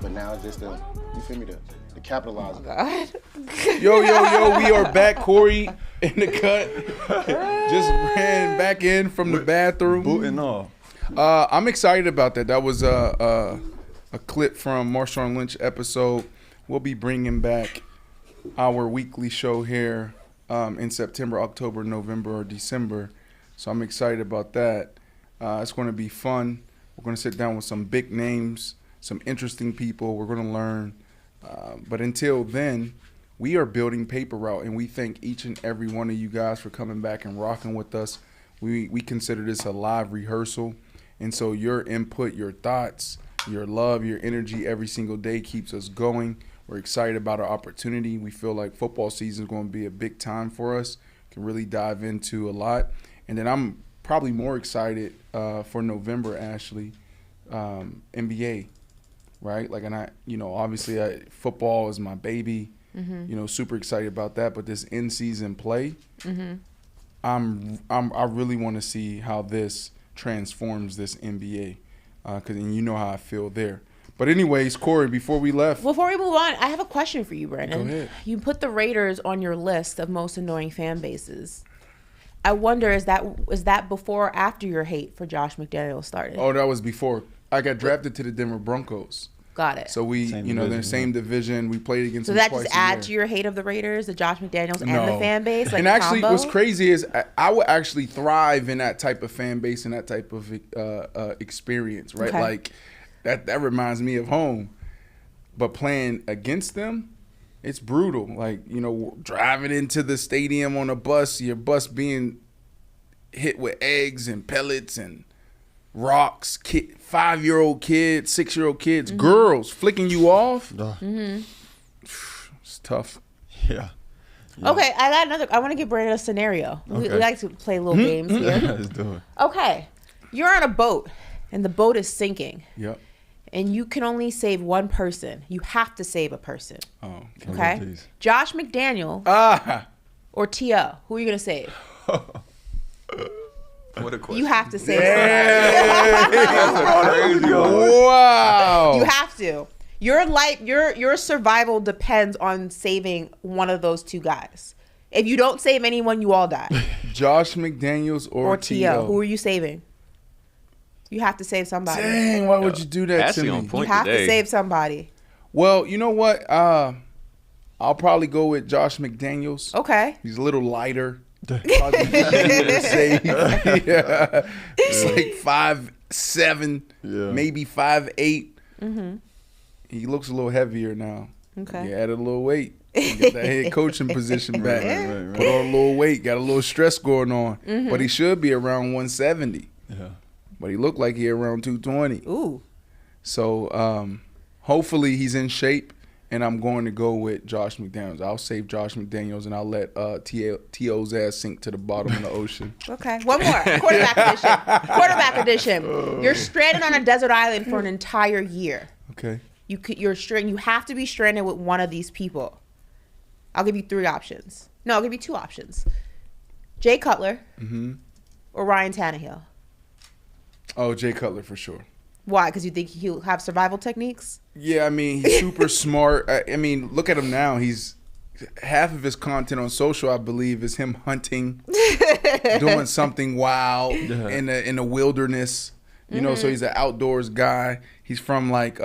Speaker 7: But now it's just you feel me, the capitalize.
Speaker 2: Yo, we are back. Corey in the cut. Just ran back in from the bathroom.
Speaker 3: Booting off.
Speaker 2: I'm excited about that. That was a clip from Marshawn Lynch episode. We'll be bringing back our weekly show here in September, October, November, or December. So I'm excited about that. It's going to be fun. We're going to sit down with some big names, some interesting people. We're going to learn. But until then, we are building Paper Route, and we thank each and every one of you guys for coming back and rocking with us. We consider this a live rehearsal. And so your input, your thoughts, your love, your energy every single day keeps us going. We're excited about our opportunity. We feel like football season is going to be a big time for us. Can really dive into a lot. And then I'm probably more excited for November, Ashley, NBA, right? Like, and obviously football is my baby. Mm-hmm. Super excited about that. But this in-season play, I really want to see how this transforms this NBA, because you know how I feel there. But anyways, Corey, before we move on,
Speaker 1: I have a question for you, Brandon.
Speaker 2: Go ahead.
Speaker 1: You put the Raiders on your list of most annoying fan bases. I wonder, is that before or after your hate for Josh McDaniels started?
Speaker 2: Oh, that was before. I got drafted to the Denver Broncos.
Speaker 1: Got it.
Speaker 2: So we,
Speaker 3: Same
Speaker 2: you know, they're
Speaker 3: division,
Speaker 2: same division. We played against
Speaker 1: So
Speaker 2: them
Speaker 1: that
Speaker 2: twice
Speaker 1: just
Speaker 2: a
Speaker 1: adds to
Speaker 2: year.
Speaker 1: your hate of the Raiders, the Josh McDaniels and
Speaker 2: No.
Speaker 1: the fan base? Like
Speaker 2: and actually,
Speaker 1: combo?
Speaker 2: what's crazy is I would actually thrive in that type of fan base and that type of experience, right?
Speaker 1: Okay.
Speaker 2: Like that reminds me of home. But playing against them, it's brutal. Like, you know, driving into the stadium on a bus, your bus being hit with eggs and pellets and rocks, 5-year-old kids, 6-year-old kids, girls flicking you off. It's tough.
Speaker 3: Yeah.
Speaker 1: Okay, I got another. I want to give Brandon a scenario. We
Speaker 3: Okay.
Speaker 1: like to play little games here.
Speaker 3: Let's do it.
Speaker 1: Okay, you're on a boat and the boat is sinking,
Speaker 2: Yep.
Speaker 1: and you can only save one person. You have to save a person.
Speaker 2: Oh.
Speaker 1: Okay,
Speaker 3: please.
Speaker 1: Josh McDaniel
Speaker 2: Ah.
Speaker 1: or T.O. Who are you gonna save?
Speaker 4: What a question.
Speaker 1: You have to save
Speaker 2: Wow.
Speaker 1: You have to. Your life, your survival depends on saving one of those two guys. If you don't save anyone, you all die.
Speaker 2: Josh McDaniels or
Speaker 1: T.O. Who
Speaker 2: T.O.
Speaker 1: are you saving? You have to save somebody.
Speaker 2: Dang, why would you do that
Speaker 4: Ashley
Speaker 2: to
Speaker 4: on
Speaker 2: me?
Speaker 4: point
Speaker 1: You have
Speaker 4: today.
Speaker 1: to save somebody.
Speaker 2: Well, you know what? I'll probably go with Josh McDaniels.
Speaker 1: Okay.
Speaker 2: He's a little lighter. Probably easier to save. Yeah. It's like 5'7", maybe 5'8". He looks a little heavier now.
Speaker 1: Okay.
Speaker 2: He added a little weight. He got that head coaching position back. Put on a little weight. Got a little stress going on. But he should be around 170.
Speaker 3: Yeah.
Speaker 2: But he looked like he around 220.
Speaker 1: Ooh.
Speaker 2: So hopefully he's in shape, and I'm going to go with Josh McDaniels. I'll save Josh McDaniels, and I'll let T.O.'s ass sink to the bottom of the ocean.
Speaker 1: Okay. One more. Quarterback edition. Quarterback edition. You're stranded on a desert island for an entire year.
Speaker 2: Okay.
Speaker 1: You're stranded. You have to be stranded with one of these people. I'll give you 3 options. No, I'll give you 2 options. Jay Cutler or Ryan Tannehill.
Speaker 2: Oh, Jay Cutler for sure.
Speaker 1: Why? Because you think he'll have survival techniques?
Speaker 2: Yeah, I mean, he's super smart. I mean, look at him now. He's half of his content on social, I believe, is him hunting, doing something wild in the wilderness. You know, so he's an outdoors guy. He's from like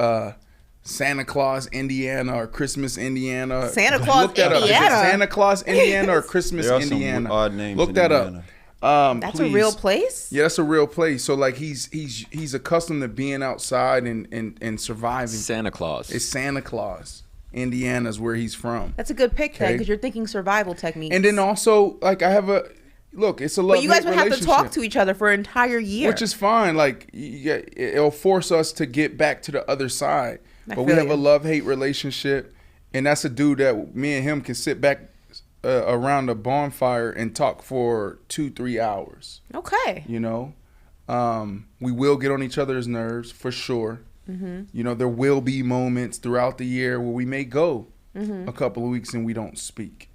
Speaker 2: Santa Claus, Indiana, or Christmas, Indiana.
Speaker 1: Santa Claus,
Speaker 2: Look that up. Is it
Speaker 1: Indiana?
Speaker 2: Santa Claus, Indiana, or Christmas,
Speaker 3: There are some
Speaker 2: Indiana?
Speaker 3: odd names
Speaker 2: Look
Speaker 3: in
Speaker 2: that
Speaker 3: Indiana.
Speaker 2: up.
Speaker 1: That's
Speaker 2: Please.
Speaker 1: a real place?
Speaker 2: Yeah, that's a real place. So like he's accustomed to being outside and surviving.
Speaker 4: Santa Claus.
Speaker 2: It's Santa Claus. Indiana's where he's from.
Speaker 1: That's a good pick then,
Speaker 2: Okay.
Speaker 1: because you're thinking survival techniques.
Speaker 2: And then also, like, I have it's a love
Speaker 1: but you guys would have to
Speaker 2: relationship,
Speaker 1: talk to each other for an entire year.
Speaker 2: which is fine. Like, it'll force us to get back to the other side.
Speaker 1: I
Speaker 2: But we
Speaker 1: feel
Speaker 2: have
Speaker 1: you.
Speaker 2: a love-hate relationship, and that's a dude that me and him can sit back around a bonfire and talk for 2-3 hours.
Speaker 1: Okay.
Speaker 2: You know, we will get on each other's nerves for sure. You know, there will be moments throughout the year where we may go a couple of weeks and we don't speak.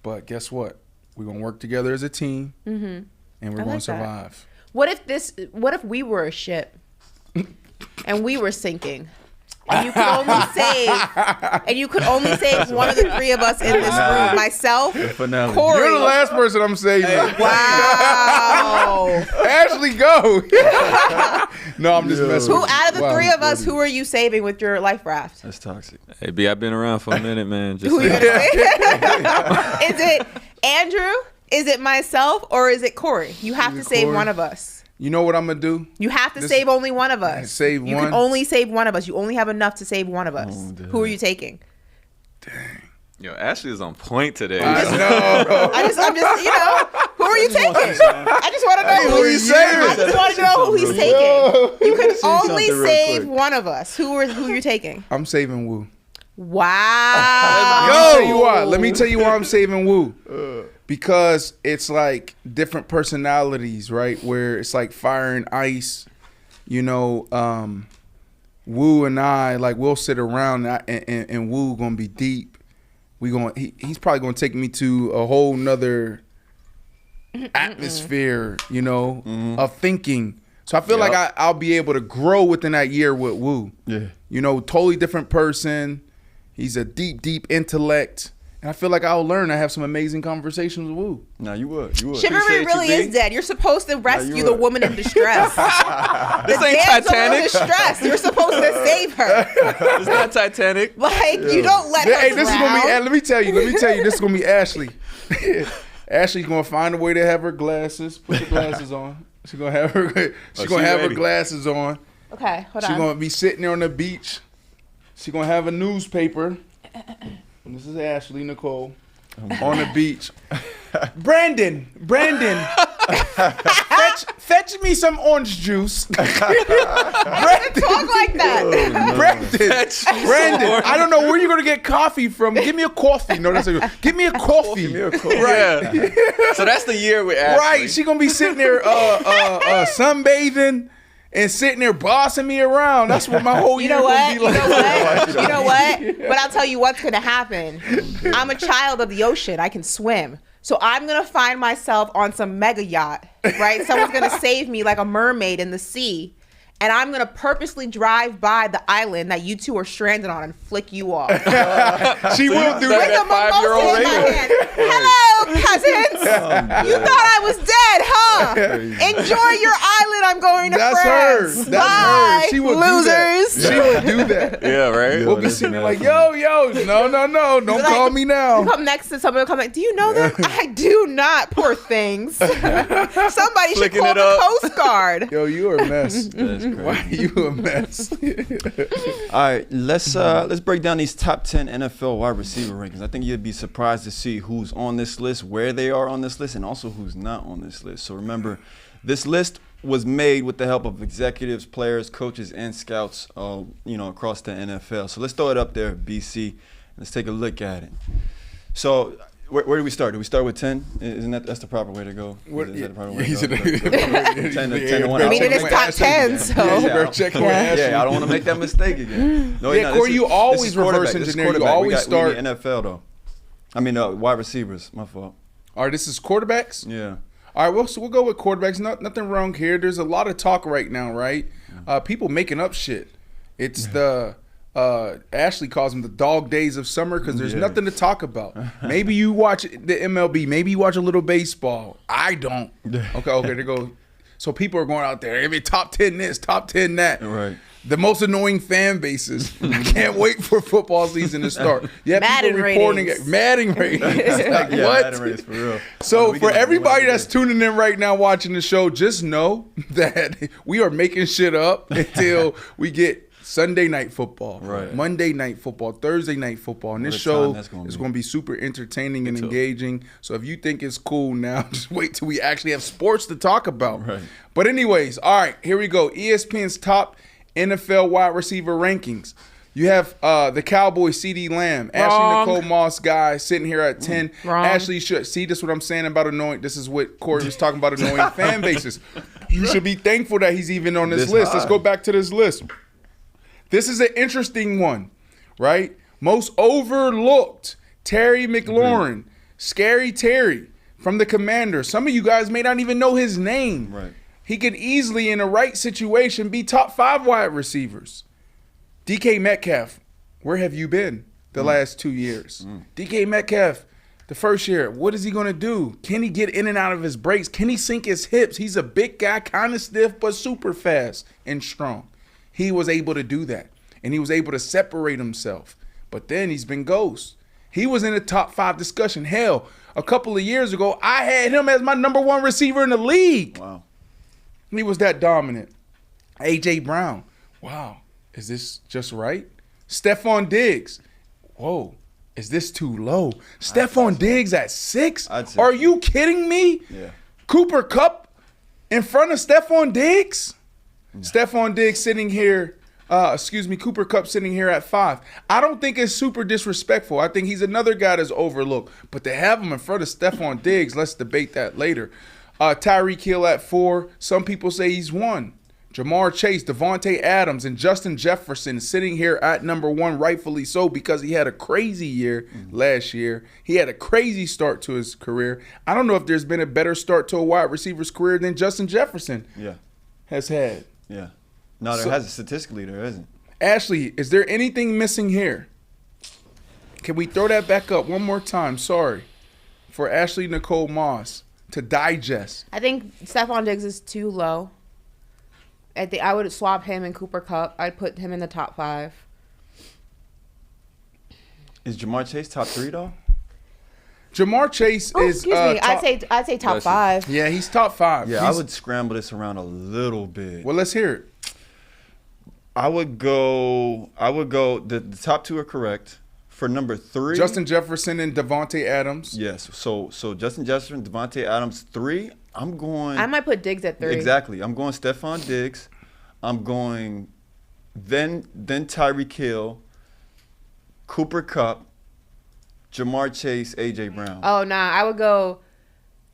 Speaker 2: But guess what? We're gonna work together as a team, and we're gonna
Speaker 1: like that.
Speaker 2: survive.
Speaker 1: What if we were a ship and we were sinking? And you could only save one of the 3 of us in this room. Myself,
Speaker 3: finale.
Speaker 1: Corey.
Speaker 2: You're the last person I'm saving.
Speaker 1: Wow.
Speaker 2: Ashley, go. No, I'm just messing
Speaker 1: Who
Speaker 2: with you.
Speaker 1: out of the
Speaker 2: Wow.
Speaker 1: 3 of us, who are you saving with your life raft?
Speaker 3: That's toxic.
Speaker 4: Hey, B, I've been around for a minute, man. Just
Speaker 1: Who are you
Speaker 4: saying.
Speaker 1: gonna save? Is it Andrew? Is it myself? Or is it Corey? You have to save
Speaker 2: Corey?
Speaker 1: one of us.
Speaker 2: You know what I'm gonna do?
Speaker 1: You have to
Speaker 2: This-
Speaker 1: save only one of us.
Speaker 2: Save
Speaker 1: You
Speaker 2: one?
Speaker 1: can only save one of us. You only have enough to save one of us. Who are you taking?
Speaker 4: Yo, Ashley is on point today.
Speaker 2: I know.
Speaker 1: I'm just, who are you taking? I just want to know
Speaker 2: Who are you saving?
Speaker 1: I just want to know who he's taking. You can only
Speaker 3: something real
Speaker 1: save
Speaker 3: quick.
Speaker 1: one of us. Who you're taking?
Speaker 2: I'm saving Woo.
Speaker 1: Wow.
Speaker 2: Let me tell you why. Let me tell you why I'm saving Woo. Because it's like different personalities, right? Where it's like fire and ice. You know, Woo and I, like, we'll sit around and Woo gonna be deep. He's probably gonna take me to a whole nother atmosphere, you know, of thinking. So I feel like I'll be able to grow within that year with Woo.
Speaker 3: Yeah.
Speaker 2: You know, totally different person. He's a deep, deep intellect. And I feel like I'll learn. I have some amazing conversations with Woo.
Speaker 3: No, you would.
Speaker 1: Chivalry really is dead. You're supposed to rescue the woman in distress.
Speaker 4: This ain't Titanic.
Speaker 1: In distress. You're supposed to save her.
Speaker 4: It's not Titanic.
Speaker 1: Like, you don't let her
Speaker 2: Hey, this is
Speaker 1: drown.
Speaker 2: gonna be. Let me tell you. This is gonna be Ashley. Ashley's gonna find a way to have her glasses. Put the glasses on. She's gonna have her. She's gonna have her glasses on.
Speaker 1: Okay, hold on.
Speaker 2: She's gonna be sitting there on the beach. She's gonna have a newspaper. And this is Ashley, Nicole, on the beach. Brandon, fetch me some orange juice.
Speaker 1: Brandon, talk like that.
Speaker 2: Brandon, I don't know where you're gonna get coffee from. Give me a coffee. No, that's a, give me a coffee.
Speaker 4: Right. Yeah. So that's the year with Ashley.
Speaker 2: Right. She gonna be sitting there sunbathing and sitting there bossing me around. That's what my whole year gonna be like.
Speaker 1: You know what? But I'll tell you what's gonna happen. I'm a child of the ocean. I can swim. So I'm gonna find myself on some mega yacht, right? Someone's gonna save me like a mermaid in the sea. And I'm going to purposely drive by the island that you two are stranded on and flick you off.
Speaker 2: She will do
Speaker 1: With
Speaker 2: that.
Speaker 1: a mimosa in my hand. Hello, cousins. You thought I was dead, huh? Enjoy your island. I'm going to France.
Speaker 2: Her. That's her. She will
Speaker 1: losers.
Speaker 2: do that. She will do that.
Speaker 4: Yeah, right.
Speaker 2: We'll be sitting there like, yo, no, don't call me now.
Speaker 1: You come next to somebody, come like, do you know them? I do not, poor things. Somebody should call the Coast Guard.
Speaker 2: Yo, you are a mess.
Speaker 3: That's crazy.
Speaker 2: Why are you a mess?
Speaker 3: All right, let's break down these top 10 NFL wide receiver rankings. I think you'd be surprised to see who's on this list, where they are on this list, and also who's not on this list. So remember, this list was made with the help of executives, players, coaches, and scouts, across the NFL. So let's throw it up there, BC. Let's take a look at it. So where do we start? Do we start with 10? Isn't that's the proper way to go? Is that the proper way to go? 10 to 1.
Speaker 1: I mean, it is top 10, so.
Speaker 3: Yeah, I don't want to make that mistake again. No,
Speaker 2: yeah, Corey, you always reverse engineer. You always start.
Speaker 3: We need NFL, though. I mean, wide receivers. My fault.
Speaker 2: All right, this is quarterbacks?
Speaker 3: Yeah.
Speaker 2: All right, we'll go with quarterbacks. Nothing wrong here. There's a lot of talk right now, right? People making up shit. It's the Ashley calls them the dog days of summer because there's nothing to talk about. Maybe you watch the MLB. Maybe you watch a little baseball. I don't. Okay, there go. So people are going out there. Every top 10 this, top 10 that.
Speaker 3: Right.
Speaker 2: The most annoying fan bases. Can't wait for football season to start. Yeah,
Speaker 1: Madden
Speaker 2: people reporting
Speaker 1: ratings.
Speaker 2: Madden ratings. Like,
Speaker 3: Yeah,
Speaker 2: what?
Speaker 3: Madden ratings for real.
Speaker 2: So for everybody that's tuning in right now watching the show, just know that we are making shit up until we get Sunday night football,
Speaker 3: right.
Speaker 2: Monday night football, Thursday night football. And this show is going to be super entertaining and engaging. So if you think it's cool now, just wait till we actually have sports to talk about.
Speaker 3: Right.
Speaker 2: But anyways, all right, here we go. ESPN's top NFL wide receiver rankings. You have the Cowboys, CeeDee Lamb,
Speaker 1: Wrong.
Speaker 2: Ashley Nicole Moss guy sitting here at 10.
Speaker 1: Wrong.
Speaker 2: Ashley should see this. What I'm saying about annoying. This is what Corey was talking about annoying fan bases. You should be thankful that he's even on this list. Let's go back to this list. This is an interesting one, right? Most overlooked, Terry McLaurin, Scary Terry from the Commanders. Some of you guys may not even know his name.
Speaker 3: Right.
Speaker 2: He could easily, in the right situation, be top 5 wide receivers. DK Metcalf, where have you been the last 2 years? DK Metcalf, the first year, what is he going to do? Can he get in and out of his breaks? Can he sink his hips? He's a big guy, kind of stiff, but super fast and strong. He was able to do that, and he was able to separate himself. But then he's been ghost. He was in the top 5 discussion. Hell, a couple of years ago, I had him as my number 1 receiver in the league.
Speaker 3: Wow.
Speaker 2: He was that dominant. A.J. Brown. Wow. Is this just right? Stephon Diggs. Whoa. Is this too low? Stephon Diggs at 6? Are you kidding me?
Speaker 3: Yeah.
Speaker 2: Cooper Kupp in front of Stephon Diggs? Stephon Diggs sitting here, Cooper Kupp sitting here at 5. I don't think it's super disrespectful. I think he's another guy that's overlooked. But to have him in front of Stephon Diggs, let's debate that later. Tyreek Hill at 4. Some people say he's 1. Jamar Chase, Devontae Adams, and Justin Jefferson sitting here at number 1, rightfully so, because he had a crazy year last year. He had a crazy start to his career. I don't know if there's been a better start to a wide receiver's career than Justin Jefferson has had.
Speaker 3: Yeah. No, there hasn't. Statistically, there isn't.
Speaker 2: Ashley, is there anything missing here? Can we throw that back up one more time? Sorry. For Ashley Nicole Moss to digest.
Speaker 1: I think Stephon Diggs is too low. I think I would swap him and Cooper Kupp. I'd put him in the top 5.
Speaker 3: Is Jamar Chase top 3 though?
Speaker 2: Jamar Chase is.
Speaker 1: Excuse me. I'd say top 5.
Speaker 2: Yeah, he's top 5.
Speaker 3: Yeah, I would scramble this around a little bit.
Speaker 2: Well, let's hear it.
Speaker 3: I would go. The top 2 are correct. For number 3,
Speaker 2: Justin Jefferson and Devontae Adams.
Speaker 3: Yes. So Justin Jefferson, Devontae Adams, 3. I'm going.
Speaker 1: I might put Diggs at 3.
Speaker 3: Exactly. I'm going Stephon Diggs. I'm going then Tyreek Hill, Cooper Kupp, Jamar Chase, AJ Brown.
Speaker 1: Oh, nah. I would go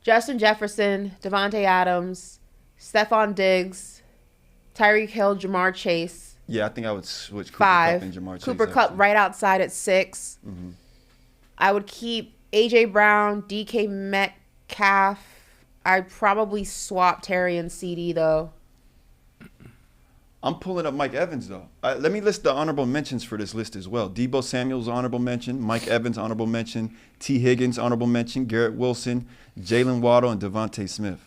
Speaker 1: Justin Jefferson, Devontae Adams, Stephon Diggs, Tyreek Hill, Jamar Chase.
Speaker 3: Yeah, I think I would switch Cooper
Speaker 1: 5.
Speaker 3: Kupp and Jamar Chase.
Speaker 1: Cooper Kupp right outside at 6.
Speaker 3: Mm-hmm.
Speaker 1: I would keep AJ Brown, DK Metcalf. I'd probably swap Terry and CD though.
Speaker 3: I'm pulling up Mike Evans though. Let me list the honorable mentions for this list as well. Debo Samuel's honorable mention, Mike Evans honorable mention, T. Higgins honorable mention, Garrett Wilson, Jalen Waddle, and Devontae Smith.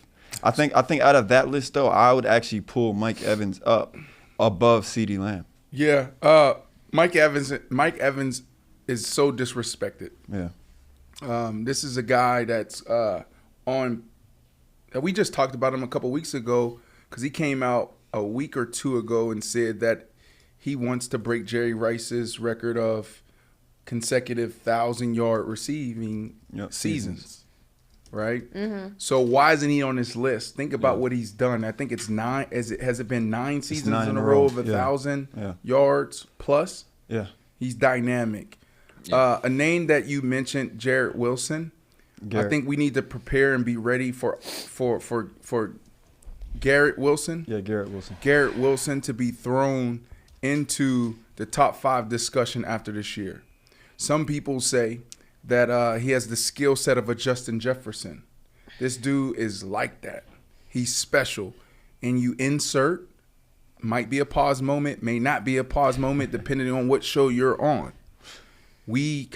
Speaker 3: I think out of that list though, I would actually pull Mike Evans up above CeeDee Lamb.
Speaker 2: Yeah, Mike Evans is so disrespected.
Speaker 3: Yeah.
Speaker 2: This is a guy that's on. We just talked about him a couple weeks ago because he came out a week or 2 ago and said that he wants to break Jerry Rice's record of consecutive 1,000-yard receiving seasons. Right? Mm-hmm. So why isn't he on this list? Think about what he's done. I think it's 9. Has it been 9 seasons in a row of 1,000 yards plus?
Speaker 3: Yeah.
Speaker 2: He's dynamic. Yeah. A name that you mentioned, Garrett Wilson. I think we need to prepare and be ready for Garrett Wilson.
Speaker 3: Yeah, Garrett Wilson.
Speaker 2: Garrett Wilson to be thrown into the top 5 discussion after this year. Some people say that he has the skill set of a Justin Jefferson. This dude is like that. He's special. And you insert, might be a pause moment, may not be a pause moment, depending on what show you're on. We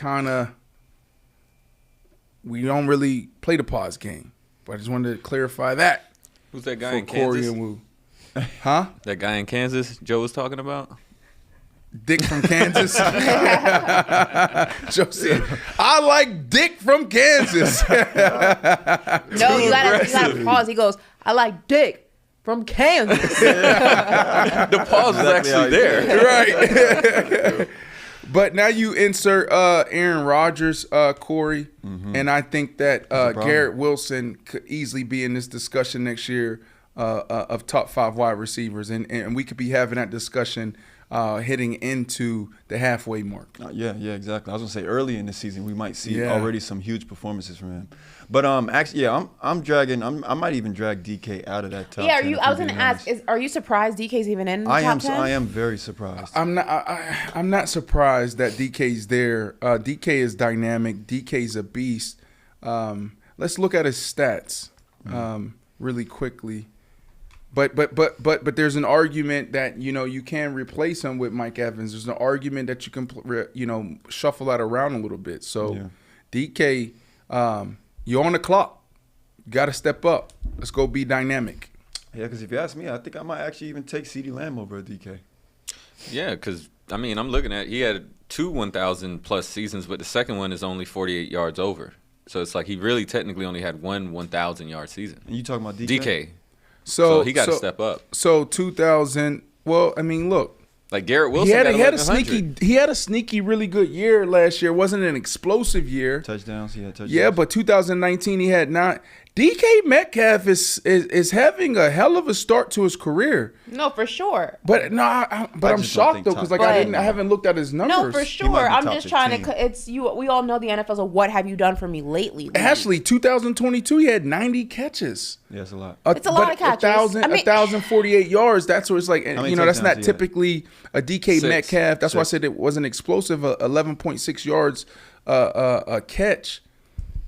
Speaker 2: don't really play the pause game. But I just wanted to clarify that.
Speaker 4: Who's that guy
Speaker 2: for
Speaker 4: in
Speaker 2: Corey
Speaker 4: Kansas?
Speaker 2: And Wu. Huh?
Speaker 4: That guy in Kansas Joe was talking about?
Speaker 2: Dick from Kansas. Joe said, I like Dick from Kansas.
Speaker 1: No, you gotta pause. He goes, I like Dick from Kansas.
Speaker 4: The pause was actually there.
Speaker 2: Right. But now you insert Aaron Rodgers, Corey, and I think that Garrett Wilson could easily be in this discussion next year of top 5 wide receivers, and we could be having that discussion hitting into the halfway mark.
Speaker 3: Yeah, exactly. I was gonna say early in the season we might see already some huge performances from him. But actually, I'm dragging. I might even drag DK out of that top.
Speaker 1: Yeah,
Speaker 3: 10
Speaker 1: I was gonna ask, are you surprised DK's even in the top 10?
Speaker 3: I am very surprised.
Speaker 2: I'm not surprised that DK's there. DK is dynamic. DK's a beast. Let's look at his stats really quickly. But there's an argument that you can replace him with Mike Evans. There's an argument that you can shuffle that around a little bit. So DK, you're on the clock. You got to step up. Let's go be dynamic.
Speaker 3: Yeah, because if you ask me, I think I might actually even take CeeDee Lamb over DK.
Speaker 4: Yeah, because I'm looking at, he had 2 1,000+ seasons, but the second one is only 48 yards over. So it's like he really technically only had 1 1,000-yard season.
Speaker 3: And you talking about DK?
Speaker 4: So he got to step up.
Speaker 2: So 2,000. Well, look.
Speaker 4: Like Garrett Wilson,
Speaker 2: he had a sneaky, really good year last year. It wasn't an explosive year.
Speaker 3: Touchdowns,
Speaker 2: Yeah, but 2019 he had 9. DK Metcalf is having a hell of a start to his career.
Speaker 1: No, for sure.
Speaker 2: But I'm shocked though because I haven't looked at his numbers.
Speaker 1: No, for sure. I'm just trying to. We all know the NFL's a what have you done for me lately?
Speaker 2: Ashley, 2022 he had 90 catches.
Speaker 3: Yeah, that's a lot.
Speaker 1: It's a lot of catches.
Speaker 2: 1,048 yards. That's what it's like. That's not typically a DK Metcalf. That's why I said it wasn't explosive. 11.6 yards a catch.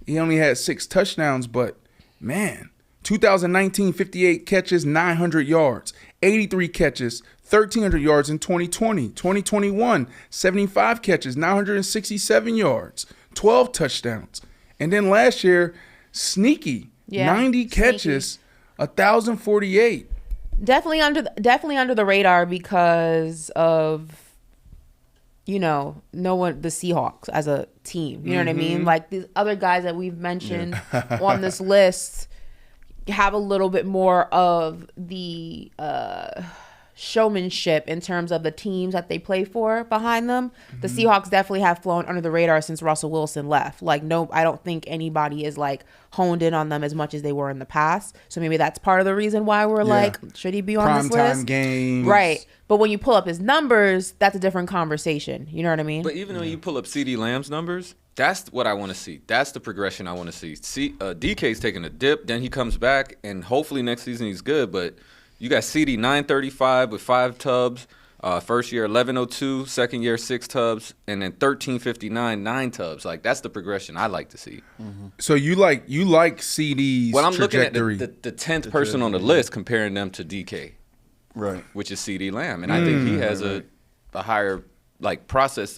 Speaker 2: He only had 6 touchdowns, but. Man, 2019, 58 catches, 900 yards, 83 catches, 1,300 yards in 2020. 2021, 75 catches, 967 yards, 12 touchdowns. And then last year, sneaky, 90 catches, 1,048.
Speaker 1: Definitely under the radar because of, you know, the Seahawks as a team. You know what I mean? Like these other guys that we've mentioned on this list have a little bit more of the showmanship in terms of the teams that they play for behind them. The Seahawks definitely have flown under the radar since Russell Wilson left. Like, no, I don't think anybody is like honed in on them as much as they were in the past. So maybe that's part of the reason why we're like, should he be on this list?
Speaker 2: Primetime games.
Speaker 1: Right. But when you pull up his numbers, that's a different conversation. You know what I mean?
Speaker 4: But even when you pull up CD Lamb's numbers, that's what I want to see. That's the progression I want to see. DK's taking a dip, then he comes back, and hopefully next season he's good. But you got CD 935 with 5 tubs, first year 1102, second year 6 tubs, and then 1359 9 tubs. Like that's the progression I like to see.
Speaker 2: So you like CD's
Speaker 4: Well, I'm
Speaker 2: trajectory.
Speaker 4: looking at the 10th person on the list, comparing them to DK,
Speaker 3: Right.
Speaker 4: which is CD Lamb, and I think he has a higher like process.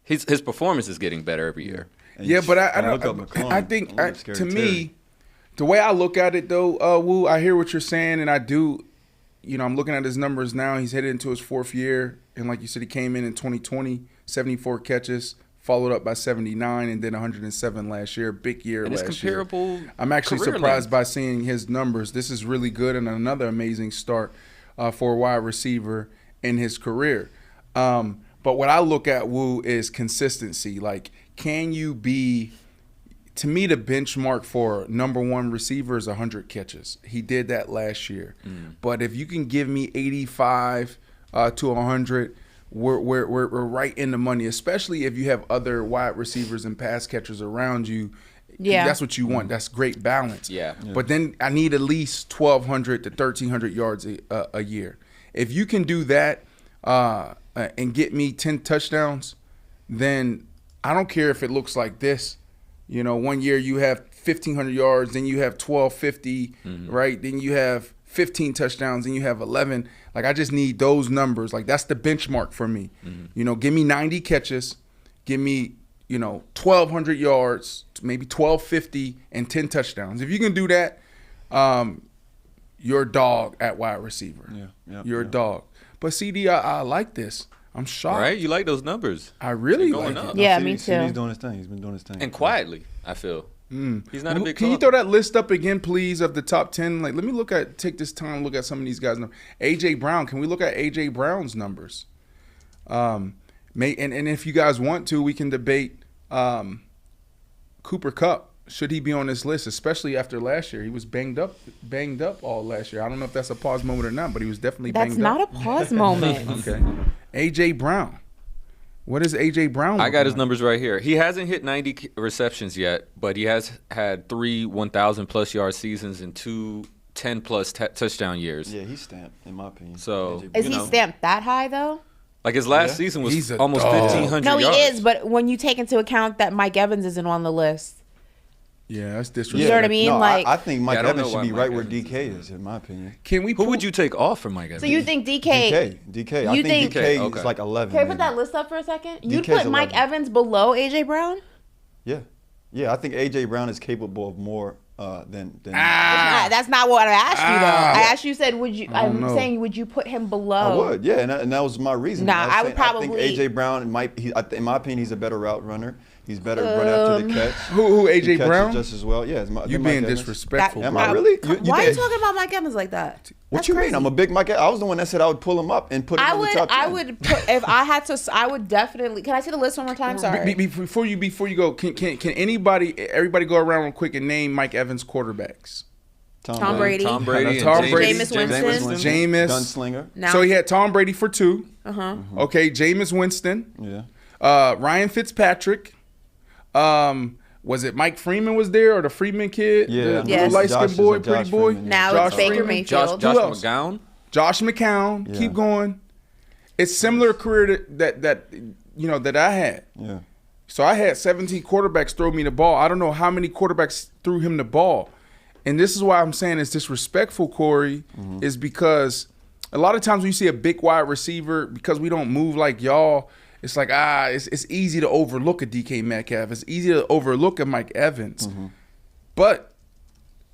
Speaker 4: His performance is getting better every year.
Speaker 2: Yeah, but I
Speaker 3: look up
Speaker 2: don't.
Speaker 3: McClung.
Speaker 2: I think
Speaker 3: I'm scared
Speaker 2: to
Speaker 3: of
Speaker 2: me, the way I look at it though, Woo, I hear what you're saying, and I do. You know, I'm looking at his numbers now. He's headed into his 4th year, and like you said, he came in 2020, 74 catches, followed up by 79, and then 107 last year. Big year
Speaker 4: And
Speaker 2: last
Speaker 4: it's
Speaker 2: year.
Speaker 4: comparable.
Speaker 2: I'm actually
Speaker 4: career
Speaker 2: surprised
Speaker 4: length.
Speaker 2: by seeing his numbers. This is really good and another amazing start for a wide receiver in his career. But what I look at, Woo, is consistency. Like, can you be, to me, the benchmark for number 1 receiver is 100 catches. He did that last year. But if you can give me 85 to 100, we're right in the money, especially if you have other wide receivers and pass catchers around you.
Speaker 1: Yeah.
Speaker 2: That's what you want. That's great balance.
Speaker 4: Yeah.
Speaker 2: But then I need at least 1,200 to 1,300 yards a year. If you can do that and get me 10 touchdowns, then I don't care if it looks like this. You know, one year you have 1,500 yards, then you have 1,250, right? Then you have 15 touchdowns, then you have 11. Like, I just need those numbers. Like, that's the benchmark for me. You know, give me 90 catches, give me, 1,200 yards, maybe 1,250, and 10 touchdowns. If you can do that, you're a dog at wide receiver.
Speaker 3: Yeah,
Speaker 2: You're a dog. But CD, I like this. I'm shocked.
Speaker 4: Right? You like those numbers.
Speaker 2: I really
Speaker 4: They're going
Speaker 2: like
Speaker 4: up.
Speaker 2: it.
Speaker 1: Yeah, me too.
Speaker 3: CD's doing his thing. He's been doing his thing.
Speaker 4: And quietly, I feel. He's not a big
Speaker 2: Can you
Speaker 4: club.
Speaker 2: throw that list up again, please, of the top 10? Like, let me take this time to look at some of these guys' numbers. A.J. Brown, can we look at A.J. Brown's numbers? And if you guys want to, we can debate Cooper Kupp. Should he be on this list, especially after last year? He was banged up all last year. I don't know if that's a pause moment or not, but he was definitely
Speaker 1: That's
Speaker 2: banged
Speaker 1: not
Speaker 2: up.
Speaker 1: a pause moment.
Speaker 2: Okay. A.J. Brown. What is A.J. Brown?
Speaker 4: I got
Speaker 2: looking
Speaker 4: his
Speaker 2: like?
Speaker 4: numbers right here. He hasn't hit 90 receptions yet, but he has had 3 1,000-plus yard seasons and 2 10-plus touchdown years.
Speaker 3: Yeah, he's stamped, in my opinion.
Speaker 4: So,
Speaker 1: Is he stamped that high, though?
Speaker 4: Like his last season was
Speaker 2: He's a
Speaker 4: almost
Speaker 2: dog.
Speaker 4: 1,500
Speaker 1: No, he
Speaker 4: yards.
Speaker 1: is, but when you take into account that Mike Evans isn't on the list.
Speaker 2: Yeah, that's
Speaker 1: You
Speaker 2: disrespectful.
Speaker 1: know what I mean?
Speaker 3: No,
Speaker 1: Like,
Speaker 3: I think Mike
Speaker 4: Yeah, I don't
Speaker 3: Evans
Speaker 4: know
Speaker 3: should
Speaker 4: why
Speaker 3: be
Speaker 4: Mike
Speaker 3: right where
Speaker 4: Evans
Speaker 3: DK is, in my opinion.
Speaker 2: Can we?
Speaker 4: Who would you take off for Mike Evans?
Speaker 1: so you think DK?
Speaker 3: DK. I
Speaker 1: You
Speaker 3: think
Speaker 1: think-
Speaker 3: DK
Speaker 4: Okay.
Speaker 3: is like 11.
Speaker 1: Can I put
Speaker 3: maybe.
Speaker 1: that list up for a second? You'd
Speaker 3: DK's
Speaker 1: put Mike
Speaker 3: 11.
Speaker 1: Evans below AJ Brown?
Speaker 3: Yeah. Yeah, I think A.J. Brown is capable of more than
Speaker 1: That's not what I asked you though. I asked you, said, would you? I'm
Speaker 2: know.
Speaker 1: saying, would you put him below?
Speaker 3: I would, yeah, and that was my reason.
Speaker 1: Nah,
Speaker 3: was
Speaker 1: I would
Speaker 3: saying, I
Speaker 1: probably-
Speaker 3: think A.J. Brown in my opinion, he's a better route runner. He's better run after the catch.
Speaker 2: Who
Speaker 3: He
Speaker 2: A.J.
Speaker 3: catches
Speaker 2: Brown?
Speaker 3: just as well. Yeah,
Speaker 2: You being disrespectful,
Speaker 3: Am
Speaker 2: bro.
Speaker 3: I really?
Speaker 1: Why are you
Speaker 3: think-
Speaker 1: talking about Mike Evans like that?
Speaker 3: What
Speaker 1: That's
Speaker 3: you
Speaker 1: crazy.
Speaker 3: mean? I'm a big Mike. I was the one that said I would pull him up and put him in the top 10.
Speaker 1: I would put, if I had to, I would definitely. Can I see the list one more time? Sorry.
Speaker 2: Before you go, can everybody go around real quick and name Mike Evans quarterbacks?
Speaker 1: Tom Brady.
Speaker 4: Tom Brady.
Speaker 2: Tom
Speaker 4: and
Speaker 2: Brady.
Speaker 1: Jameis Winston.
Speaker 2: Jameis.
Speaker 3: Gunslinger.
Speaker 1: Now,
Speaker 2: So he had Tom Brady for 2.
Speaker 1: Uh-huh.
Speaker 2: Okay, Jameis Winston.
Speaker 3: Yeah.
Speaker 2: Ryan Fitzpatrick. Was it Mike Freeman was there or the Freeman kid?
Speaker 3: Yeah.
Speaker 2: The
Speaker 1: Yes.
Speaker 2: light skinned
Speaker 3: Josh
Speaker 2: boy,
Speaker 3: is a
Speaker 2: pretty
Speaker 3: Josh
Speaker 2: boy.
Speaker 3: Freeman,
Speaker 1: now
Speaker 2: Josh
Speaker 1: it's Baker
Speaker 2: Freeman.
Speaker 1: Mayfield.
Speaker 4: Josh
Speaker 2: Who else?
Speaker 4: McGowan.
Speaker 2: Josh McCown.
Speaker 3: Yeah.
Speaker 2: Keep going. It's similar career that I had.
Speaker 3: Yeah.
Speaker 2: So I had 17 quarterbacks throw me the ball. I don't know how many quarterbacks threw him the ball. And this is why I'm saying it's disrespectful, Corey, is because a lot of times when you see a big wide receiver, because we don't move like y'all, it's like, it's easy to overlook a DK Metcalf. It's easy to overlook a Mike Evans.
Speaker 3: Mm-hmm.
Speaker 2: But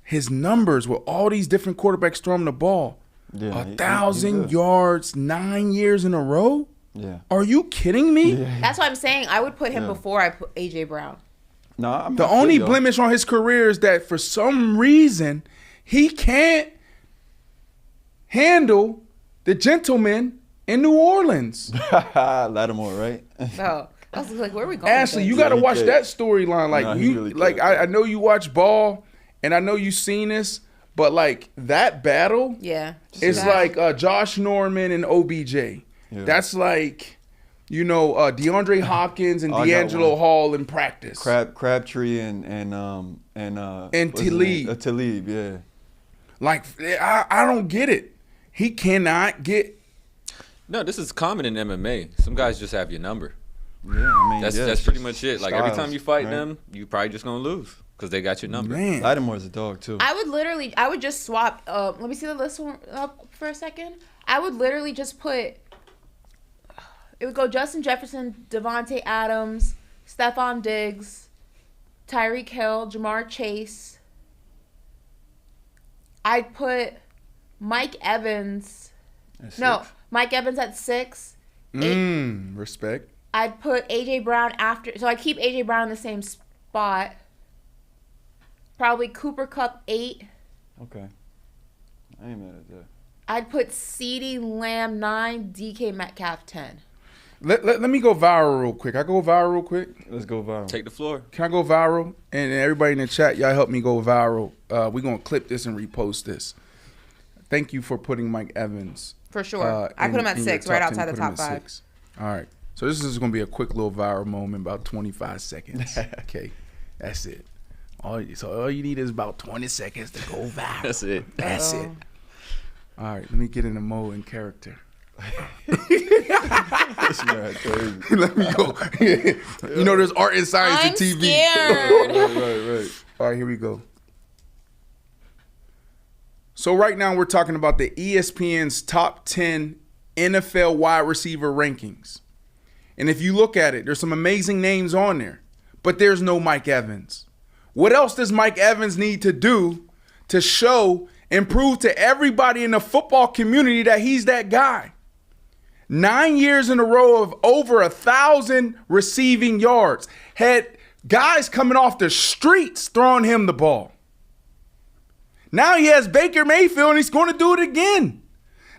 Speaker 2: his numbers with all these different quarterbacks throwing the ball, 1,000 yards, 9 years in a row?
Speaker 3: Yeah.
Speaker 2: Are you kidding me?
Speaker 3: Yeah.
Speaker 1: That's what I'm saying. I would put him before I put A.J. Brown.
Speaker 3: No,
Speaker 2: The only blemish on his career is that for some reason he can't handle the gentleman in New Orleans.
Speaker 3: Lattimore, right?
Speaker 1: Oh, I was like, where are we going?
Speaker 2: Ashley, you
Speaker 3: Yeah,
Speaker 2: got to
Speaker 3: he
Speaker 2: watch
Speaker 3: can't.
Speaker 2: that storyline. Like
Speaker 3: No, he
Speaker 2: you,
Speaker 3: really
Speaker 2: like
Speaker 3: can't.
Speaker 2: I know you watch ball, and I know you've seen this, but like that battle,
Speaker 1: Yeah.
Speaker 2: is like Josh Norman and OBJ.
Speaker 3: Yeah.
Speaker 2: That's like, DeAndre Hopkins and
Speaker 3: I got
Speaker 2: D'Angelo
Speaker 3: one.
Speaker 2: Hall in practice.
Speaker 3: Crabtree and what's his name?
Speaker 2: Talib.
Speaker 3: Talib, yeah.
Speaker 2: Like I don't get it. He cannot get.
Speaker 4: No, this is common in MMA. Some guys just have your number.
Speaker 3: Yeah, I mean,
Speaker 4: That's
Speaker 3: it's
Speaker 4: pretty
Speaker 3: just
Speaker 4: much it. Like every
Speaker 3: styles,
Speaker 4: time you fight
Speaker 3: right?
Speaker 4: them, you probably just gonna lose because they got your number.
Speaker 2: Man,
Speaker 3: Lattimore's a dog too.
Speaker 1: I would just swap. Let me see the list up for a second. I would literally just put. It would go Justin Jefferson, Devontae Adams, Stephon Diggs, Tyreek Hill, Jamar Chase. I'd put Mike Evans.
Speaker 3: That's
Speaker 1: No,
Speaker 3: it.
Speaker 1: Mike Evans at 6.
Speaker 2: respect.
Speaker 1: I'd put A.J. Brown after. So I keep A.J. Brown in the same spot. Probably Cooper Kupp 8.
Speaker 3: Okay. I ain't mad at that.
Speaker 1: I'd put CeeDee Lamb 9, DK Metcalf 10.
Speaker 2: Let me go viral real quick. I go viral real quick.
Speaker 3: Let's go viral.
Speaker 4: Take the floor.
Speaker 2: Can I go viral? And everybody in the chat, y'all help me go viral. We're going to clip this and repost this. Thank you for putting Mike Evans.
Speaker 1: For sure. I put him at
Speaker 2: in your
Speaker 1: 6, right
Speaker 2: top 10.
Speaker 1: outside the
Speaker 2: Put him
Speaker 1: top
Speaker 2: at
Speaker 1: 5.
Speaker 2: 6. All right. So this is going to be a quick little viral moment, about 25 seconds. Okay. That's it. All you need is about 20 seconds to go viral.
Speaker 4: That's it.
Speaker 2: That's it. All right. Let me get in the mode and character.
Speaker 3: This man crazy.
Speaker 2: Let me go. There's art and science
Speaker 1: I'm
Speaker 2: in TV.
Speaker 1: scared.
Speaker 3: right.
Speaker 2: All right, here we go. So right now we're talking about the ESPN's top 10 NFL wide receiver rankings. And if you look at it, there's some amazing names on there, but there's no Mike Evans. What else does Mike Evans need to do to show and prove to everybody in the football community that he's that guy? 9 years in a row of over 1,000 receiving yards. Had guys coming off the streets throwing him the ball. Now he has Baker Mayfield and he's going to do it again.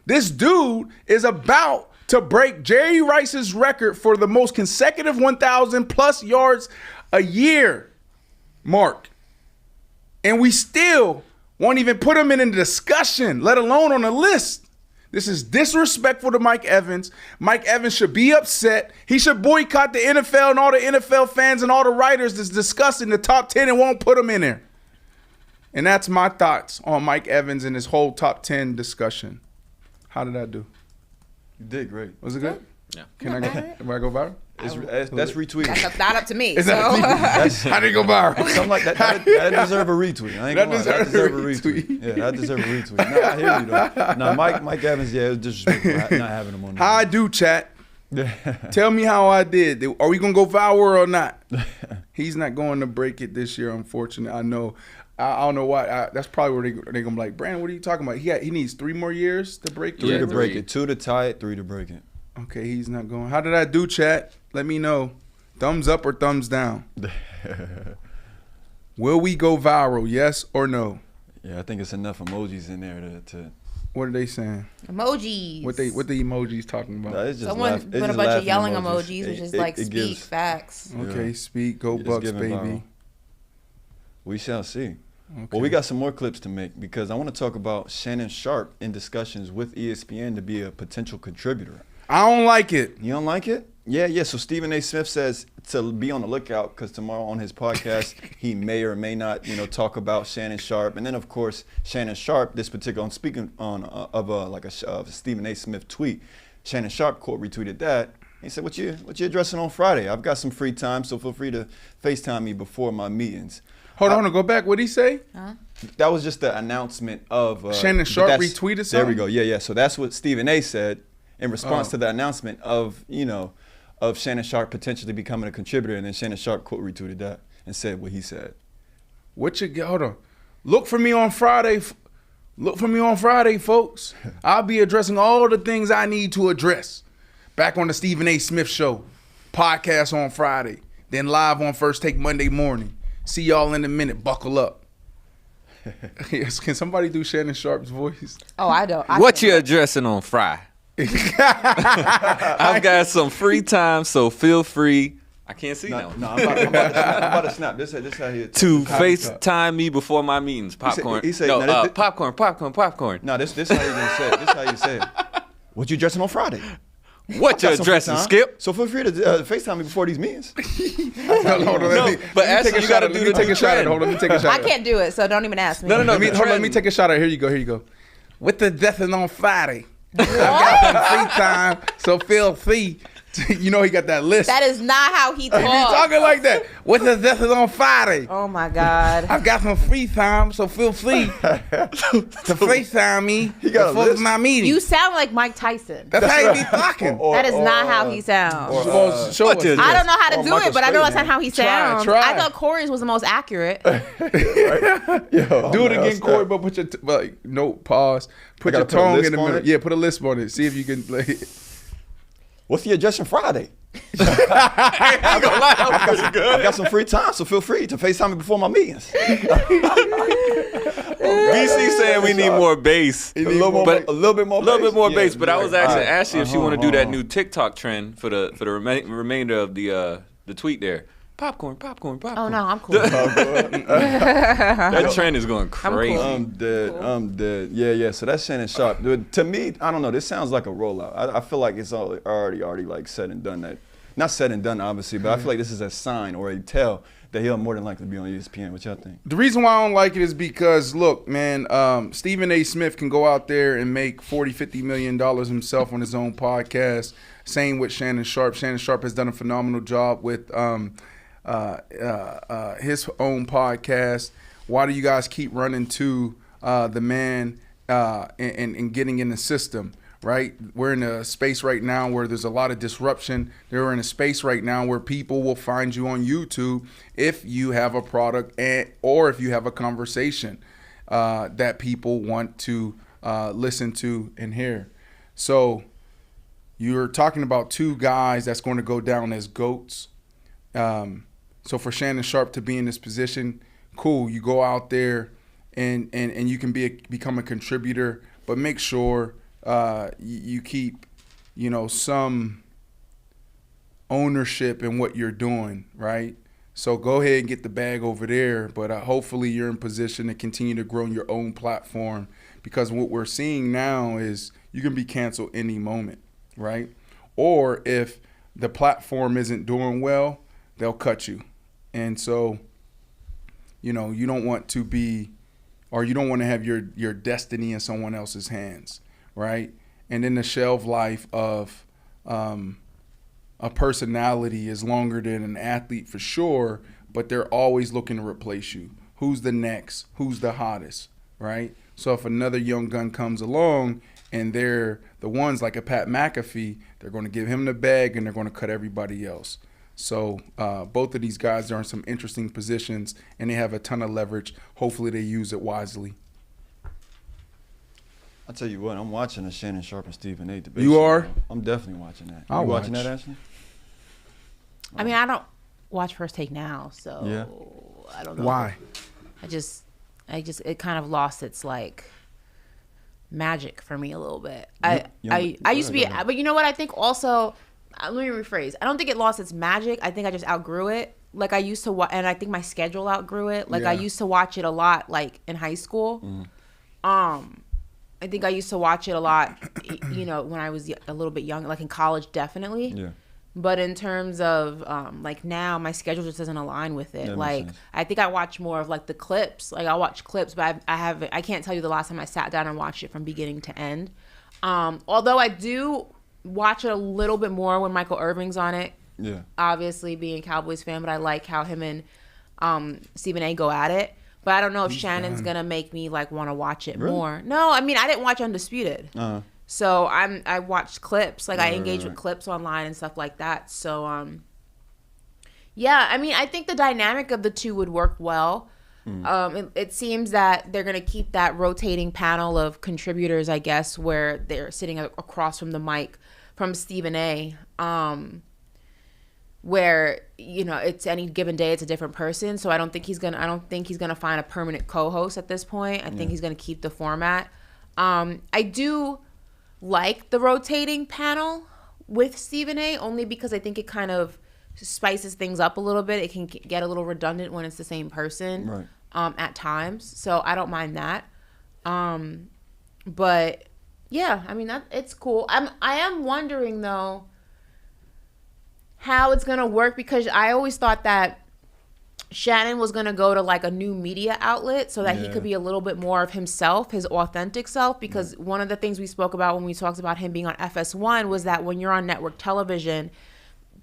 Speaker 2: This dude is about to break Jerry Rice's record for the most consecutive 1,000 plus yards a year mark. And we still won't even put him in a discussion, let alone on a list. This is disrespectful to Mike Evans. Mike Evans should be upset. He should boycott the NFL and all the NFL fans and all the writers that's discussing the top 10 and won't put him in there. And that's my thoughts on Mike Evans and his whole top 10 discussion. How did I do?
Speaker 3: You did great.
Speaker 2: Was it good?
Speaker 4: Yeah.
Speaker 2: Can I go viral?
Speaker 3: That's retweeted.
Speaker 1: That's not up to me.
Speaker 2: Is
Speaker 1: So.
Speaker 2: that I didn't go viral.
Speaker 3: Something like that. That deserve a retweet. I ain't
Speaker 2: That
Speaker 3: gonna lie.
Speaker 2: deserve
Speaker 3: That deserve
Speaker 2: a
Speaker 3: a retweet.
Speaker 2: retweet.
Speaker 3: Yeah, that deserve a retweet. No, I hear you though. No, Mike Evans, yeah, it was disrespectful not having him on
Speaker 2: How I do, chat. Tell me how I did. Are we going to go viral or not? He's not going to break it this year, unfortunately. I know. I don't know why. That's probably where they're going to be like, Brandon, what are you talking about? He needs 3 more years to break it.
Speaker 3: 3 to break
Speaker 4: three.
Speaker 3: it. 2 to tie it, 3 to break it.
Speaker 2: Okay, he's not going. How did I do, chat? Let me know. Thumbs up or thumbs down? Will we go viral, yes or no?
Speaker 3: Yeah, I think it's enough emojis in there to
Speaker 2: What are they saying?
Speaker 1: Emojis.
Speaker 2: What the emojis talking about?
Speaker 3: No, it's just
Speaker 1: Someone
Speaker 3: laugh- it's
Speaker 1: put a
Speaker 3: just
Speaker 1: bunch of
Speaker 3: laughing
Speaker 1: yelling emojis,
Speaker 3: It-
Speaker 1: which is
Speaker 3: it-
Speaker 1: like
Speaker 3: it
Speaker 1: speak
Speaker 3: gives-
Speaker 1: facts.
Speaker 2: Okay,
Speaker 3: Yeah.
Speaker 2: speak, go
Speaker 3: It's
Speaker 2: Bucks,
Speaker 3: giving
Speaker 2: baby.
Speaker 3: viral. We shall see.
Speaker 2: Okay.
Speaker 3: Well, we got some more clips to make because I want to talk about Shannon Sharpe in discussions with ESPN to be a potential contributor.
Speaker 2: I don't like it.
Speaker 3: You don't like it? Yeah. So Stephen A. Smith says to be on the lookout because tomorrow on his podcast he may or may not, talk about Shannon Sharpe. And then of course Shannon Sharpe, this particular, I'm speaking on of a Stephen A. Smith tweet. Shannon Sharpe quote retweeted that. He said, "What you addressing on Friday? I've got some free time, so feel free to FaceTime me before my meetings."
Speaker 2: Hold on, go back. What'd he say?
Speaker 3: That was just the announcement of
Speaker 2: Shannon Sharpe
Speaker 3: that's-
Speaker 2: retweeted something?
Speaker 3: There we go. Yeah. So that's what Stephen A. said in response to the announcement of of Shannon Sharpe potentially becoming a contributor, and then Shannon Sharpe quote retweeted that and said what he said.
Speaker 2: Hold on. Look for me on Friday. Look for me on Friday, folks. I'll be addressing all the things I need to address. Back on the Stephen A. Smith Show. Podcast on Friday. Then live on First Take Monday morning. See y'all in a minute. Buckle up. Yes, can somebody do Shannon Sharpe's voice?
Speaker 1: Oh, I don't.
Speaker 4: What you addressing on Friday? I've got some free time, so feel free. I can't see now.
Speaker 3: No, I'm about to snap. This how he
Speaker 4: To FaceTime me before my meetings. Popcorn.
Speaker 3: He said,
Speaker 4: no, popcorn.
Speaker 3: No, this how you gonna say it. This how you say it. What you dressing on Friday?
Speaker 4: What you
Speaker 3: Got some
Speaker 4: addressing,
Speaker 3: free time,
Speaker 4: Skip?
Speaker 3: So feel free to FaceTime me before these meetings.
Speaker 2: Hold on,
Speaker 4: But Ashley, you gotta do
Speaker 2: Let me take a shot at it. Hold on, let me take a shot
Speaker 1: I
Speaker 2: at it.
Speaker 1: can't do it, so don't even ask me.
Speaker 4: No.
Speaker 2: Let me take a shot at it. Here you go. With the death is on Friday. I've got some free time, so feel free. You know he got that list.
Speaker 1: That is not how he
Speaker 2: He
Speaker 1: talks.
Speaker 2: talking like that. With the death is on Friday.
Speaker 1: Oh my God.
Speaker 2: I've got some free time, so feel free to FaceTime me
Speaker 3: got a
Speaker 2: before
Speaker 3: list?
Speaker 2: my meeting.
Speaker 1: You sound like Mike Tyson.
Speaker 2: That's how he be talking.
Speaker 1: That is not how he sounds.
Speaker 2: Show us.
Speaker 4: you-
Speaker 1: I don't know how to
Speaker 3: or
Speaker 1: do
Speaker 3: Michael
Speaker 1: it, but I know that's not
Speaker 3: Strahan.
Speaker 1: how he sounds.
Speaker 2: Try.
Speaker 1: I thought Corey's was the most accurate.
Speaker 2: Do it again, Corey, but put your note, pause. Put your
Speaker 3: gotta put a
Speaker 2: tongue
Speaker 3: lisp
Speaker 2: in the
Speaker 3: on
Speaker 2: middle.
Speaker 3: it?
Speaker 2: Yeah, put a lisp on it. See if you can.
Speaker 3: What's the address Friday? I've got some free time, so feel free to FaceTime me before my meetings.
Speaker 4: BC saying we need more bass.
Speaker 3: a little bit more
Speaker 4: bass. But I was asking
Speaker 3: Alright.
Speaker 4: Ashley if she want to do that new TikTok trend for the remainder of the tweet there. Popcorn.
Speaker 1: Oh no, I'm cool.
Speaker 4: That trend is going crazy.
Speaker 3: I'm dead. Yeah. So that's Shannon Sharpe. Dude, to me, I don't know. This sounds like a rollout. I feel like it's already like said and done. That not said and done, obviously, but I feel like this is a sign or a tell that he'll more than likely be on ESPN. What y'all think?
Speaker 2: The reason why I don't like it is because, look, man, Stephen A. Smith can go out there and make $40-50 million himself on his own podcast. Same with Shannon Sharpe. Shannon Sharpe has done a phenomenal job with his own podcast. Why do you guys keep running to the man and getting in the system, right? We're in a space right now where there's a lot of disruption. We're in a space right now where people will find you on YouTube if you have a product or if you have a conversation that people want to listen to and hear. So you're talking about two guys that's going to go down as GOATs. So for Shannon Sharpe to be in this position, cool. You go out there and you can become a contributor, but make sure you keep, some ownership in what you're doing, right? So go ahead and get the bag over there, but hopefully you're in position to continue to grow your own platform, because what we're seeing now is you can be canceled any moment, right? Or if the platform isn't doing well, they'll cut you. And so, you don't want to be, or you don't want to have your destiny in someone else's hands, right? And then the shelf life of a personality is longer than an athlete for sure, but they're always looking to replace you. Who's the next? Who's the hottest, right? So if another young gun comes along and they're the ones like a Pat McAfee, they're going to give him the bag and they're going to cut everybody else. So both of these guys are in some interesting positions and they have a ton of leverage. Hopefully they use it wisely.
Speaker 3: I'll tell you what, I'm watching the Shannon Sharpe and Stephen A. debate.
Speaker 2: You are?
Speaker 3: I'm definitely watching that.
Speaker 2: I'll
Speaker 3: You watching
Speaker 2: watch.
Speaker 3: that, Ashley?
Speaker 1: I mean, I don't watch First Take now, so
Speaker 3: Yeah.
Speaker 1: I don't know.
Speaker 2: Why?
Speaker 1: I just it kind of lost its magic for me a little bit. I used to be, but you know what? I think also, let me rephrase. I don't think it lost its magic. I think I just outgrew it. Like I used to watch, and I think my schedule outgrew it. Like I used to watch it a lot, like in high school. I think I used to watch it a lot, when I was a little bit young, like in college, definitely. Yeah. But in terms of like now, my schedule just doesn't align with it. Like I think I watch more of like the clips. Like I'll watch clips, but I can't tell you the last time I sat down and watched it from beginning to end. Although I do watch it a little bit more when Michael Irving's on it. Yeah. Obviously being a Cowboys fan, but I like how him and Stephen A. go at it. But I don't know if Shannon's going to make me like want to watch it more. No, I mean, I didn't watch Undisputed. So I watched clips. Like I engage with clips online and stuff like that. So yeah, I mean, I think the dynamic of the two would work well. It seems that they're going to keep that rotating panel of contributors, I guess, where they're sitting across from the mic from Stephen A. Where, you know, it's any given day, it's a different person. So I don't think he's gonna find a permanent co-host at this point. I think he's gonna keep the format. I do like the rotating panel with Stephen A. only because I think it kind of spices things up a little bit. It can get a little redundant when it's the same person at times. So I don't mind that. But yeah, I mean, it's cool. I am wondering though how it's gonna work, because I always thought that Shannon was gonna go to like a new media outlet so that he could be a little bit more of himself, his authentic self, because one of the things we spoke about when we talked about him being on FS1 was that when you're on network television,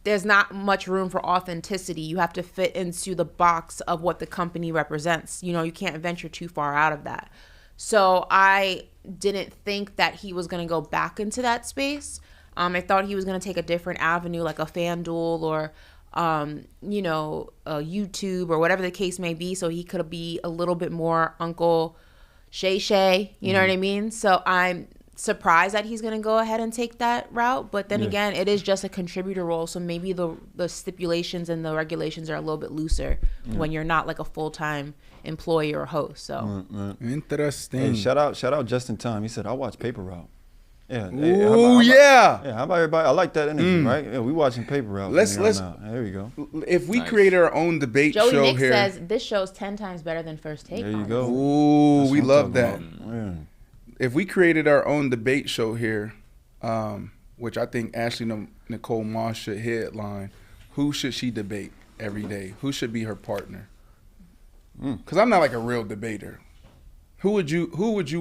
Speaker 1: there's not much room for authenticity. You have to fit into the box of what the company represents. You know, you can't venture too far out of that. So I didn't think that he was gonna go back into that space. I thought he was going to take a different avenue, like a FanDuel or, you know, YouTube or whatever the case may be, so he could be a little bit more Uncle Shay, you know what I mean? So I'm surprised that he's going to go ahead and take that route. But then again, it is just a contributor role, so maybe the stipulations and the regulations are a little bit looser when you're not like a full-time employee or host. So
Speaker 2: Interesting.
Speaker 3: Hey, shout out Justin Time. He said, "I'll watch Paper Route." Yeah.
Speaker 2: Ooh,
Speaker 3: yeah. How about everybody? I like that energy, right? Yeah, we watching Paper Route.
Speaker 2: Let's
Speaker 3: there we go.
Speaker 2: If we create our own debate
Speaker 1: Joey
Speaker 2: show
Speaker 1: Nick
Speaker 2: here,
Speaker 1: says this show's 10 times better than First Take.
Speaker 3: There you go.
Speaker 2: Ooh,
Speaker 3: That's
Speaker 2: we
Speaker 3: what I'm
Speaker 2: love
Speaker 3: talking
Speaker 2: that.
Speaker 3: about. Yeah.
Speaker 2: If we created our own debate show here, which I think Ashley Nicole Moss should headline, who should she debate every day? Who should be her partner? Because I'm not like a real debater. Who would you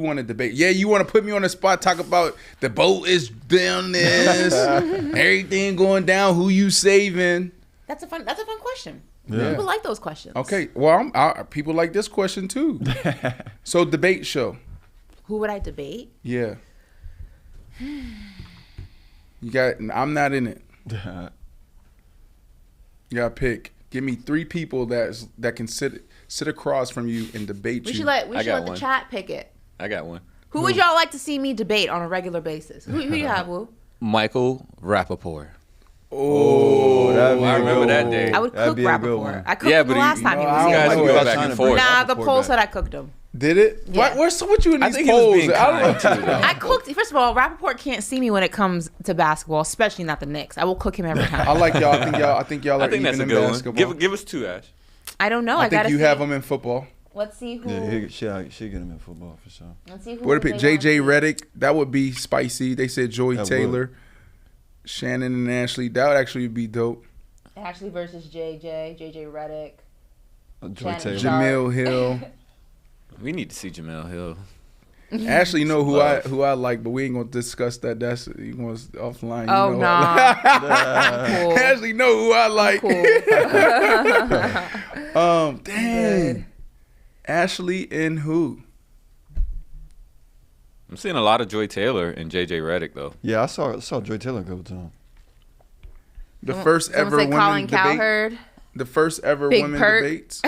Speaker 2: want to debate? Yeah, you want to put me on the spot, talk about the boat is down this, everything going down, who you saving?
Speaker 1: That's a fun question.
Speaker 2: Yeah.
Speaker 1: People like those questions.
Speaker 2: Okay, well, people like this question too. So debate show.
Speaker 1: Who would I debate?
Speaker 2: Yeah. I'm not in it. You gotta pick. Give me 3 people that can sit across from you and debate
Speaker 1: We
Speaker 2: you.
Speaker 1: should let the chat pick it.
Speaker 4: I got one.
Speaker 1: Who would y'all like to see me debate on a regular basis? Who you have, Woo?
Speaker 4: Michael Rappaport.
Speaker 2: Oh,
Speaker 4: I remember that day.
Speaker 1: I would cook Rappaport. I cooked him the last time he
Speaker 4: You
Speaker 1: was
Speaker 4: guys
Speaker 1: here.
Speaker 4: would go back and forth.
Speaker 1: Nah, the poll said I cooked him.
Speaker 2: Did it?
Speaker 1: Yeah.
Speaker 2: What's with you in these
Speaker 4: I think he
Speaker 2: polls?
Speaker 4: was being kind too, though.
Speaker 1: I cooked. First of all, Rappaport can't see me when it comes to basketball, especially not the Knicks. I will cook him every time.
Speaker 2: I like y'all. I think y'all are
Speaker 4: I think that's
Speaker 2: even
Speaker 4: a
Speaker 2: in
Speaker 4: good
Speaker 2: basketball.
Speaker 4: one. Give us 2, Ash.
Speaker 1: I don't know.
Speaker 2: I think
Speaker 1: gotta
Speaker 2: you
Speaker 1: see.
Speaker 2: have them in football.
Speaker 1: Let's see who.
Speaker 3: Yeah, she get him in football for sure.
Speaker 1: Let's see who.
Speaker 2: What if it
Speaker 1: they
Speaker 2: JJ
Speaker 1: want.
Speaker 2: Redick? That would be spicy. They said Joey
Speaker 3: That
Speaker 2: Taylor, Shannon and Ashley. That would actually be dope.
Speaker 1: Ashley versus JJ Redick.
Speaker 3: Joy
Speaker 1: Shannon
Speaker 3: Taylor.
Speaker 1: Sharpe.
Speaker 2: Jamil Hill.
Speaker 4: We need to see Jamel Hill.
Speaker 2: Ashley know who I like, but we ain't gonna discuss that. That's you going offline. You
Speaker 1: Oh
Speaker 2: know.
Speaker 1: nah. Cool.
Speaker 2: Ashley know who I like.
Speaker 1: Cool.
Speaker 2: Dang.
Speaker 1: Good.
Speaker 2: Ashley and who?
Speaker 4: I'm seeing a lot of Joy Taylor and JJ Redick though.
Speaker 3: Yeah, I saw Joy Taylor a couple times.
Speaker 2: The first
Speaker 1: Someone
Speaker 2: ever
Speaker 1: say
Speaker 2: women
Speaker 1: Colin
Speaker 2: debate.
Speaker 1: Cowherd.
Speaker 2: The first ever
Speaker 1: Big
Speaker 2: women
Speaker 1: Perk.
Speaker 2: debates.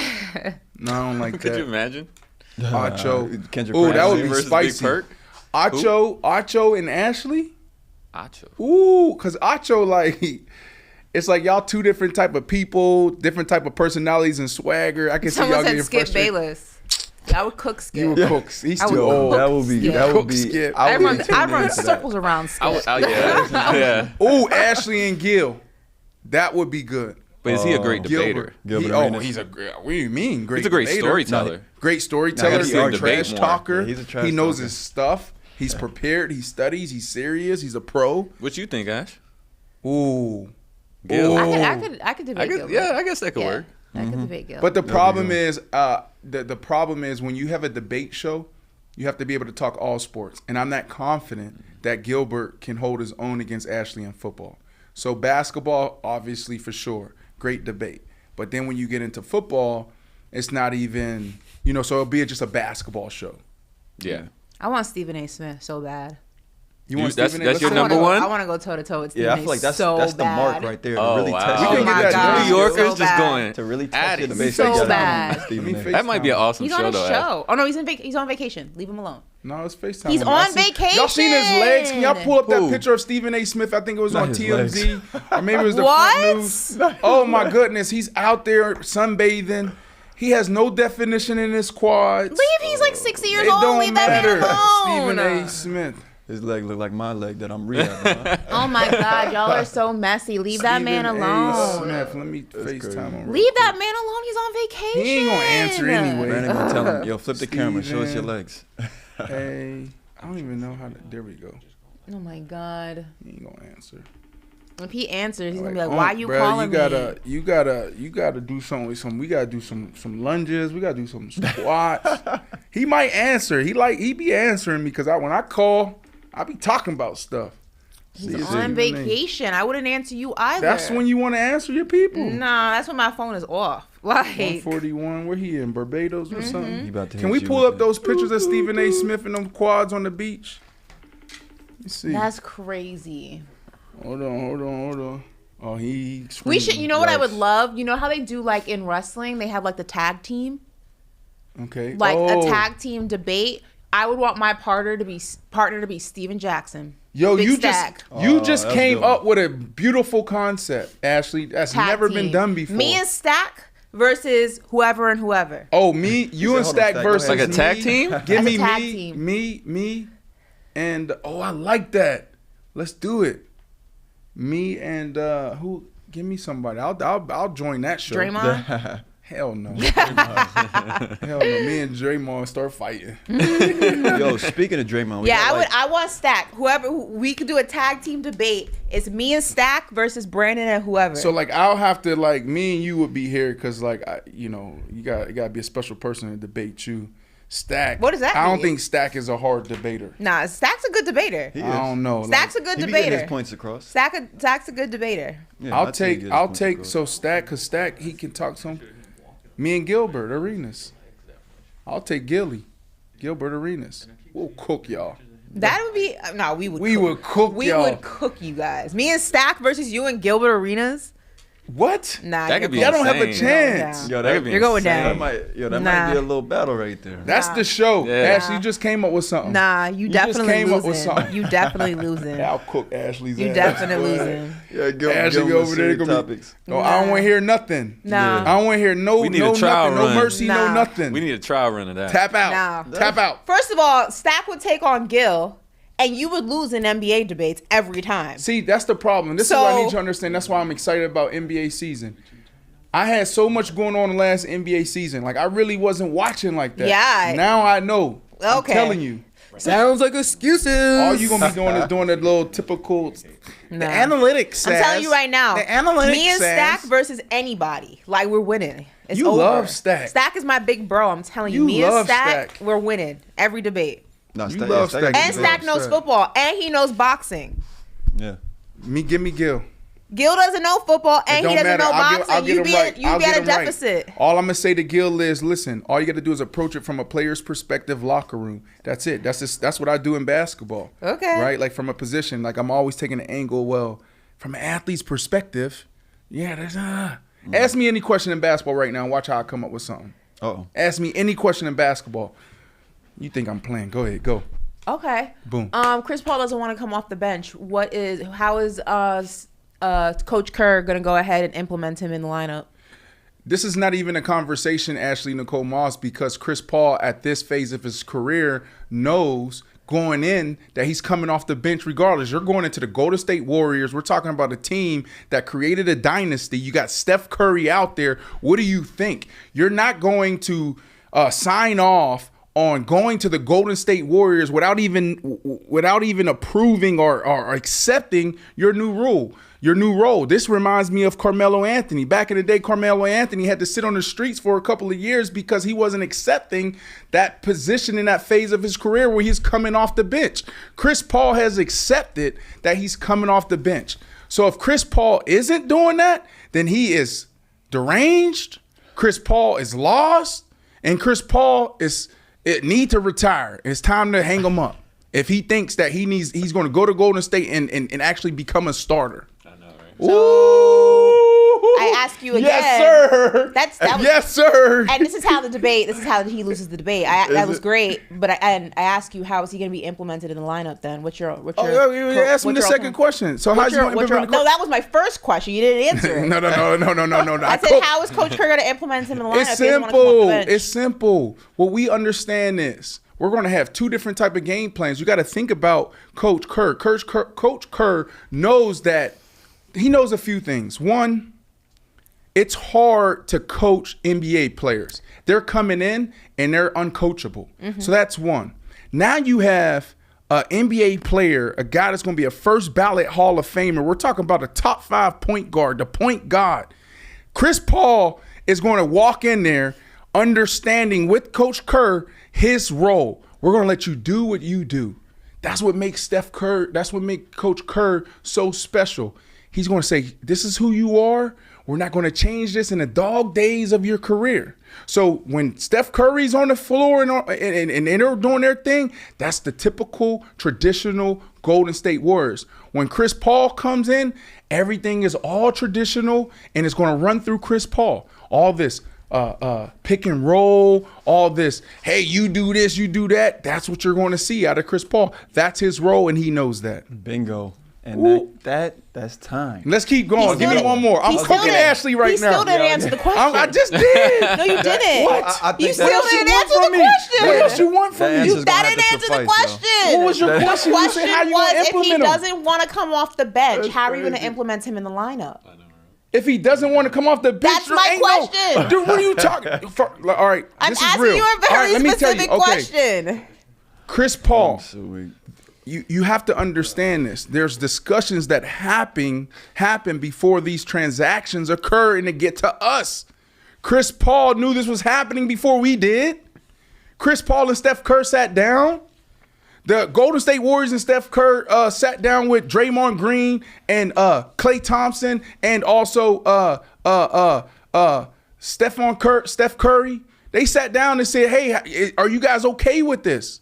Speaker 2: No, I don't like
Speaker 4: Could
Speaker 2: that.
Speaker 4: you imagine?
Speaker 2: Acho.
Speaker 3: Kendrick
Speaker 2: Oh, that
Speaker 3: Perkins.
Speaker 2: would be
Speaker 4: versus
Speaker 2: spicy.
Speaker 4: Big Perk?
Speaker 2: Acho and Ashley.
Speaker 4: Acho.
Speaker 2: Ooh, cause Acho like, it's like y'all 2 different type of people, different type of personalities and swagger. I can see
Speaker 1: Someone
Speaker 2: y'all
Speaker 1: said
Speaker 2: getting
Speaker 1: Skip
Speaker 2: frustrated.
Speaker 1: Bayless. I would cook Skip.
Speaker 2: You would cook. He's
Speaker 1: I
Speaker 2: too
Speaker 1: would
Speaker 2: old.
Speaker 1: cook
Speaker 3: That would be.
Speaker 1: Skip.
Speaker 3: That would be.
Speaker 2: Skip.
Speaker 3: I would be
Speaker 1: I
Speaker 3: tuned
Speaker 1: run
Speaker 3: into that.
Speaker 1: circles around Skip.
Speaker 4: Yeah.
Speaker 2: Ooh, Ashley and Gil. That would be good.
Speaker 4: But is he a great debater?
Speaker 2: Gilbert.
Speaker 3: Arenas.
Speaker 2: He's a great. What do you mean? Great.
Speaker 4: He's a great
Speaker 2: debater?
Speaker 4: storyteller.
Speaker 2: Great storyteller.
Speaker 4: I've seen him
Speaker 2: Great
Speaker 4: debate
Speaker 2: trash
Speaker 4: more.
Speaker 2: talker.
Speaker 3: Yeah, he's a trash
Speaker 2: he knows
Speaker 3: talker.
Speaker 2: his stuff. He's prepared. He studies. He's serious. He's a pro.
Speaker 4: What you think, Ash?
Speaker 2: Ooh.
Speaker 4: Gil.
Speaker 2: Ooh.
Speaker 1: I could debate Gilbert.
Speaker 4: Yeah, I guess that could
Speaker 1: Yeah,
Speaker 4: work.
Speaker 1: I could debate Gil.
Speaker 2: But the problem is, the problem is when you have a debate show, you have to be able to talk all sports, and I'm not confident that Gilbert can hold his own against Ashley in football. So basketball, obviously for sure, great debate. But then when you get into football, it's not even, so it'll be just a basketball show.
Speaker 4: Yeah.
Speaker 1: I want Stephen A. Smith so bad.
Speaker 2: You want
Speaker 4: that's
Speaker 2: Stephen A.
Speaker 4: your
Speaker 2: Smith?
Speaker 4: number one?
Speaker 1: I want to go toe to toe with Stephen
Speaker 3: Yeah,
Speaker 1: A.
Speaker 3: I feel like that's
Speaker 1: so
Speaker 3: the mark
Speaker 1: bad.
Speaker 3: right there. To
Speaker 4: Oh,
Speaker 3: really
Speaker 4: wow.
Speaker 3: test
Speaker 2: We
Speaker 3: you.
Speaker 2: can get
Speaker 1: my
Speaker 2: that
Speaker 1: God.
Speaker 2: done.
Speaker 4: New Yorkers
Speaker 1: So
Speaker 4: just
Speaker 1: bad.
Speaker 4: going
Speaker 3: To really
Speaker 4: at
Speaker 3: test you
Speaker 4: it.
Speaker 3: the base.
Speaker 1: So
Speaker 3: you gotta
Speaker 1: bad.
Speaker 3: have Stephen
Speaker 2: Let me
Speaker 3: A.
Speaker 2: face-
Speaker 4: That might be an awesome
Speaker 1: He's
Speaker 4: show,
Speaker 1: on a
Speaker 4: though.
Speaker 1: show. Oh no, he's on vacation. Leave him alone.
Speaker 2: No, it's FaceTime.
Speaker 1: He's
Speaker 2: Y'all
Speaker 1: on
Speaker 2: seen- Y'all seen his legs? Can y'all pull up that
Speaker 3: Who?
Speaker 2: picture of Stephen A. Smith? I think it was
Speaker 3: Not
Speaker 2: on
Speaker 3: his
Speaker 2: TMZ. Or maybe it was the
Speaker 1: What?
Speaker 2: front news. Oh my goodness. He's out there sunbathing. He has no definition in his quads.
Speaker 1: He's like 60 years
Speaker 2: It
Speaker 1: old.
Speaker 2: don't
Speaker 1: Leave that
Speaker 2: matter.
Speaker 1: man alone.
Speaker 2: Stephen A. Smith.
Speaker 3: His leg look like my leg that I'm rehabbing. Huh?
Speaker 1: Oh my God, y'all are so messy. Leave that man
Speaker 2: Stephen A.
Speaker 1: alone.
Speaker 2: Smith. Let me
Speaker 3: crazy.
Speaker 2: FaceTime him.
Speaker 1: Leave that man alone. He's on vacation.
Speaker 2: He ain't gonna answer anyway.
Speaker 3: Brandon gonna tell him, yo, flip the camera, show us your
Speaker 2: Steven.
Speaker 3: legs.
Speaker 2: Hey, I don't even know how to. There we go.
Speaker 1: Oh my God.
Speaker 2: He ain't gonna answer.
Speaker 1: If he answers, he's gonna
Speaker 2: Like,
Speaker 1: be like, "Why you
Speaker 2: bruh,
Speaker 1: calling
Speaker 2: you gotta do something. We gotta do some lunges. We gotta do some squats. He might answer. He be answering me because when I call, I be talking about stuff.
Speaker 1: He's on vacation. I wouldn't answer you either.
Speaker 2: That's when you want to answer your people.
Speaker 1: Nah, that's when my phone is off. Like,
Speaker 2: 141. Where he in Barbados or something?
Speaker 3: He about to
Speaker 2: Can
Speaker 3: hit
Speaker 2: we
Speaker 3: you
Speaker 2: pull
Speaker 3: with
Speaker 2: up those pictures of Stephen A. Smith and them quads on the beach? Let's see.
Speaker 1: that's crazy.
Speaker 2: Hold on. Oh, he.
Speaker 1: We should. You know what I would
Speaker 2: Yes.
Speaker 1: love? You know how they do like in wrestling? They have like the tag team,
Speaker 2: Okay.
Speaker 1: like
Speaker 2: Oh.
Speaker 1: a tag team debate. I would want my partner to be Steven Jackson.
Speaker 2: Yo,
Speaker 1: Big
Speaker 2: you
Speaker 1: Stack.
Speaker 2: just
Speaker 3: that's
Speaker 2: came
Speaker 3: dope.
Speaker 2: up with a beautiful concept, Ashley. That's
Speaker 1: Tag
Speaker 2: never
Speaker 1: team.
Speaker 2: been done before.
Speaker 1: Me and Stack versus whoever and whoever.
Speaker 2: Oh, me, you and
Speaker 3: hold on,
Speaker 2: Stack
Speaker 3: Stack, go
Speaker 2: versus
Speaker 3: ahead.
Speaker 4: Like a tag
Speaker 2: me.
Speaker 4: team?
Speaker 2: Give
Speaker 1: As
Speaker 2: me
Speaker 1: a tag
Speaker 2: me,
Speaker 1: team.
Speaker 2: me, and I like that. Let's do it. Me and who? Give me somebody. I'll join that show.
Speaker 1: Draymond.
Speaker 2: Hell no. Hell no. Me and Draymond start fighting.
Speaker 3: Yo, speaking of Draymond, we
Speaker 1: Yeah,
Speaker 3: got,
Speaker 1: I would.
Speaker 3: like,
Speaker 1: I want Stack. We could do a tag team debate. It's me and Stack versus Brandon and whoever.
Speaker 2: So like I'll have to like me and you would be here because like you gotta be a special person to debate you. Stack.
Speaker 1: What does that
Speaker 2: I don't
Speaker 1: mean?
Speaker 2: think Stack is a hard debater.
Speaker 1: nah, Stack's a good debater.
Speaker 3: He is.
Speaker 2: I don't know.
Speaker 1: Stack's a good
Speaker 3: He be getting his
Speaker 1: debater.
Speaker 3: points across.
Speaker 1: Stack's a good debater.
Speaker 3: Yeah,
Speaker 2: I'll
Speaker 3: I'd say he
Speaker 2: take
Speaker 3: gets his points
Speaker 2: Stack
Speaker 3: across.
Speaker 2: because Stack he can talk some. Me and Gilbert Arenas. I'll take Gilbert Arenas. We'll cook y'all.
Speaker 1: That would be no. We would.
Speaker 2: We would cook
Speaker 1: We
Speaker 2: y'all.
Speaker 1: would cook you guys. Me and Stack versus you and Gilbert Arenas.
Speaker 2: What?
Speaker 1: Nah,
Speaker 4: That
Speaker 1: you're
Speaker 4: could be
Speaker 2: Y'all don't have a
Speaker 4: insane.
Speaker 2: chance.
Speaker 3: Yo,
Speaker 4: That could be
Speaker 1: You're going
Speaker 4: insane.
Speaker 1: down.
Speaker 3: That
Speaker 1: Nah.
Speaker 3: might be a little battle right there.
Speaker 2: That's the show.
Speaker 4: Yeah.
Speaker 2: Ashley, you just came up with something.
Speaker 1: Nah, you
Speaker 2: just
Speaker 1: definitely
Speaker 2: came up with
Speaker 1: losing.
Speaker 2: something.
Speaker 1: You definitely losing.
Speaker 2: Yeah, I'll cook Ashley's
Speaker 1: You
Speaker 2: ass.
Speaker 1: definitely losing.
Speaker 3: Yeah, give
Speaker 2: Ashley
Speaker 3: him
Speaker 2: go over there.
Speaker 3: serious
Speaker 2: Gonna be,
Speaker 3: topics.
Speaker 2: oh, I don't want to hear nothing.
Speaker 1: No.
Speaker 2: I don't want to hear no
Speaker 4: We need
Speaker 2: no
Speaker 4: a trial
Speaker 2: nothing. No
Speaker 4: run.
Speaker 2: mercy, no
Speaker 1: Nah.
Speaker 2: nothing.
Speaker 4: We need a trial run of that.
Speaker 2: Tap out.
Speaker 1: Nah.
Speaker 2: Tap out.
Speaker 1: First of all, Stack would take on Gil, and you would lose in NBA debates every time.
Speaker 2: See, that's the problem. This is what I
Speaker 1: So-
Speaker 2: need you to understand. That's why I'm excited about NBA season. I had so much going on the last NBA season. Like, I really wasn't watching like that.
Speaker 1: Yeah.
Speaker 2: Now I know. I'm
Speaker 1: Okay.
Speaker 2: telling you.
Speaker 1: Sounds like excuses.
Speaker 2: All you going to be doing is doing that little typical the
Speaker 1: Nah.
Speaker 2: analytics
Speaker 1: I'm
Speaker 2: says.
Speaker 1: telling you right now.
Speaker 2: The analytics
Speaker 1: Me and
Speaker 2: says.
Speaker 1: Stack versus anybody. Like, we're winning. It's
Speaker 2: You
Speaker 1: over.
Speaker 2: love Stack.
Speaker 1: Stack is my big bro. I'm telling you.
Speaker 2: You
Speaker 1: Me and
Speaker 2: love
Speaker 1: Stack,
Speaker 2: Stack.
Speaker 1: we're winning every debate.
Speaker 3: No,
Speaker 2: You love Stack.
Speaker 1: And
Speaker 2: You
Speaker 1: Stack
Speaker 2: love
Speaker 1: knows
Speaker 2: Stack.
Speaker 1: football. And he knows boxing.
Speaker 3: Yeah.
Speaker 2: Give me Gil.
Speaker 1: Gil doesn't know football, and he
Speaker 2: Don't
Speaker 1: doesn't
Speaker 2: matter.
Speaker 1: know
Speaker 2: I'll
Speaker 1: boxing.
Speaker 2: get
Speaker 1: You
Speaker 2: him
Speaker 1: be
Speaker 2: right.
Speaker 1: you
Speaker 2: I'll
Speaker 1: be
Speaker 2: get
Speaker 1: at a
Speaker 2: him right.
Speaker 1: deficit.
Speaker 2: All I'm gonna say to Gil is, listen. All you got to do is approach it from a player's perspective, locker room. That's it. That's what I do in basketball.
Speaker 1: Okay.
Speaker 2: Right, like from a position, like I'm always taking an angle. Well, from an athlete's perspective, yeah. There's Ask me any question in basketball right now. And watch how I come up with something.
Speaker 3: Uh-oh.
Speaker 2: Ask me any question in basketball. You think I'm playing? Go ahead. Go.
Speaker 1: Okay.
Speaker 2: Boom.
Speaker 1: Chris Paul doesn't want to come off the bench. How is Coach Kerr gonna go ahead and implement him in the lineup?
Speaker 2: This is not even a conversation, Ashley Nicole Moss, because Chris Paul at this phase of his career knows going in that he's coming off the bench regardless. You're going into the Golden State Warriors. We're talking about a team that created a dynasty. You got Steph Curry out there. What do you think? You're not going to sign off on going to the Golden State Warriors without even approving or accepting your new rule. Your new role. This reminds me of Carmelo Anthony. Back in the day, Carmelo Anthony had to sit on the streets for a couple of years because he wasn't accepting that position in that phase of his career where he's coming off the bench. Chris Paul has accepted that he's coming off the bench. So if Chris Paul isn't doing that, then he is deranged. Chris Paul is lost, and Chris Paul need to retire. It's time to hang him up. If he thinks that he's going to go to Golden State and actually become a starter.
Speaker 4: I know, right?
Speaker 2: Ooh.
Speaker 1: I ask you again.
Speaker 2: Yes, sir.
Speaker 1: That was,
Speaker 2: yes, sir.
Speaker 1: And this is how he loses the debate. That was great, but I ask you, how is he going to be implemented in the lineup then? What's your
Speaker 2: ask me the second question. So how's he going to implement?
Speaker 1: No, that was my first question. You didn't answer it.
Speaker 2: No.
Speaker 1: I said, how is Coach Kerr going to implement him in the lineup?
Speaker 2: It's simple. It's simple. Well, we understand this. We're going to have two different type of game plans. You got to think about Coach Kerr. Coach Kerr knows that he knows a few things. One, it's hard to coach NBA players. They're coming in and they're uncoachable. Mm-hmm. So that's one. Now you have an NBA player, a guy that's going to be a first ballot Hall of Famer. We're talking about a top 5 point guard, the point guard. Chris Paul is going to walk in there understanding with Coach Kerr his role. We're going to let you do what you do. That's what makes Coach Kerr so special. He's going to say, this is who you are. We're not going to change this in the dog days of your career. So when Steph Curry's on the floor and they're doing their thing, that's the typical traditional Golden State Warriors. When Chris Paul comes in, everything is all traditional and it's going to run through Chris Paul. All this pick and roll, all this, hey, you do this, you do that. That's what you're going to see out of Chris Paul. That's his role, and he knows that.
Speaker 3: Bingo. And that's time.
Speaker 2: Let's keep going. Give me one more. I'm cooking Ashley right now.
Speaker 1: He still didn't answer the question.
Speaker 2: I just did.
Speaker 1: No, you didn't.
Speaker 2: What?
Speaker 1: You still didn't answer the question.
Speaker 2: What else you want from me?
Speaker 1: That didn't answer the question.
Speaker 2: What was your question?
Speaker 1: The question was, if he
Speaker 2: him?
Speaker 1: doesn't want to come off the bench, how are you going to implement him in the lineup?
Speaker 2: If he doesn't want to come off the bench,
Speaker 1: that's my question.
Speaker 2: Dude, what are you talking? All right,
Speaker 1: I'm
Speaker 2: this
Speaker 1: asking
Speaker 2: is real.
Speaker 1: you a very specific question.
Speaker 2: Okay. Chris Paul. You have to understand this. There's discussions that happen before these transactions occur and they get to us. Chris Paul knew this was happening before we did. Chris Paul and Steph Kerr sat down. The Golden State Warriors and Steph Kerr sat down with Draymond Green and Klay Thompson and also Steph Curry. They sat down and said, hey, are you guys okay with this?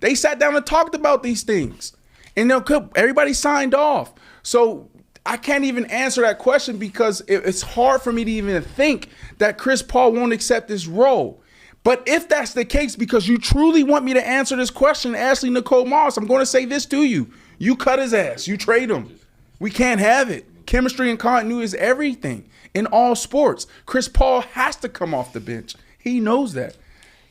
Speaker 2: They sat down and talked about these things. And everybody signed off. So I can't even answer that question because it's hard for me to even think that Chris Paul won't accept this role. But if that's the case, because you truly want me to answer this question, Ashley Nicole Moss, I'm going to say this to you. You cut his ass. You trade him. We can't have it. Chemistry and continuity is everything in all sports. Chris Paul has to come off the bench. He knows that.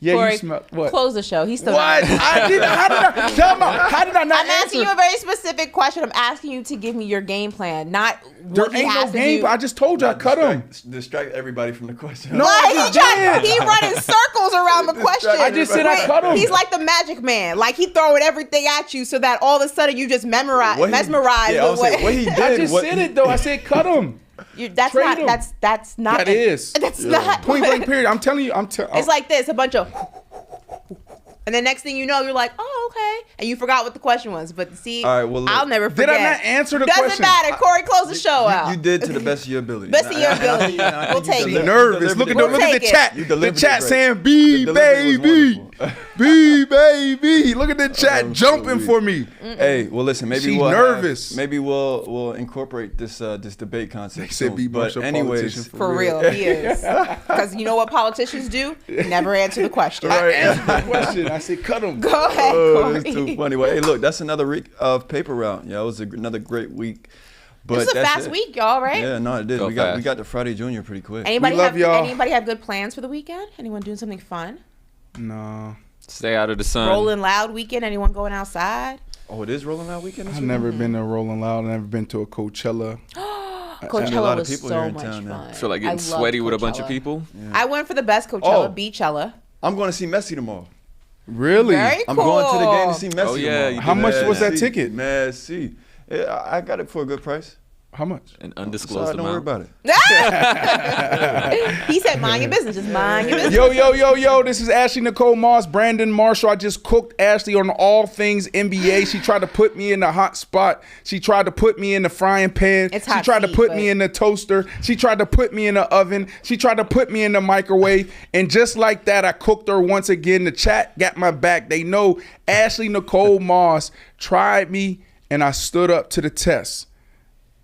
Speaker 2: Yeah,
Speaker 1: Corey,
Speaker 2: you smell what?
Speaker 1: Close the show. He's still
Speaker 2: what? How did I not
Speaker 1: I'm asking you a very specific question. I'm asking you to give me your game plan, not what
Speaker 2: there
Speaker 1: he
Speaker 2: ain't
Speaker 1: has
Speaker 2: no
Speaker 1: to
Speaker 2: game.
Speaker 1: do.
Speaker 2: I just told you I cut him.
Speaker 3: Distract everybody from the question.
Speaker 2: No,
Speaker 1: He running circles around the question.
Speaker 2: I just said I cut him.
Speaker 1: He's like the Magic Man. Like he throwing everything at you so that all of a sudden you just mesmerize.
Speaker 3: What he did.
Speaker 2: I just said it though. I said cut him.
Speaker 1: That's
Speaker 2: Trade
Speaker 1: not.
Speaker 2: him.
Speaker 1: That's not.
Speaker 2: That is.
Speaker 1: That's not.
Speaker 2: Point blank period. I'm telling you.
Speaker 1: It's like this. A bunch of. And the next thing you know, you're like, oh, okay. And you forgot what the question was. But see,
Speaker 3: all right, well,
Speaker 1: I'll never forget.
Speaker 2: Did I not answer the question?
Speaker 1: Doesn't matter. Corey, close the show out.
Speaker 3: You did to the best of your ability.
Speaker 1: Best of your ability. We'll take it.
Speaker 2: Nervous. Look at the chat. The chat saying, B, baby. B, baby. Look at the chat jumping for me.
Speaker 3: Hey, well, listen, maybe
Speaker 2: She's nervous.
Speaker 3: Maybe we'll incorporate this debate concept.
Speaker 2: They said,
Speaker 3: but anyways,
Speaker 1: for real, he is. Because you know what politicians do? Never answer the question.
Speaker 2: I answered the question. I said, cut him.
Speaker 1: Go ahead, Corey.
Speaker 3: It's too funny. Well, hey, look, that's another week of paper route. Yeah, it was another great week. But
Speaker 1: this is a fast week, y'all, right?
Speaker 3: Yeah, no, it did.
Speaker 4: Go
Speaker 3: We got the Friday Junior pretty quick.
Speaker 1: Anybody
Speaker 2: We love y'all.
Speaker 1: Anybody have good plans for the weekend? Anyone doing something fun?
Speaker 2: No.
Speaker 4: Stay out of the sun.
Speaker 1: Rolling Loud weekend? Anyone going outside?
Speaker 3: Oh, it is Rolling Out weekend this
Speaker 2: I've
Speaker 3: weekend?
Speaker 2: never been to Rolling Loud. I've never been to a Coachella.
Speaker 1: Coachella
Speaker 3: a lot of
Speaker 1: was
Speaker 3: people
Speaker 1: so
Speaker 3: here in
Speaker 1: much
Speaker 3: town
Speaker 1: fun.
Speaker 3: now.
Speaker 4: Feel like
Speaker 1: I
Speaker 4: getting
Speaker 1: loved
Speaker 4: sweaty with a bunch
Speaker 1: Coachella.
Speaker 4: of people.
Speaker 1: I went for the best Coachella,
Speaker 3: Oh.
Speaker 1: Beachella.
Speaker 3: I'm going to see Messi tomorrow.
Speaker 2: Really?
Speaker 1: Very cool.
Speaker 3: I'm going to the game to see Messi
Speaker 4: Oh, yeah,
Speaker 3: tomorrow.
Speaker 4: you
Speaker 2: How much was that
Speaker 3: Messi,
Speaker 2: ticket?
Speaker 3: Messi. Yeah, I got it for a good price.
Speaker 2: How much?
Speaker 4: An
Speaker 3: So
Speaker 4: undisclosed
Speaker 3: don't worry
Speaker 4: amount.
Speaker 3: about it.
Speaker 1: He said, mind your business. Just mind your business.
Speaker 2: Yo, this is Ashley Nicole Moss, Brandon Marshall. I just cooked Ashley on all things NBA. She tried to put me in the hot spot. She tried to put me in the frying pan.
Speaker 1: It's
Speaker 2: She
Speaker 1: hot
Speaker 2: tried to
Speaker 1: seat,
Speaker 2: put
Speaker 1: but-
Speaker 2: me in the toaster. She tried to put me in the oven. She tried to put me in the microwave. And just like that, I cooked her once again. The chat got my back. They know Ashley Nicole Moss tried me, and I stood up to the test.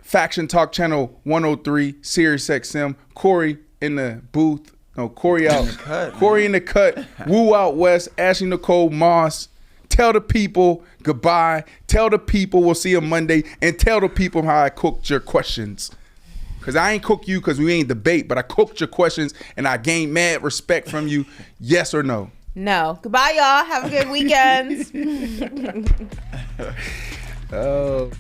Speaker 2: Faction Talk Channel 103, Sirius XM. Corey in the booth. No, Corey out. Corey in the cut. Woo out west. Ashley Nicole Moss. Tell the people goodbye. Tell the people we'll see you Monday. And tell the people how I cooked your questions. Because I ain't cook you because we ain't debate, but I cooked your questions and I gained mad respect from you. Yes or no?
Speaker 1: No. Goodbye, y'all. Have a good weekend.
Speaker 2: Oh.